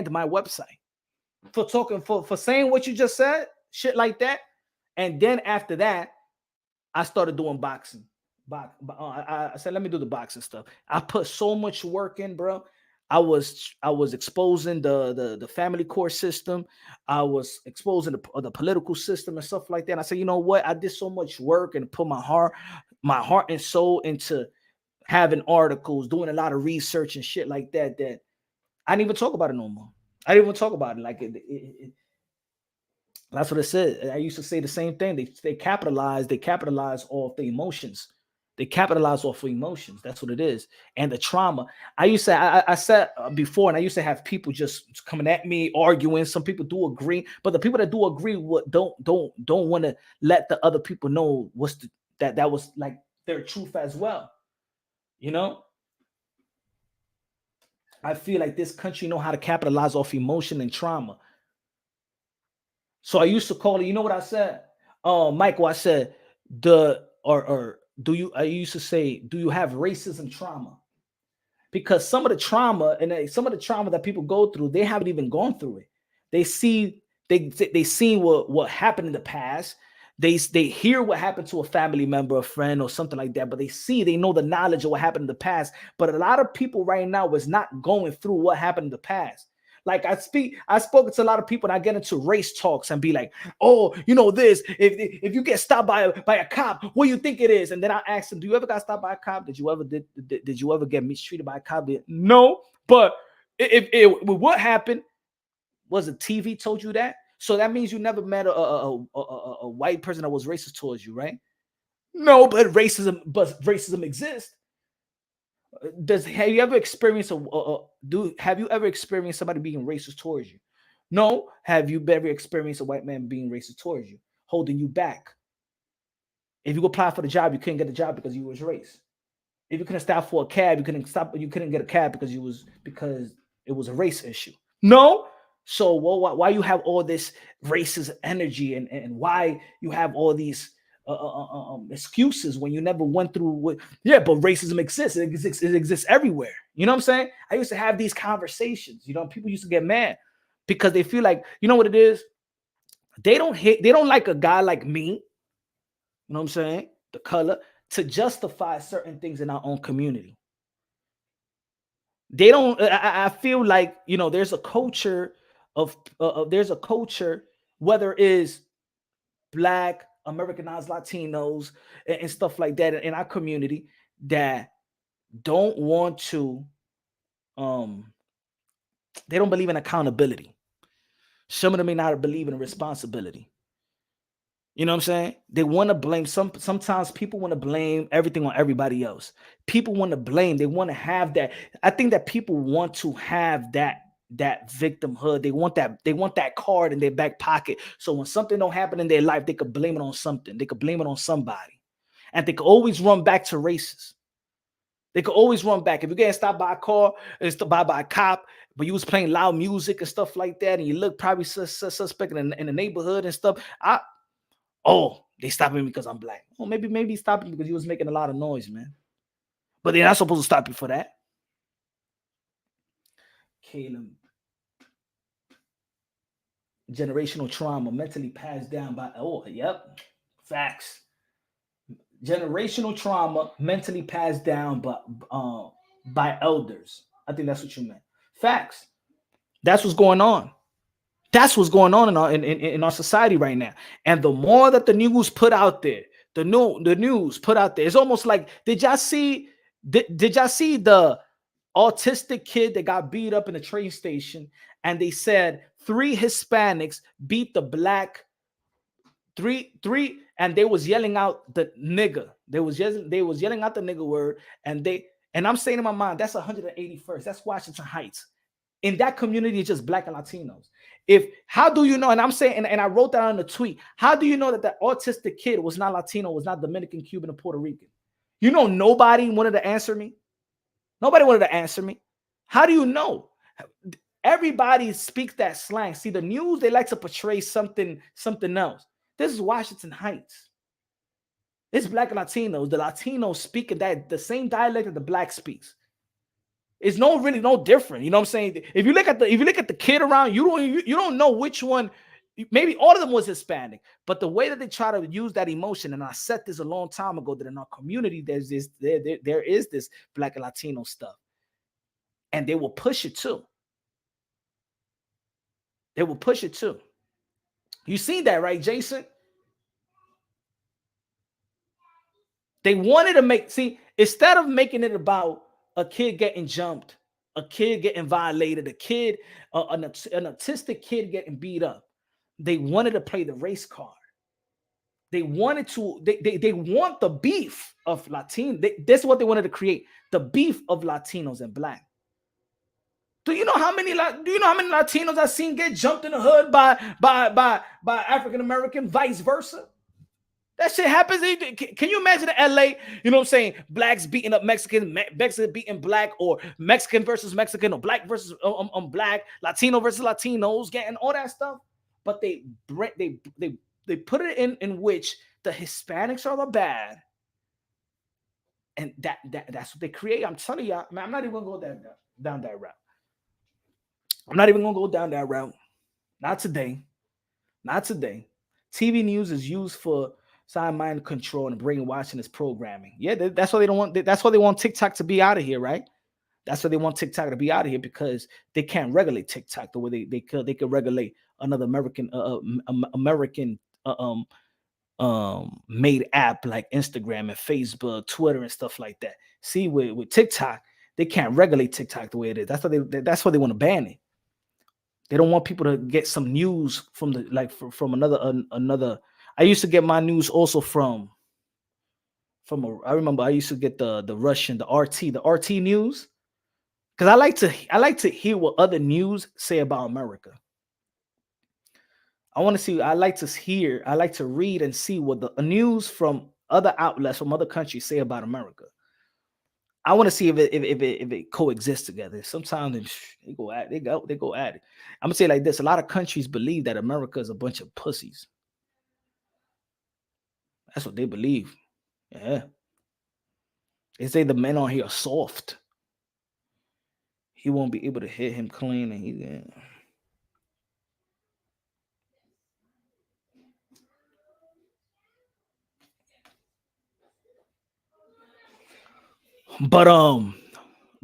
S2: my website. For talking for saying what you just said, shit like that. And then after that, I started doing boxing. I said, let me do the boxing stuff. I put so much work in, bro. I was exposing the family court system. I was exposing the political system and stuff like that. And I said, you know what? I did so much work and put my heart and soul into having articles, doing a lot of research and shit like that, that I didn't even talk about it no more. I didn't even talk about it. Like that's what it said. I used to say the same thing. They capitalize off the emotions. They capitalize off of emotions. That's what it is. And the trauma. I said before, and I used to have people just coming at me, arguing. Some people do agree, but the people that do agree don't want to let the other people know that was like their truth as well. You know? I feel like this country know how to capitalize off emotion and trauma. So I used to call it, you know what I said? Michael, I said, I used to say, do you have racism trauma? Because some of the trauma that people go through, they haven't even gone through it. They seen what happened in the past. They hear what happened to a family member, a friend, or something like that, but they know the knowledge of what happened in the past. But a lot of people right now is not going through what happened in the past. Like I spoke to a lot of people, and I get into race talks and be like, oh, you know this, if you get stopped by a cop, what do you think it is? And then I ask them, do you ever got stopped by a cop? Did you ever get mistreated by a cop? No, but if what happened was the TV told you that? So that means you never met a white person that was racist towards you, right? No, but racism exists. Have you ever experienced somebody being racist towards you? No. Have you ever experienced a white man being racist towards you, holding you back? If you apply for the job, you couldn't get the job because you was race. If you couldn't stop for a cab, you couldn't get a cab because it was a race issue. No. So why you have all this racist energy and why you have all these excuses when you never went through what? Yeah, but racism exists. It exists everywhere. You know what I'm saying? I used to have these conversations. You know, people used to get mad because they feel like, you know what it is? They don't like a guy like me. You know what I'm saying? The color to justify certain things in our own community. They don't. I feel like, you know, there's a culture whether it is Black, Americanized Latinos, and stuff like that in our community that don't want to. They don't believe in accountability. Some of them may not believe in responsibility. You know what I'm saying? They want to blame sometimes people want to blame everything on everybody else. People want to blame, they want to have that. I think that people want to have that victimhood. They want that card in their back pocket. So when something don't happen in their life, they could blame it on something. They could blame it on somebody. And they could always run back to races. They could always run back. If you're getting stopped by a car, it's stopped by a cop, but you was playing loud music and stuff like that, and you look probably suspect in the neighborhood and stuff. They stopped me because I'm black. Well, maybe he stopped you because you was making a lot of noise, man. But they're not supposed to stop you for that. Caleb. Generational trauma mentally passed down by, facts. Generational trauma mentally passed down by elders. I think that's what you meant. Facts. That's what's going on. That's what's going on in our society right now. And the more that the news put out there, the news put out there, it's almost like, did y'all see the autistic kid that got beat up in the train station? And they said 3 Hispanics beat the black three, and they was yelling out the nigga. They was yelling out the nigga word, and I'm saying in my mind, that's 181st. That's Washington Heights. In that community, it's just black and Latinos. How do you know? And I'm saying, and I wrote that on the tweet. How do you know that that autistic kid was not Latino, was not Dominican, Cuban, or Puerto Rican? You know, nobody wanted to answer me. Nobody wanted to answer me. How do you know? Everybody speaks that slang. See, the news, they like to portray something else. This is Washington Heights. It's black and Latinos. The Latinos speak the same dialect that the black speaks. It's really no different. You know what I'm saying? If you look at the kid around, you don't know which one. Maybe all of them was Hispanic, but the way that they try to use that emotion, and I said this a long time ago, that in our community there is this black and Latino stuff, and they will push it too. They will push it too. You see that, right, Jason? They wanted to instead of making it about a kid getting jumped, a kid getting violated, an autistic kid getting beat up, they wanted to play the race card. They wanted to, they want the beef of Latino. That's what they wanted to create, the beef of Latinos and black. Do you know how many Latinos I've seen get jumped in the hood by African American, vice versa? That shit happens. Can you imagine in LA? You know what I'm saying? Blacks beating up Mexicans, Mexican beating black, or Mexican versus Mexican, or black versus black, Latino versus Latinos, getting all that stuff. But they put it in which the Hispanics are the bad, and that's what they create. I'm telling y'all, man, I'm not even gonna go down that route. I'm not even gonna go down that route. Not today. Not today. TV news is used for mind control and brainwashing this programming. Yeah, that's why they don't want. That's why they want TikTok to be out of here, right? That's why they want TikTok to be out of here, because they can't regulate TikTok the way they could regulate another American made app like Instagram and Facebook, Twitter, and stuff like that. See, with TikTok, they can't regulate TikTok the way it is. That's why they want to ban it. They don't want people to get some news from from another. I used to get my news also from I remember I used to get the Russian, the RT news, because I like to hear what other news say about America. I like to read and see what the news from other outlets from other countries say about America. I want to see if it coexists together. Sometimes they go at it. I'm gonna say it like this: a lot of countries believe that America is a bunch of pussies. That's what they believe. Yeah. They say the men on here are soft. He won't be able to hit him clean, and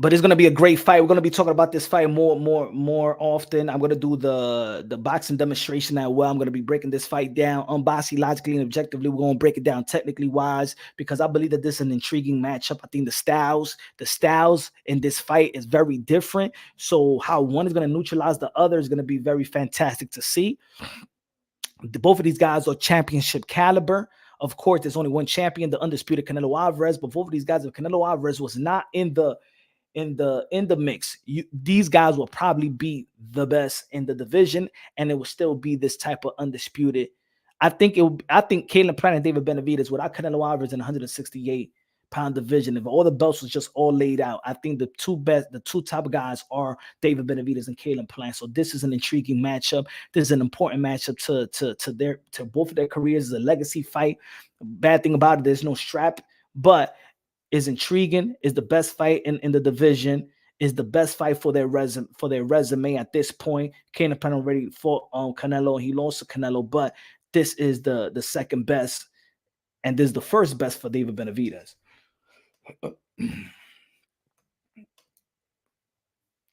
S2: But it's gonna be a great fight. We're gonna be talking about this fight more often. I'm gonna do the boxing demonstration as well. I'm gonna be breaking this fight down unbiasedly, logically, and objectively. We're gonna break it down technically wise, because I believe that this is an intriguing matchup. I think the styles in this fight is very different. So how one is gonna neutralize the other is gonna be very fantastic to see. Both of these guys are championship caliber. Of course, there's only one champion, the undisputed Canelo Alvarez. But both of these guys, if Canelo Alvarez was not in the mix, these guys will probably be the best in the division, and it will still be this type of undisputed. I think Caleb Plant and David Benavidez without Canelo Alvarez in 168-pound division, if all the belts was just all laid out, I think the two top guys are David Benavidez and Caleb Plant. So this is an intriguing matchup. This is an important matchup to both of their careers. It's a legacy fight. Bad thing about it, there's no strap, but is intriguing, is the best fight in the division, is the best fight for their resume at this point. Caleb Plant already fought Canelo, he lost to Canelo, but this is the second best, and this is the first best for David Benavidez.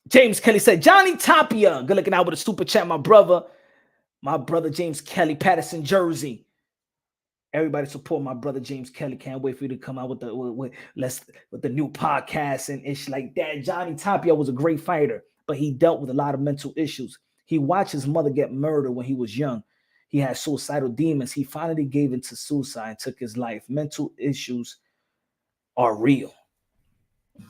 S2: James Kelly said, Johnny Tapia, good looking out with a super chat, my brother James Kelly, Patterson, Jersey. Everybody support my brother James Kelly. Can't wait for you to come out with the new podcast and ish like that. Johnny Tapia was a great fighter, but he dealt with a lot of mental issues. He watched his mother get murdered when he was young. He had suicidal demons. He finally gave in to suicide and took his life. Mental issues are real.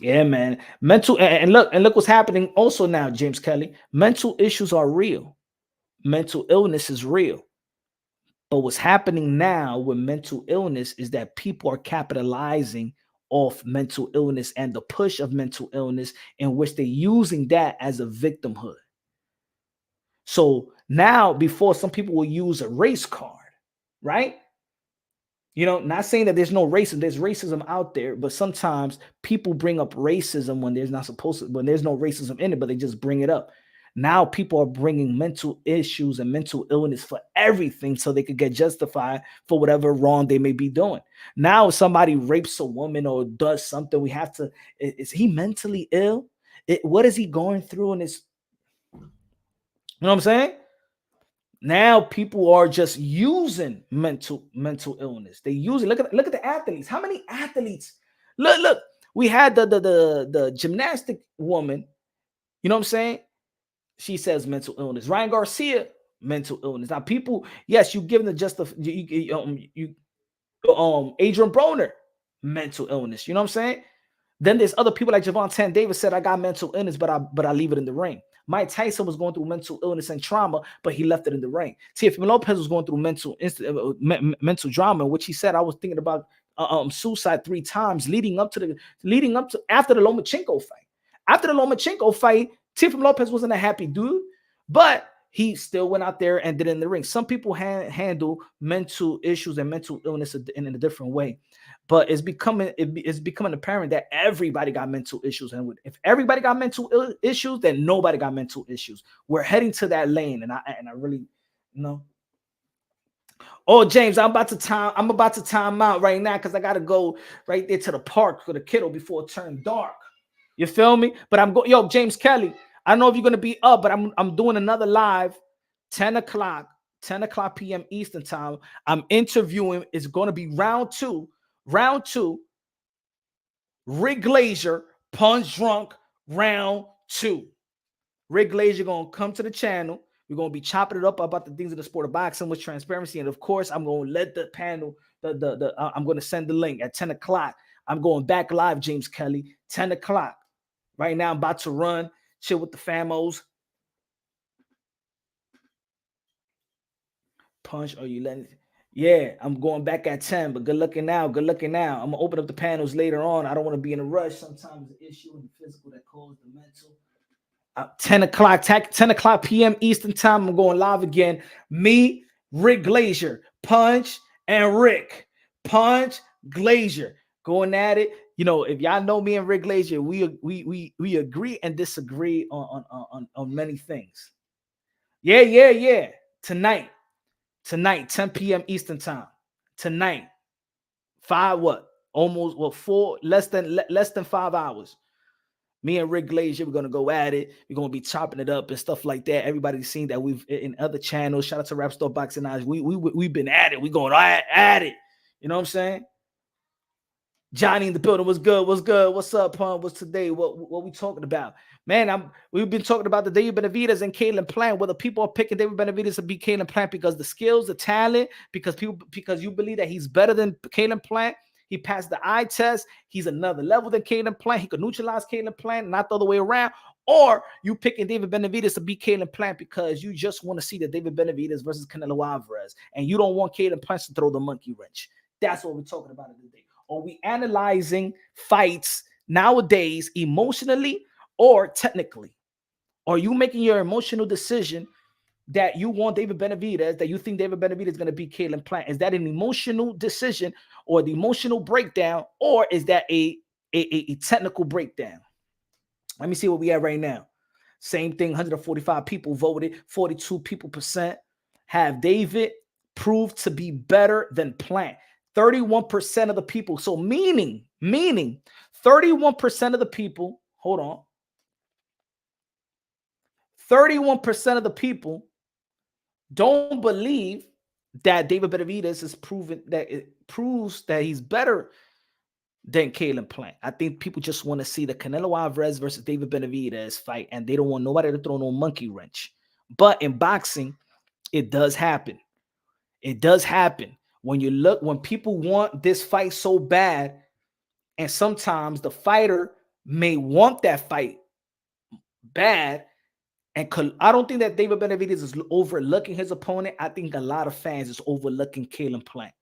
S2: Yeah, man. And look what's happening also now, James Kelly. Mental issues are real. Mental illness is real. But what's happening now with mental illness is that people are capitalizing off mental illness and the push of mental illness, in which they're using that as a victimhood. So now, before, some people will use a race card, right? Not saying that there's no racism. There's racism out there, but sometimes people bring up racism when there's when there's no racism in it, but they just bring it up. Now people are bringing mental issues and mental illness for everything so they could get justified for whatever wrong they may be doing. Now, if somebody rapes a woman or does something, we have to, is he mentally ill? What is he going through in his, you know what I'm saying? Now people are just using mental illness. They use it. Look at the athletes. How many athletes? Look. We had the gymnastic woman. You know what I'm saying? She says mental illness. Ryan Garcia, mental illness. Now people, yes, you give them Adrian Broner, mental illness. You know what I'm saying? Then there's other people like Javon Davis said, I got mental illness, but I leave it in the ring. Mike Tyson was going through mental illness and trauma, but he left it in the ring. Teofimo Lopez was going through mental drama, which he said, I was thinking about suicide 3 times leading up to after the Lomachenko fight. After the Lomachenko fight, Teofimo Lopez wasn't a happy dude, but he still went out there and did it in the ring. Some people handle mental issues and mental illness in a different way. But it's becoming apparent that everybody got mental issues, and if everybody got mental issues, then nobody got mental issues. We're heading to that lane, and I really, Oh, James, I'm about to time out right now because I gotta go right there to the park for the kiddo before it turned dark. You feel me? But yo, James Kelly, I don't know if you're gonna be up, but I'm doing another live, 10 o'clock p.m. Eastern time. I'm interviewing. It's gonna be round two. Rick Glazier, Punch Drunk, round 2. Rick Glazier gonna come to the channel. We're gonna be chopping it up about the things in the sport of boxing with transparency, and of course, I'm gonna let the panel. I'm gonna send the link at 10 o'clock. I'm going back live, James Kelly, 10 o'clock. Right now, I'm about to run, chill with the famos. Punch, are you letting it? Yeah, I'm going back at 10, but good looking now. I'm gonna open up the panels later on. I don't want to be in a rush. Sometimes the issue in the physical that causes the mental. 10 o'clock p.m. Eastern time. I'm going live again. Me, Rick Glazier, Punch, and Rick. Punch, Glazier, going at it. If y'all know me and Rick Glazier, we agree and disagree on many things. Yeah. Tonight, 10 p.m. Eastern time. Tonight, 4 less than 5 hours. Me and Rick Glazier, we're gonna go at it. We're gonna be chopping it up and stuff like that. Everybody's seen that we've in other channels. Shout out to Rap Store Boxing Eyes. We've been at it. We going at it. You know what I'm saying? Johnny in the building. What's good? What's good? What's up, Pun? What's today? What we talking about? Man, we've been talking about the David Benavidez and Caleb Plant. Whether people are picking David Benavidez to beat Caleb Plant because the skills, the talent, because you believe that he's better than Caleb Plant. He passed the eye test. He's another level than Caleb Plant. He could neutralize Caleb Plant, not the other way around. Or you picking David Benavidez to beat Caleb Plant because you just want to see the David Benavidez versus Canelo Alvarez, and you don't want Caleb Plant to throw the monkey wrench. That's what we're talking about today. Are we analyzing fights nowadays emotionally or technically? Are you making your emotional decision that you want David Benavidez, that you think David Benavidez is going to beat Caleb Plant? Is that an emotional decision or the emotional breakdown, or is that a technical breakdown? Let me see what we have right now. Same thing, 145 people voted, 42 people percent have David proved to be better than Plant. 31% of the people. So meaning 31% of the people, hold on. 31% of the people don't believe that David Benavidez is proven that it proves that he's better than Caleb Plant. I think people just want to see the Canelo Alvarez versus David Benavidez fight, and they don't want nobody to throw no monkey wrench. But in boxing, it does happen. It does happen. When people want this fight so bad, and sometimes the fighter may want that fight bad, and I don't think that David Benavidez is overlooking his opponent. I think a lot of fans is overlooking Caleb Plant.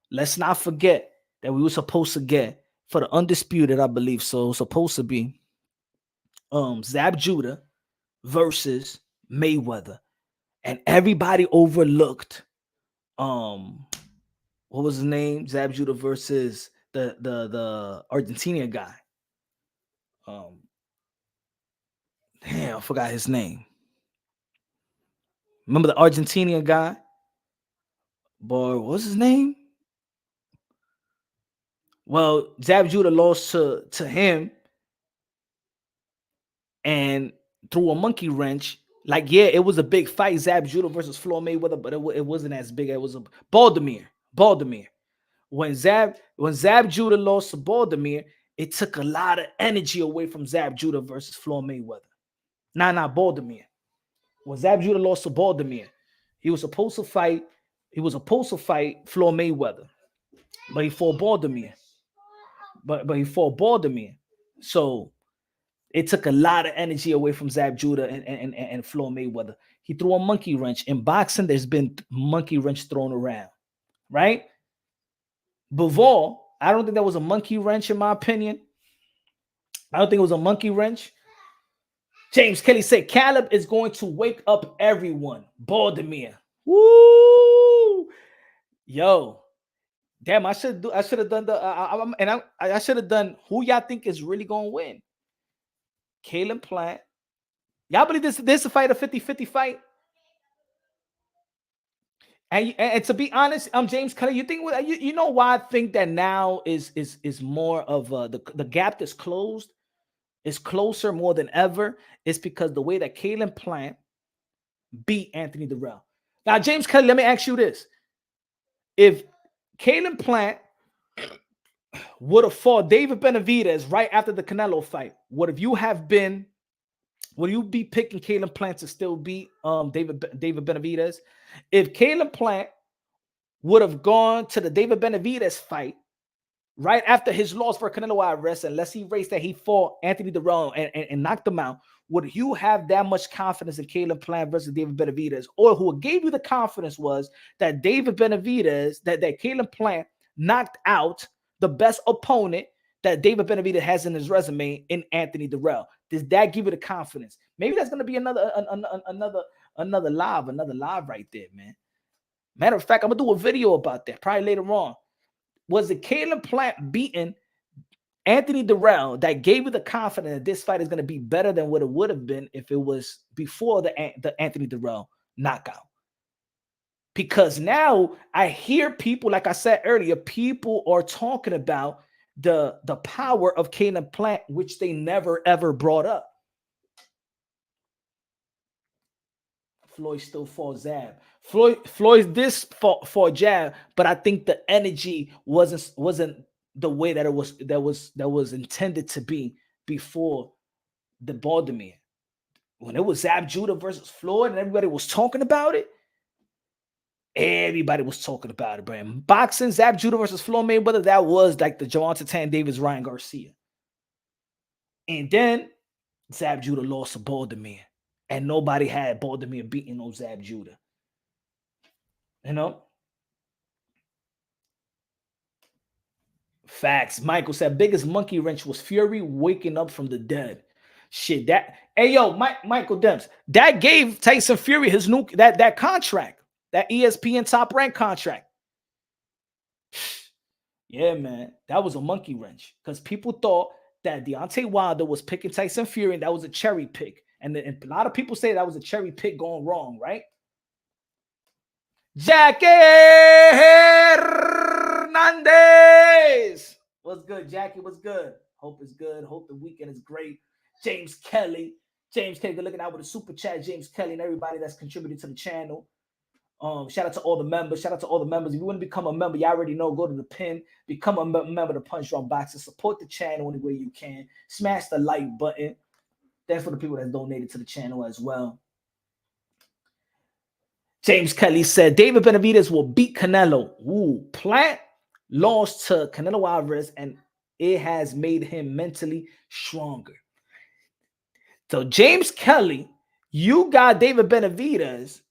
S2: Let's not forget that we were supposed to get, for the undisputed, I believe so, supposed to be Zab Judah versus Mayweather, and everybody overlooked what was his name? Zab Judah versus the Argentinian guy. Damn, I forgot his name. Remember the Argentinian guy? Boy, what's his name? Well, Zab Judah lost to him and threw a monkey wrench. Like, yeah, it was a big fight, Zab Judah versus Floyd Mayweather, but it wasn't as big. It was a Baltimore. When Zab Judah lost to Baltimore, it took a lot of energy away from Zab Judah versus Floyd Mayweather. Not Baltimore. When Zab Judah lost to Baltimore, he was supposed to fight Floyd Mayweather, but he fought Baltimore. But he fought Baltimore. So it took a lot of energy away from Zab Judah and Floyd Mayweather. He threw a monkey wrench. In boxing, there's been monkey wrench thrown around, right? Bivol, I don't think that was a monkey wrench in my opinion. I don't think it was a monkey wrench. James Kelly said Caleb is going to wake up everyone. Baltimore. Woo! Yo. Damn, I should have done I should have done who y'all think is really going to win. Caleb Plant. Y'all believe this is a fight, a 50-50 fight? And to be honest, James Kelly, you think you know why I think that now is more of the gap that's closed is closer more than ever. It's because the way that Caleb Plant beat Anthony Durrell. Now, James Kelly, let me ask you this: if Caleb Plant would have fought David Benavidez right after the Canelo fight, would you be picking Caleb Plant to still beat David Benavidez? If Caleb Plant would have gone to the David Benavidez fight right after his loss for Canelo Alvarez, unless he raced that he fought Anthony Durrell and knocked him out, would you have that much confidence in Caleb Plant versus David Benavidez? Or who gave you the confidence was that David Benavidez, that Caleb Plant knocked out the best opponent that David Benavidez has in his resume in Anthony Durrell? Does that give you the confidence? Maybe that's going to be another live right there, man. Matter of fact, I'm going to do a video about that probably later on. Was it Caleb Plant beating Anthony Durrell that gave you the confidence that this fight is going to be better than what it would have been if it was before the Anthony Durrell knockout? Because now I hear people, like I said earlier, people are talking about the power of Caleb Plant, which they never ever brought up. Floyd still fought Zab. Floyd this fought Jab, but I think the energy wasn't the way that was intended to be before the Baltimore. When it was Zab Judah versus Floyd and everybody was talking about it, everybody was talking about it, bro. In boxing, Zab Judah versus Floyd Mayweather, that was like the Gervonta Tank Davis, Ryan Garcia. And then Zab Judah lost to Baltimore, and nobody had Baltimore beating no Zab Judah. You know? Facts. Michael said biggest monkey wrench was Fury waking up from the dead. Shit, that hey yo, Michael Demps, that gave Tyson Fury his new that contract, that ESPN Top Rank contract. Yeah, man, that was a monkey wrench because people thought that Deontay Wilder was picking Tyson Fury and that was a cherry pick, and a lot of people say that was a cherry pick going wrong, right? Jackie Hernandez, what's good, Jackie? What's good? Hope it's good. Hope the weekend is great. James Kelly, good looking out with a super chat. James Kelly and everybody that's contributed to the channel. Shout out to all the members. Shout out to all the members. If you want to become a member, you already know. Go to the pin, become a member of the Punch Drunk Boxing. Support the channel any way you can. Smash the like button. Thanks for the people that donated to the channel as well. James Kelly said David Benavidez will beat Canelo. Ooh, Plant lost to Canelo Alvarez, and it has made him mentally stronger. So James Kelly, you got David Benavidez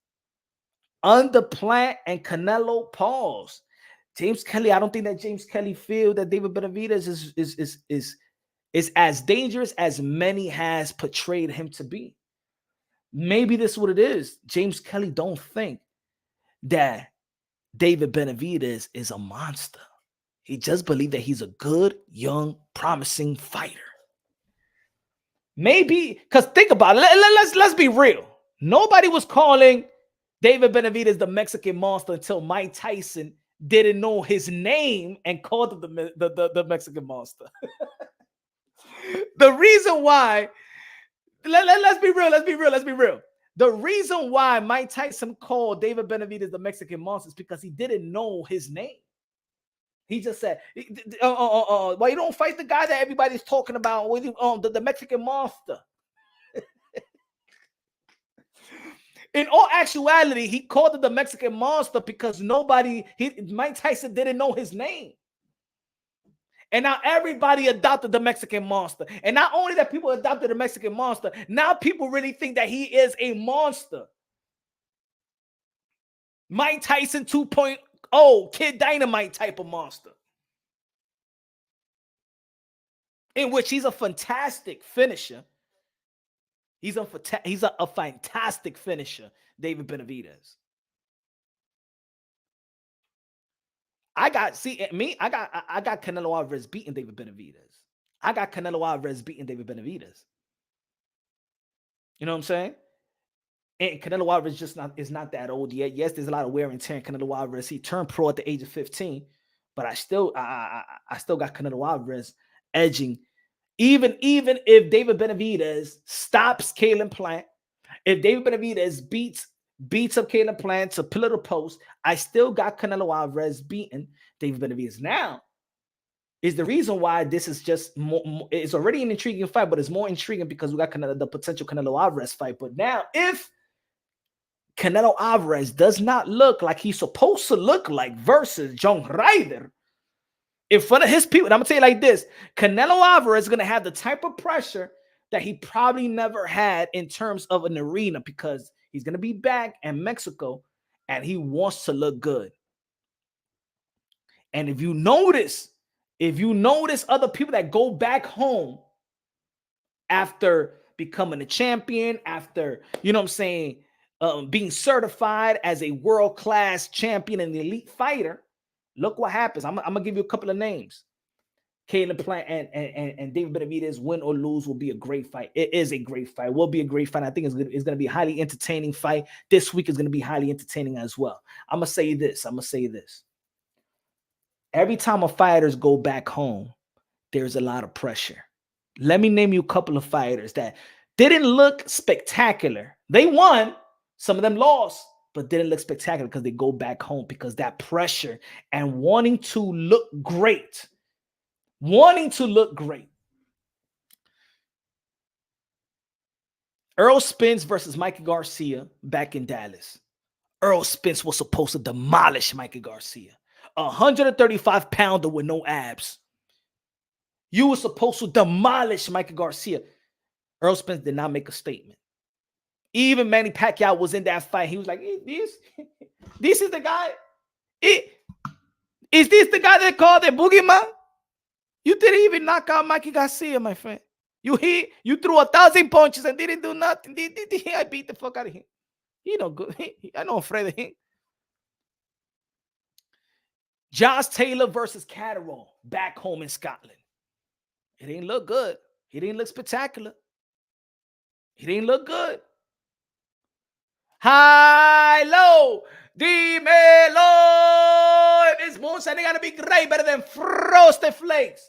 S2: under Plant and Canelo pause. James Kelly, I don't think that James Kelly feel that David Benavidez is as dangerous as many has portrayed him to be. Maybe this is what it is. James Kelly don't think that David Benavidez is a monster. He just believes that he's a good, young, promising fighter. Maybe, because think about it. Let's be real. Nobody was calling David Benavidez the Mexican monster until Mike Tyson didn't know his name and called him the Mexican monster. The reason why, let's be real. The reason why Mike Tyson called David Benavidez the Mexican monster is because he didn't know his name. He just said, why you don't fight the guy that everybody's talking about, the Mexican monster? In all actuality, he called it the Mexican monster because Mike Tyson didn't know his name. And now everybody adopted the Mexican monster. And not only that people adopted the Mexican monster, now people really think that he is a monster. Mike Tyson 2.0, Kid Dynamite type of monster. In which he's a fantastic finisher. He's a fantastic finisher, David Benavidez. I got Canelo Alvarez beating David Benavidez. I got Canelo Alvarez beating David Benavidez. You know what I'm saying? And Canelo Alvarez is not that old yet. Yes, there's a lot of wear and tear in Canelo Alvarez. He turned pro at the age of 15, but I still got Canelo Alvarez edging. Even if David Benavidez stops Caleb Plant, if David Benavidez beats up Caleb Plant to pillar the post, I still got Canelo Alvarez beating David Benavidez. Now, is the reason why this is just more, it's already an intriguing fight, but it's more intriguing because we got the potential Canelo Alvarez fight. But now, if Canelo Alvarez does not look like he's supposed to look like versus John Ryder in front of his people, and I'm going to tell you like this, Canelo Alvarez is going to have the type of pressure that he probably never had in terms of an arena because he's going to be back in Mexico and he wants to look good. And if you notice other people that go back home after becoming a champion, after, you know what I'm saying, being certified as a world-class champion and elite fighter, look what happens. I'm going to give you a couple of names. Caleb Plant and David Benavidez, win or lose, will be a great fight. It is a great fight. Will be a great fight. I think it's going to be a highly entertaining fight. This week is going to be highly entertaining as well. I'm going to say this. Every time a fighters go back home, there's a lot of pressure. Let me name you a couple of fighters that didn't look spectacular. They won. Some of them lost, but didn't look spectacular because they go back home because that pressure and wanting to look great wanting to look great. Errol Spence versus Mikey Garcia back in Dallas. Errol Spence was supposed to demolish Mikey Garcia. 135-pounder with no abs. You were supposed to demolish Mikey Garcia. Errol Spence did not make a statement. Even Manny Pacquiao was in that fight. He was like, this is the guy. Is this the guy that called the boogeyman? You didn't even knock out Mikey Garcia, my friend. You threw 1,000 punches and didn't do nothing. I beat the fuck out of him. He no good. I know I'm afraid of him. Josh Taylor versus Catterall back home in Scotland. It didn't look good. He didn't look spectacular. He didn't look good. High, low, dímelo. If it's moonshine, they got to be great, better than Frosted Flakes.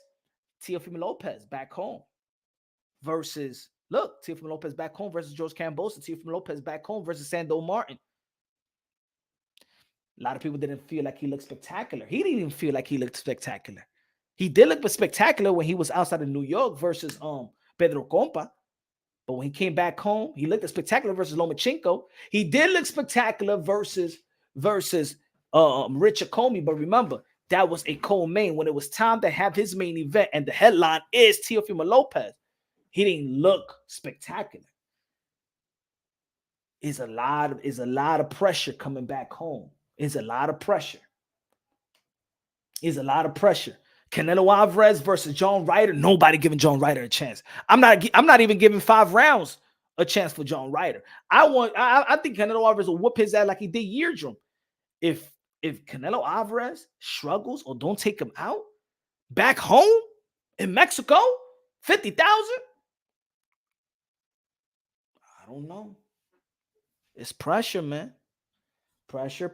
S2: Teofimo Lopez back home versus, look, Teofimo Lopez back home versus George Cambosa. Teofimo Lopez back home versus Sando Martin. A lot of people didn't feel like he looked spectacular. He didn't even feel like he looked spectacular. He did look spectacular when he was outside of New York versus Pedro Compa. But when he came back home, he looked spectacular versus Lomachenko. He did look spectacular versus Richard Comey. But remember, that was a co-main. When it was time to have his main event and the headline is Teofimo Lopez, he didn't look spectacular. Is a lot of pressure coming back home. Is a lot of pressure. Canelo Alvarez versus John Ryder. Nobody giving John Ryder a chance. I'm not even giving 5 rounds a chance for John Ryder. I think Canelo Alvarez will whoop his ass like he did Yeardrum. If Canelo Alvarez struggles or don't take him out back home in Mexico, 50,000. I don't know. It's pressure, man. Pressure.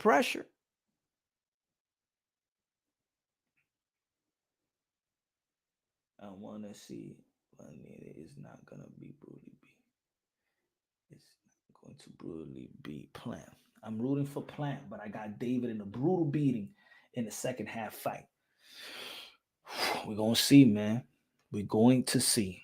S2: I want to see, but it's not going to be brutally beat. It's going to brutally beat Plant. I'm rooting for Plant, but I got David in a brutal beating in the second half fight. We're going to see, man. We're going to see.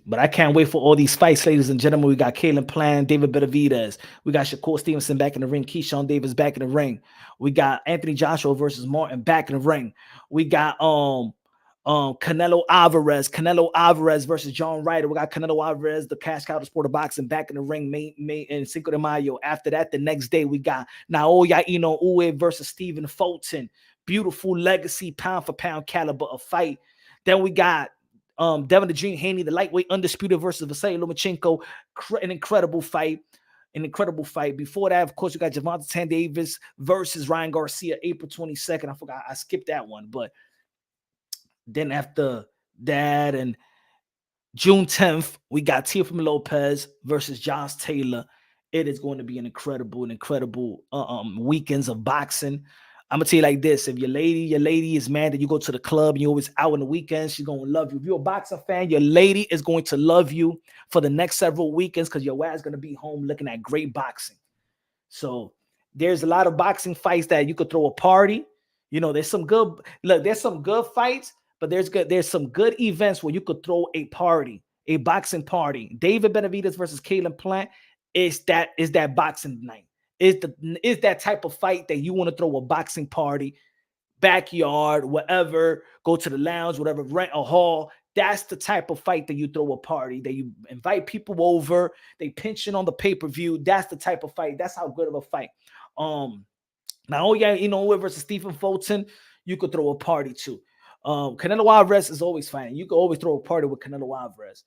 S2: But I can't wait for all these fights, ladies and gentlemen. We got Caleb Plant, David Benavidez. We got Shakur Stevenson back in the ring. Keyshawn Davis back in the ring. We got Anthony Joshua versus Martin back in the ring. We got Canelo Alvarez versus John Ryder. We got Canelo Alvarez, the cash cow of sport of boxing, back in the ring May in Cinco de Mayo. After that, the next day, we got Naoya Inoue versus Stephen Fulton. Beautiful legacy, pound for pound caliber of fight. Then we got Devin the Dream Haney, the lightweight undisputed versus Vasily Lomachenko. An incredible fight. Before that, of course, we got Gervonta Davis versus Ryan Garcia, April 22nd. I forgot. I skipped that one. But then after that, and June 10th, we got Teofimo Lopez versus Josh Taylor. It is going to be an incredible weekends of boxing. I'm gonna tell you like this: if your lady is mad that you go to the club and you're always out on the weekends, she's gonna love you. If you're a boxing fan, your lady is going to love you for the next several weekends because your ass is gonna be home looking at great boxing. So there's a lot of boxing fights that you could throw a party. You know, there's some good fights, but there's some good events where you could throw a party, a boxing party. David Benavidez versus Caleb Plant is that boxing night. Is that type of fight that you want to throw a boxing party, backyard, whatever, go to the lounge, whatever, rent a hall. That's the type of fight that you throw a party, that you invite people over, they pinch in on the pay-per-view. That's the type of fight. That's how good of a fight. Naoya versus Stephen Fulton, you could throw a party too. Canelo Alvarez is always fine. You could always throw a party with Canelo Alvarez.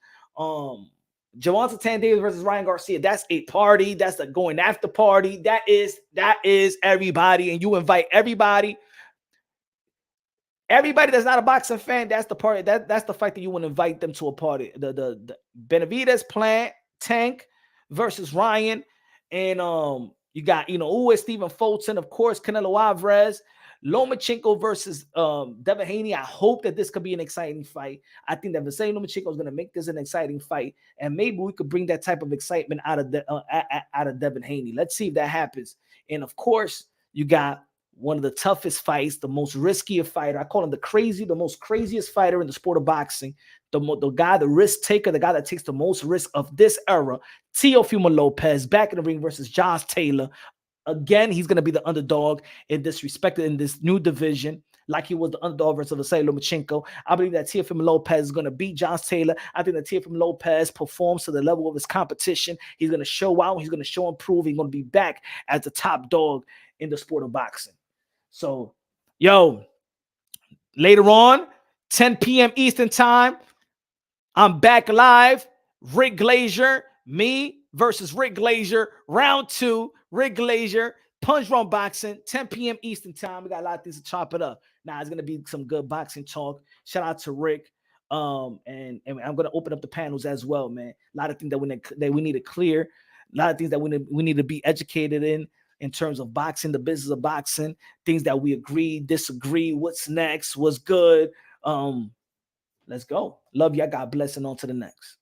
S2: Gervonta Davis versus Ryan Garcia. That's a party. That's the going after party. That is everybody, and you invite everybody. Everybody that's not a boxing fan, that's the party. That's the fight that you want to invite them to a party. The Benavidez Plant Tank versus Ryan, and you got Stephen Fulton, of course, Canelo Alvarez. Lomachenko versus Devin Haney. I hope that this could be an exciting fight. I think that Vasily Lomachenko is going to make this an exciting fight, and maybe we could bring that type of excitement out of Devin Haney. Let's see if that happens. And of course, you got one of the toughest fights, the most riskier fighter. I call him the most craziest fighter in the sport of boxing. The guy, the risk taker, the guy that takes the most risk of this era. Teofimo Lopez back in the ring versus Josh Taylor. Again, he's going to be the underdog in this new division, like he was the underdog versus Lomachenko. I believe that Teofimo Lopez is going to beat Josh Taylor. I think that Teofimo Lopez performs to the level of his competition. He's going to show out. He's going to show and prove. He's going to be back as the top dog in the sport of boxing. So, yo, later on, 10 p.m. Eastern time, I'm back live. Rick Glazier, me versus Rick Glazier, round 2. Rick Glazier, Punch Drunk Boxing, 10 p.m. Eastern time. We got a lot of things to chop it up. Now, it's going to be some good boxing talk. Shout out to Rick. And I'm going to open up the panels as well, man. A lot of things that we need to clear. A lot of things that we need to be educated in terms of boxing, the business of boxing, things that we agree, disagree, what's next, what's good. Let's go. Love you. God bless, and on to the next.